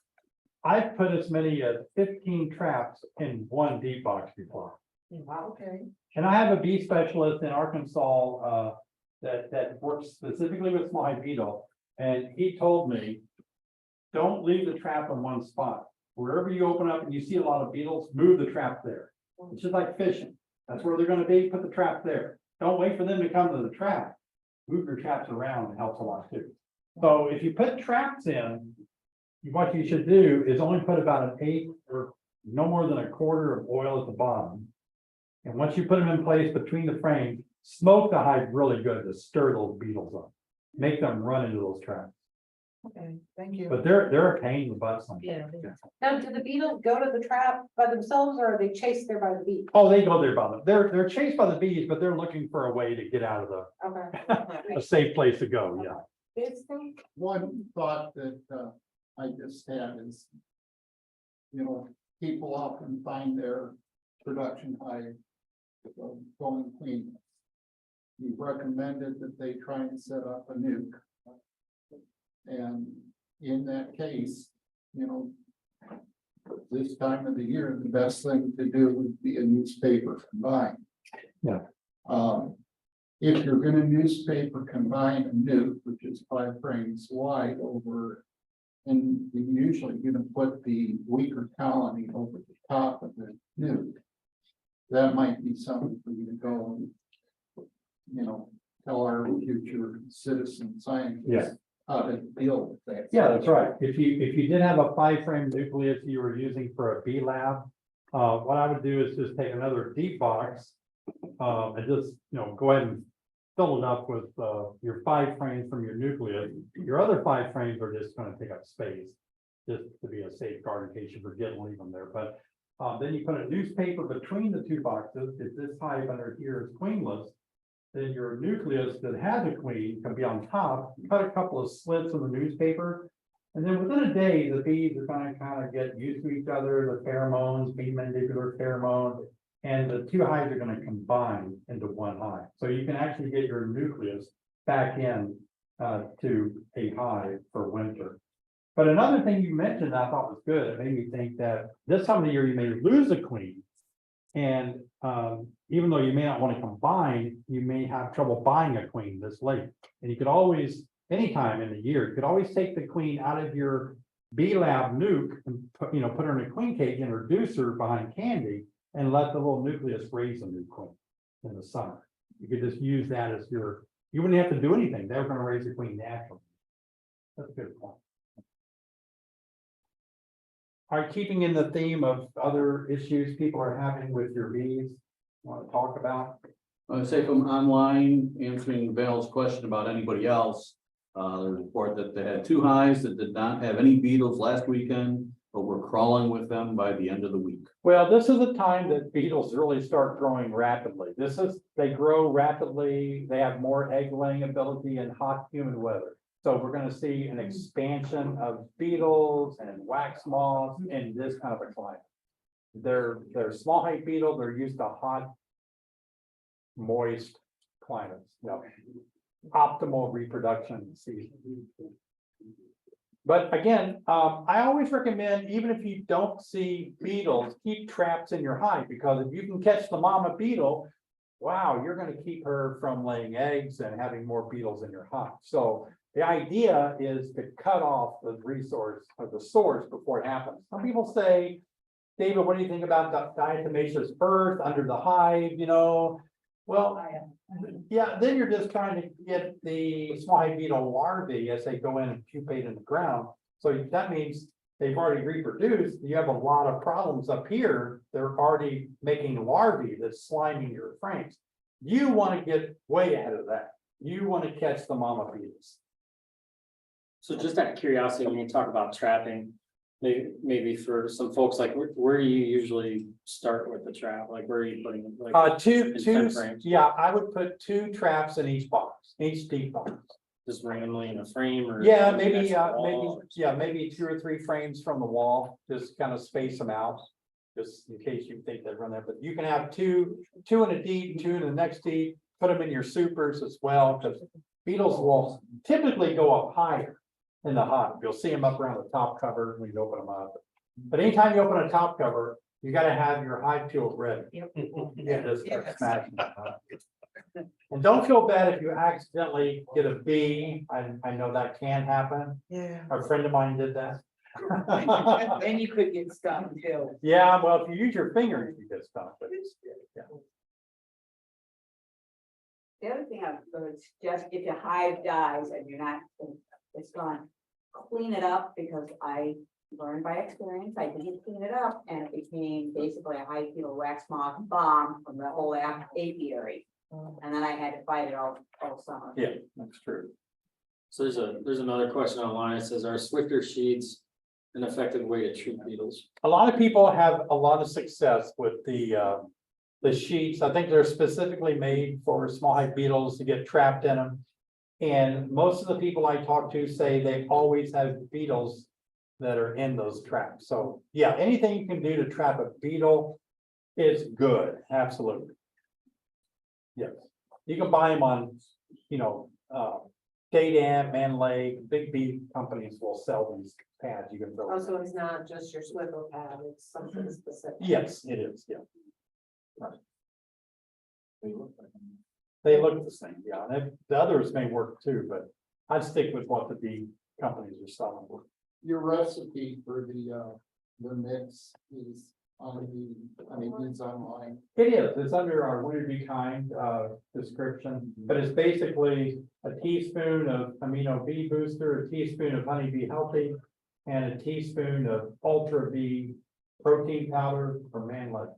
Speaker 3: I've put as many as 15 traps in one deep box before.
Speaker 10: Okay.
Speaker 3: And I have a bee specialist in Arkansas, that works specifically with small hive beetle. And he told me, don't leave the trap in one spot. Wherever you open up and you see a lot of beetles, move the trap there. It's just like fishing. That's where they're gonna be, put the trap there. Don't wait for them to come to the trap. Move your traps around, it helps a lot too. So if you put traps in, what you should do is only put about an eighth or no more than a quarter of oil at the bottom. And once you put them in place between the frames, smoke the hive really good to stir those beetles up. Make them run into those traps.
Speaker 10: Okay, thank you.
Speaker 3: But they're a pain in the butt sometimes.
Speaker 9: Yeah.
Speaker 1: Now, do the beetles go to the trap by themselves or are they chased there by the bee?
Speaker 3: Oh, they go there by them. They're chased by the bees, but they're looking for a way to get out of
Speaker 1: Okay.
Speaker 3: a safe place to go, yeah.
Speaker 4: One thought that I just had is, people often find their production hive going clean. You've recommended that they try and set up a nuke. And in that case, this time of the year, the best thing to do would be a newspaper combine.
Speaker 3: Yeah.
Speaker 4: If you're gonna newspaper combine a nuke, which is 5 frames wide over, and you're usually gonna put the weaker colony over the top of the nuke. That might be something for you to go and, tell our future citizen scientists.
Speaker 3: Yeah.
Speaker 4: How to deal with that.
Speaker 3: Yeah, that's right. If you did have a 5-frame nucleus you were using for a bee lab, what I would do is just take another deep box. And just, go ahead and fill it up with, your 5 frames from your nucleus. Your other 5 frames are just gonna take up space. Just to be a safeguard in case you forget and leave them there, but, then you put a newspaper between the 2 boxes. If this hive under here is queenless, then your nucleus that has a queen can be on top. Cut a couple of slits in the newspaper. And then within a day, the bees are gonna kind of get used to each other, the pheromones, bee mandibular pheromones. And the 2 hives are gonna combine into 1 hive. So you can actually get your nucleus back in to a hive for winter. But another thing you mentioned I thought was good. It made me think that this time of the year you may lose a queen. And even though you may not want to combine, you may have trouble buying a queen this late. And you could always, anytime in the year, you could always take the queen out of your bee lab nuke and put her in a queen cage, introduce her behind candy, and let the little nucleus raise a new queen in the summer. You could just use that as you wouldn't have to do anything. They were going to raise the queen naturally. That's a good point. Are you keeping in the theme of other issues people are having with your bees? Want to talk about?
Speaker 11: I say from online, answering Val's question about anybody else. The report that they had 2 hives that did not have any beetles last weekend, but were crawling with them by the end of the week.
Speaker 3: Well, this is a time that beetles really start growing rapidly. They grow rapidly, they have more egg laying ability in hot, humid weather. So we're gonna see an expansion of beetles and wax moths in this kind of a climate. They're small height beetle, they're used to hot, moist climates, optimal reproduction season. But again, I always recommend, even if you don't see beetles, keep traps in your hive, because if you can catch the mama beetle, wow, you're gonna keep her from laying eggs and having more beetles in your hive. So the idea is to cut off the resource or the source before it happens. Some people say, David, what do you think about diatomaceous earth under the hive, Well, yeah, then you're just trying to get the small hive beetle larvae as they go in and pupate in the ground. So that means they've already reproduced. You have a lot of problems up here. They're already making larvae that's sliming your frames. You want to get way ahead of that. You want to catch the mama beetles.
Speaker 6: So just out of curiosity, when you talk about trapping, maybe for some folks, like where do you usually start with the trap? Like where are you putting it? Like
Speaker 3: Two,
Speaker 6: in 10 frames?
Speaker 3: yeah, I would put 2 traps in each box, each deep box.
Speaker 6: Just randomly in a frame or?
Speaker 3: Yeah,
Speaker 6: next
Speaker 3: maybe,
Speaker 6: to the wall?
Speaker 3: maybe 2 or 3 frames from the wall, just kind of space them out. Just in case you think they run there, but you can have two in a deep, 2 in the next deep, put them in your supers as well, because beetles will typically go up higher in the hive. You'll see them up around the top cover when you open them up. But anytime you open a top cover, you gotta have your hive tool ready. Yeah, just start smashing it. And don't feel bad if you accidentally get a bee. I know that can happen.
Speaker 10: Yeah.
Speaker 3: A friend of mine did that.
Speaker 8: Then you could get stung too.
Speaker 3: Yeah, well, if you use your fingers, you get stuck, but yeah.
Speaker 2: The other thing I would suggest, if your hive dies and you're not, it's gone, clean it up, because I learned by experience, I didn't clean it up and it became basically a hive beetle wax moth bomb from the whole apiary. And then I had to fight it all summer.
Speaker 3: Yeah, that's true.
Speaker 6: So there's another question online. It says, are Swifter sheets an effective way to treat beetles?
Speaker 3: A lot of people have a lot of success with the sheets. I think they're specifically made for small hive beetles to get trapped in them. And most of the people I talk to say they always have beetles that are in those traps. So yeah, anything you can do to trap a beetle is good, absolutely. Yes, you can buy them on, Date Amp, Man Lake, big bee companies will sell these pads. You can throw.
Speaker 10: Also, it's not just your swivel pad, it's something specific.
Speaker 3: Yes, it is, yeah. Right. They look the same, yeah. The others may work too, but I'd stick with what the bee companies are selling.
Speaker 4: Your recipe for the mix is on it's online.
Speaker 3: It is, it's under our Would Be Kind description, but it's basically a teaspoon of amino bee booster, a teaspoon of honey bee healthy, and a teaspoon of ultra bee protein powder for manlet.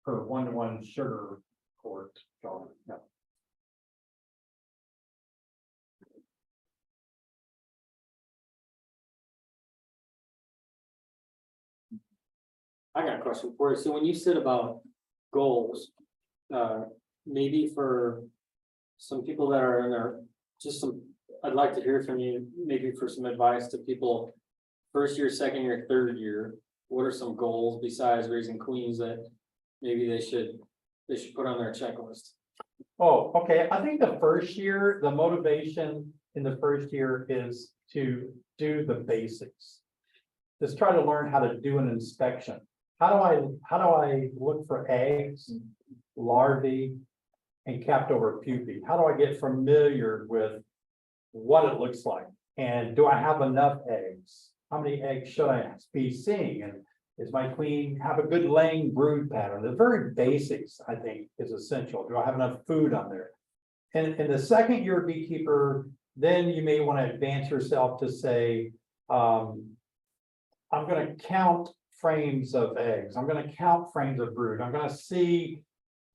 Speaker 3: For 1-to-1 sugar quart. So, yeah.
Speaker 6: I got a question for you. So when you said about goals, maybe for some people that are in there, I'd like to hear from you, maybe for some advice to people first year, second year, third year. What are some goals besides raising queens that maybe they should put on their checklist?
Speaker 3: Oh, okay. I think the first year, the motivation in the first year is to do the basics. Just try to learn how to do an inspection. How do I look for eggs, larvae, and capped over pupae? How do I get familiar with what it looks like? And do I have enough eggs? How many eggs should I be seeing? And is my queen have a good laying brood pattern? The very basics, I think, is essential. Do I have enough food on there? And in the second year beekeeper, then you may want to advance yourself to say, I'm going to count frames of eggs. I'm going to count frames of brood. I'm going to see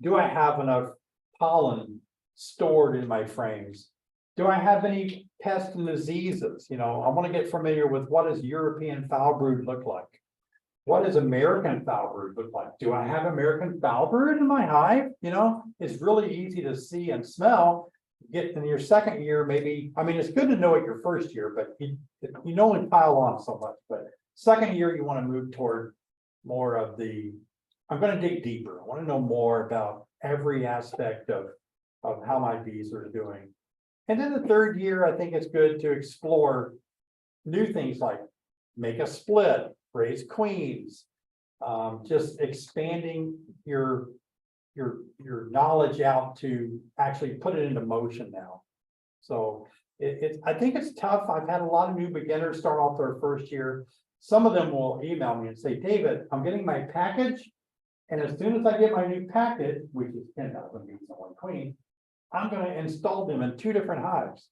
Speaker 3: do I have enough pollen stored in my frames? Do I have any pests and diseases? You know, I want to get familiar with what does European foul brood look like? What does American foul brood look like? Do I have American foul brood in my hive? You know, it's really easy to see and smell. Get in your second year, maybe, I mean, it's good to know it your first year, but you can only pile on so much, but second year, you want to move toward more of the, I'm going to dig deeper. I want to know more about every aspect of how my bees are doing. And then the third year, I think it's good to explore new things like make a split, raise queens, just expanding your knowledge out to actually put it into motion now. So I think it's tough. I've had a lot of new beginners start off their first year. Some of them will email me and say, David, I'm getting my package. And as soon as I get my new packet, which is 10,000 bees and 1 queen, I'm going to install them in 2 different hives.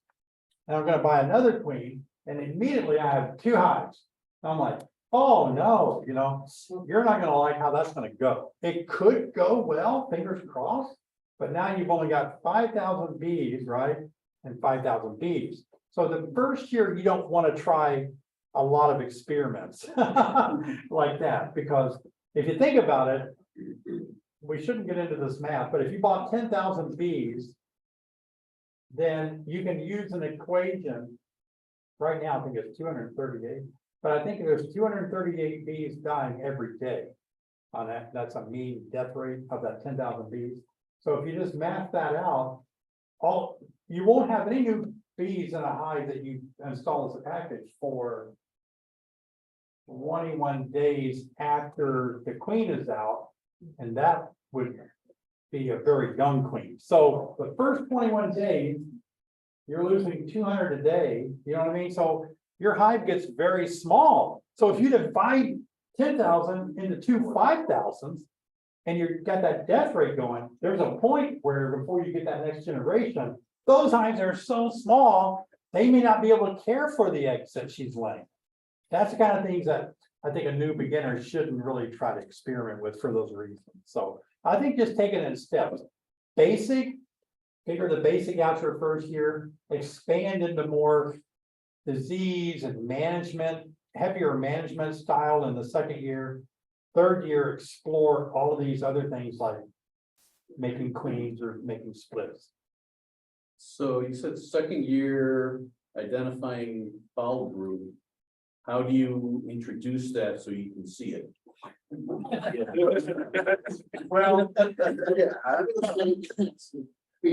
Speaker 3: And I'm going to buy another queen, and immediately I have 2 hives. I'm like, oh no, you know, you're not going to like how that's going to go. It could go well, fingers crossed, but now you've only got 5,000 bees, right? And 5,000 bees. So the first year, you don't want to try a lot of experiments like that, because if you think about it, we shouldn't get into this math, but if you bought 10,000 bees, then you can use an equation. Right now, I think it's 238, but I think there's 238 bees dying every day on that. That's a mean death rate of that 10,000 bees. So if you just math that out, you won't have any new bees in a hive that you install as a package for 21 days after the queen is out, and that would be a very young queen. So the first 21 days, you're losing 200 a day, you know what I mean? So your hive gets very small. So if you divide 10,000 into 2 5,000s, and you've got that death rate going, there's a point where before you get that next generation, those hives are so small, they may not be able to care for the eggs that she's laying. That's the kind of things that I think a new beginner shouldn't really try to experiment with for those reasons. So I think just take it in steps. Basic, figure the basic out your first year, expand into more disease and management, heavier management style in the second year. Third year, explore all of these other things like making queens or making splits.
Speaker 11: So you said second year identifying foul brood. How do you introduce that so you can see it?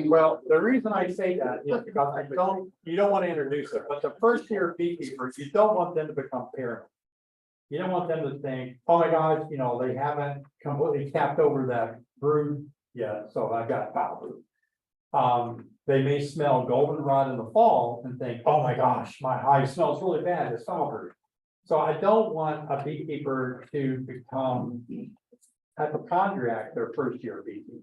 Speaker 3: Well, the reason I say that is because you don't want to introduce it, but the first year beekeepers, you don't want them to become paranoid. You don't want them to think, oh my gosh, you know, they haven't completely capped over that brood yet, so I've got foul brood. They may smell goldenrod in the fall and think, oh my gosh, my hive smells really bad, it's foul brood. So I don't want a beekeeper to become hypochondriac their first year of beekeeping.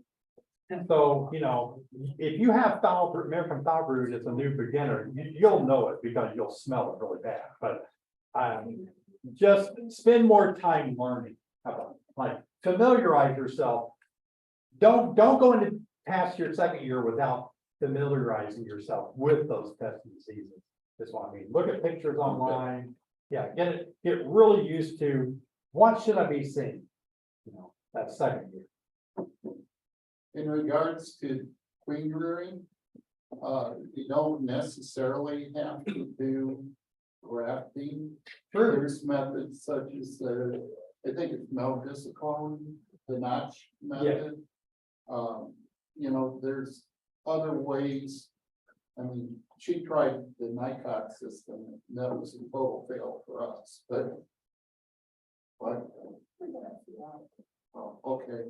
Speaker 3: And so, you know, if you have American foul brood as a new beginner, you'll know it because you'll smell it really bad. But just spend more time learning. How about like familiarize yourself. Don't go into past your second year without familiarizing yourself with those pests and diseases. That's what I mean. Look at pictures online. Yeah, get really used to what should I be seeing? You know, that second year.
Speaker 12: In regards to queen rearing, you don't necessarily have to do grafting.
Speaker 3: Sure.
Speaker 12: There's methods such as I think it's meldiscone, the notch method. You know, there's other ways. I mean, she tried the NICOT system, and that was a total fail for us, but. Oh, okay.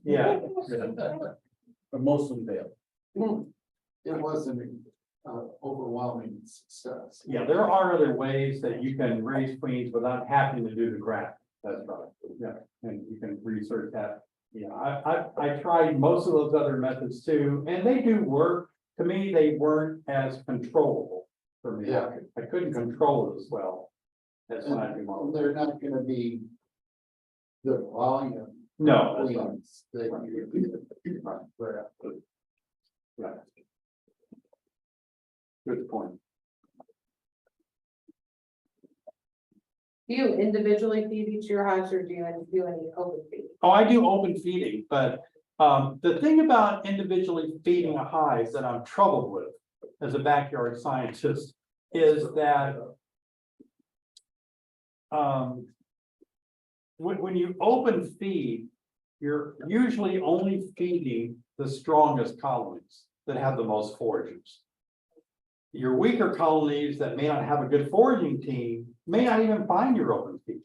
Speaker 3: Yeah.
Speaker 11: But most of them fail.
Speaker 12: It wasn't overwhelming success.
Speaker 3: Yeah, there are other ways that you can raise queens without having to do the graft. That's right. Yeah, and you can research that. Yeah, I tried most of those other methods too, and they do work. To me, they weren't as controllable for me.
Speaker 12: Yeah.
Speaker 3: I couldn't control it as well. That's when I do my own.
Speaker 12: They're not gonna be the volume
Speaker 3: No, that's not.
Speaker 12: queens that you.
Speaker 3: Right. Good point.
Speaker 1: Do you individually feed each of your hives or do you do any open feed?
Speaker 3: Oh, I do open feeding, but the thing about individually feeding a hive that I'm troubled with as a backyard scientist is that when you open feed, you're usually only feeding the strongest colonies that have the most foragers. Your weaker colonies that may not have a good foraging team may not even find your open feed.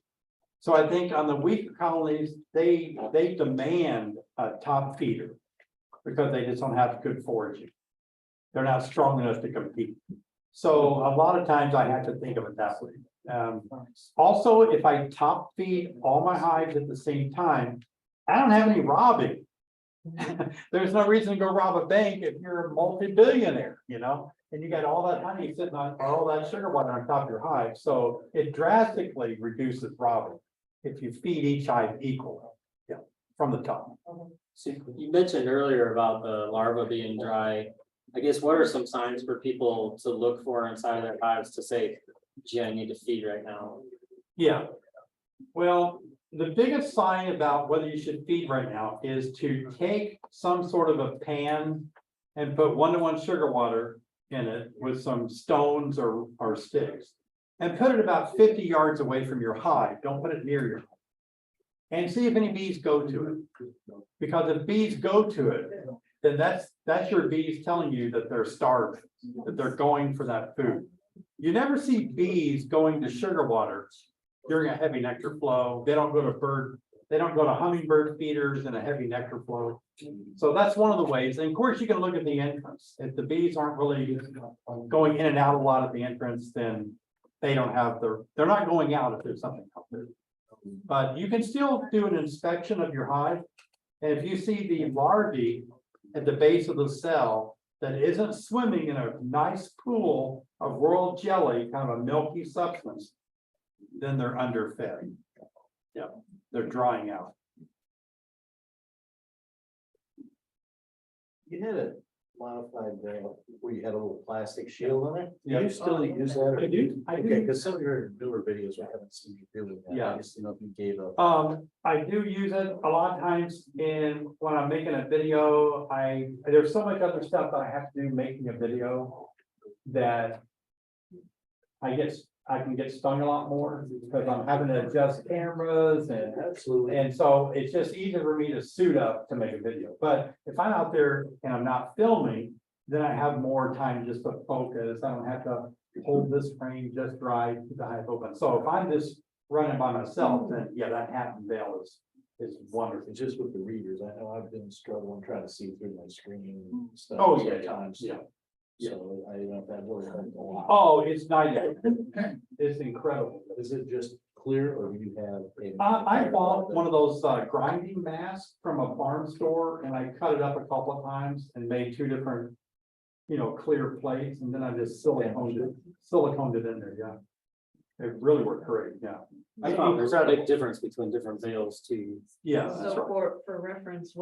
Speaker 3: So I think on the weaker colonies, they demand a top feeder because they just don't have good foraging. They're not strong enough to compete. So a lot of times I have to think of it that way. Also, if I top feed all my hives at the same time, I don't have any robbing. There's no reason to go rob a bank if you're a multi-billionaire, you know, and you got all that honey sitting on, or all that sugar water on top of your hive. So it drastically reduces robbing if you feed each hive equally, yeah, from the top.
Speaker 6: So you mentioned earlier about the larva being dry. I guess what are some signs for people to look for inside their hives to say, gee, I need to feed right now?
Speaker 3: Yeah. Well, the biggest sign about whether you should feed right now is to take some sort of a pan and put 1-to-1 sugar water in it with some stones or sticks. And put it about 50 yards away from your hive. Don't put it near your hive. And see if any bees go to it. Because if bees go to it, then that's your bees telling you that they're starving, that they're going for that food. You never see bees going to sugar water during a heavy nectar flow. They don't go to hummingbird feeders in a heavy nectar flow. So that's one of the ways. And of course, you can look at the entrance. If the bees aren't really going in and out a lot at the entrance, then they don't have they're not going out if there's something out there. But you can still do an inspection of your hive. And if you see the larvae at the base of the cell that isn't swimming in a nice pool of royal jelly, kind of a milky substance, then they're underfed. Yeah, they're drying out.
Speaker 11: You had a modified where you had a little plastic shield on it.
Speaker 3: Yeah.
Speaker 11: Do you still use that?
Speaker 3: I do.
Speaker 11: Okay, because some of your newer videos, I haven't seen you doing that.
Speaker 3: Yeah.
Speaker 11: I just, if you gave up.
Speaker 3: I do use it a lot of times when I'm making a video. There's so much other stuff that I have to do making a video that I can get stung a lot more because I'm having to adjust cameras and
Speaker 11: Absolutely.
Speaker 3: and so it's just easier for me to suit up to make a video. But if I'm out there and I'm not filming, then I have more time just to focus. I don't have to hold this frame just right, keep the hive open. So if I'm just running by myself, then yeah, that hat and veil is wonderful.
Speaker 11: It's just with the readers. I know I've been struggling trying to see through my screen and stuff.
Speaker 3: Oh, yeah, yeah,
Speaker 11: sometimes.
Speaker 3: yeah.
Speaker 11: So I don't know if that really helped a lot.
Speaker 3: Oh, it's nice. It's incredible.
Speaker 11: Is it just clear or do you have?
Speaker 3: I bought one of those grinding masks from a farm store and I cut it up a couple of times and made two different, clear plates, and then I just siliconed it in there, yeah. It really worked great, yeah.
Speaker 6: I thought there's a big difference between different veils too.
Speaker 3: Yeah, that's
Speaker 5: So
Speaker 3: right.
Speaker 5: for reference,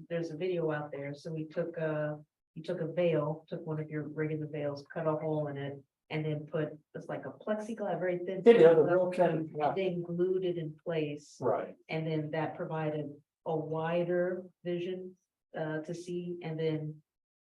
Speaker 5: there's a video out there, so he took a veil, took one of your regular veils, cut a hole in it, and then it's like a plexiglass, very thin.
Speaker 3: It is a
Speaker 5: plexiglass,
Speaker 3: real thin, yeah.
Speaker 5: and then glued it in place,
Speaker 3: Right.
Speaker 5: and then that provided a wider vision to see, and then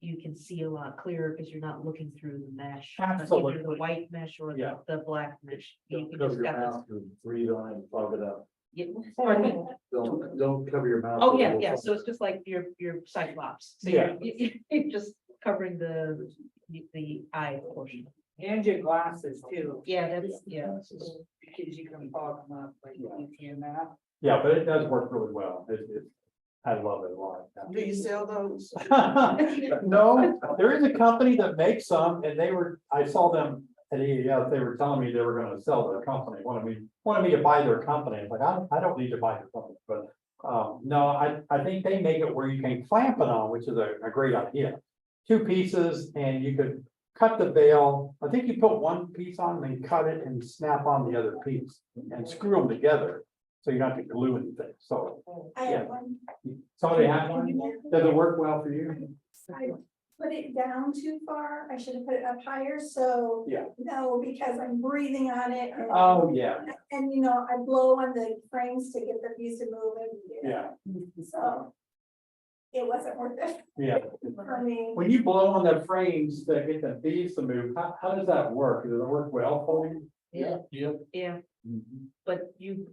Speaker 5: you can see a lot clearer because you're not looking through the mesh.
Speaker 3: Absolutely.
Speaker 5: Either the white mesh or
Speaker 3: Yeah.
Speaker 5: the black mesh. You
Speaker 11: Don't
Speaker 5: can
Speaker 11: cover
Speaker 5: just
Speaker 11: your
Speaker 5: got this.
Speaker 11: mouth and breathe on it and plug it up.
Speaker 5: Yeah, pardon me?
Speaker 11: Don't cover your mouth.
Speaker 5: Oh,
Speaker 11: with
Speaker 5: yeah,
Speaker 11: it.
Speaker 5: yeah, so it's just like your Cyclops, so
Speaker 3: Yeah.
Speaker 5: you're just covering the eye portion.
Speaker 8: And your glasses too,
Speaker 5: Yeah, yeah.
Speaker 8: because you can fog them up like you can now.
Speaker 3: Yeah, but it does work really well. I love it a lot.
Speaker 10: Do you sell those?
Speaker 3: No, there is a company that makes some and I saw them at EES, they were telling me they were gonna sell their company, wanted me to buy their company. It's like, I don't need to buy their company, but no, I think they make it where you can clamp it on, which is a great idea. 2 pieces and you could cut the veil. I think you put one piece on and then cut it and snap on the other piece and screw them together. So you don't have to glue anything, so.
Speaker 10: I
Speaker 3: Yeah.
Speaker 10: have one.
Speaker 3: Somebody have one? Does it work well for you?
Speaker 10: I put it down too far. I should have put it up higher, so.
Speaker 3: Yeah.
Speaker 10: No, because I'm breathing on it. and-
Speaker 3: Oh, yeah,
Speaker 10: And you know, I blow on the frames to get the bees to move and.
Speaker 3: yeah,
Speaker 10: So. It wasn't worth it
Speaker 3: yeah.
Speaker 10: for me.
Speaker 3: When you blow on the frames to get the bees to move, how does that work? Does it work well for you?
Speaker 5: Yeah.
Speaker 3: Yeah.
Speaker 5: Yeah, but you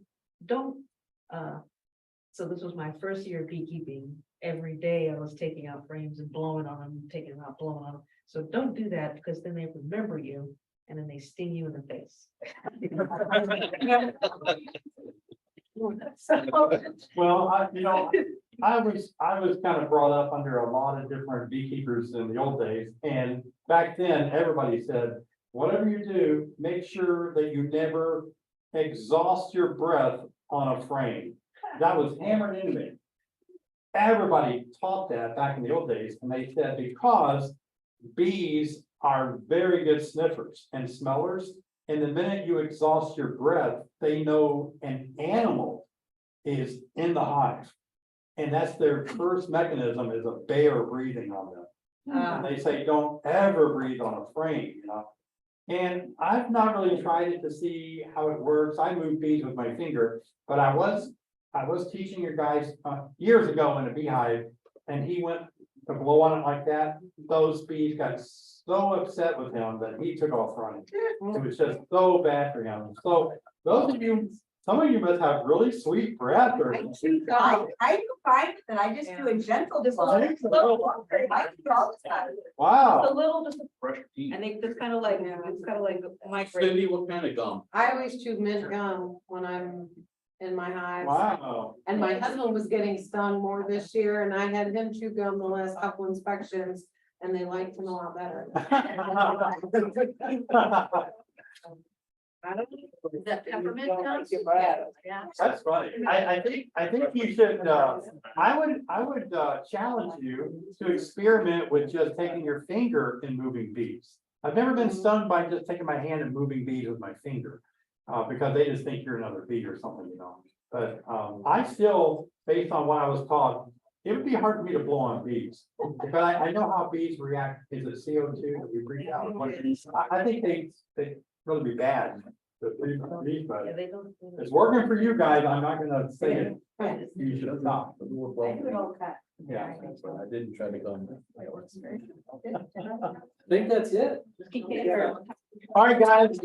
Speaker 5: don't, so this was my first year of beekeeping. Every day I was taking out frames and blowing on them, taking them out, blowing on them. So don't do that because then they remember you and then they sting you in the face.
Speaker 3: Well, I was kind of brought up under a lot of different beekeepers in the old days, and back then, everybody said, whatever you do, make sure that you never exhaust your breath on a frame. That was hammered into me. Everybody taught that back in the old days, and they said because bees are very good sniffers and smellers, and the minute you exhaust your breath, they know an animal is in the hive. And that's their first mechanism is a bear breathing on them. And they say, don't ever breathe on a frame, you know? And I've not really tried it to see how it works. I move bees with my finger, but I was teaching your guys years ago in a beehive, and he went to blow on it like that. Those bees got so upset with him that he took off running. It was just so bad for him. So those of you, some of you must have really sweet breath or.
Speaker 2: I do find that I just do a gentle.
Speaker 5: Just a
Speaker 2: blow.
Speaker 5: little-
Speaker 2: I do all the time.
Speaker 3: Wow.
Speaker 5: A little, just,
Speaker 11: Brush your teeth.
Speaker 5: and they just kind of like, it's kind of like migrate.
Speaker 11: Cindy, what kind of gum?
Speaker 1: I always chew mint gum when I'm in my hives.
Speaker 3: Wow.
Speaker 1: And my husband was getting stung more this year, and I had him chew gum the last couple inspections, and they liked him a lot better.
Speaker 5: I don't know.
Speaker 9: Is that peppermint gum? Yeah.
Speaker 3: That's funny. I think you should, I would challenge you to experiment with just taking your finger and moving bees. I've never been stung by just taking my hand and moving bees with my finger. Because they just think you're another bee or something, you know. But, I still, based on what I was taught, it would be hard for me to blow on bees. Because I know how bees react. Is it CO2 that we breathe out? I think they really be bad. The bees, but
Speaker 5: Yeah, they don't.
Speaker 3: it's working for you guys. I'm not gonna say it. You should stop.
Speaker 10: I do it all the time.
Speaker 3: Yeah.
Speaker 11: I didn't try to go.
Speaker 6: I think that's it.
Speaker 3: All right, guys.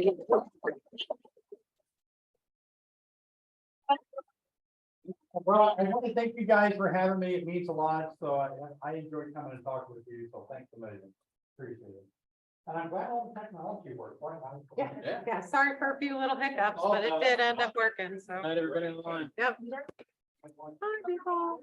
Speaker 3: Well, I want to thank you guys for having me. It means a lot. So I enjoyed coming and talking with you. So thanks a million. Appreciate it. And I'm glad all the technology worked.
Speaker 1: Yeah, sorry for a few little hiccups, but it did end up working, so.
Speaker 6: Night, everybody on the line.
Speaker 1: Yep. Bye, people.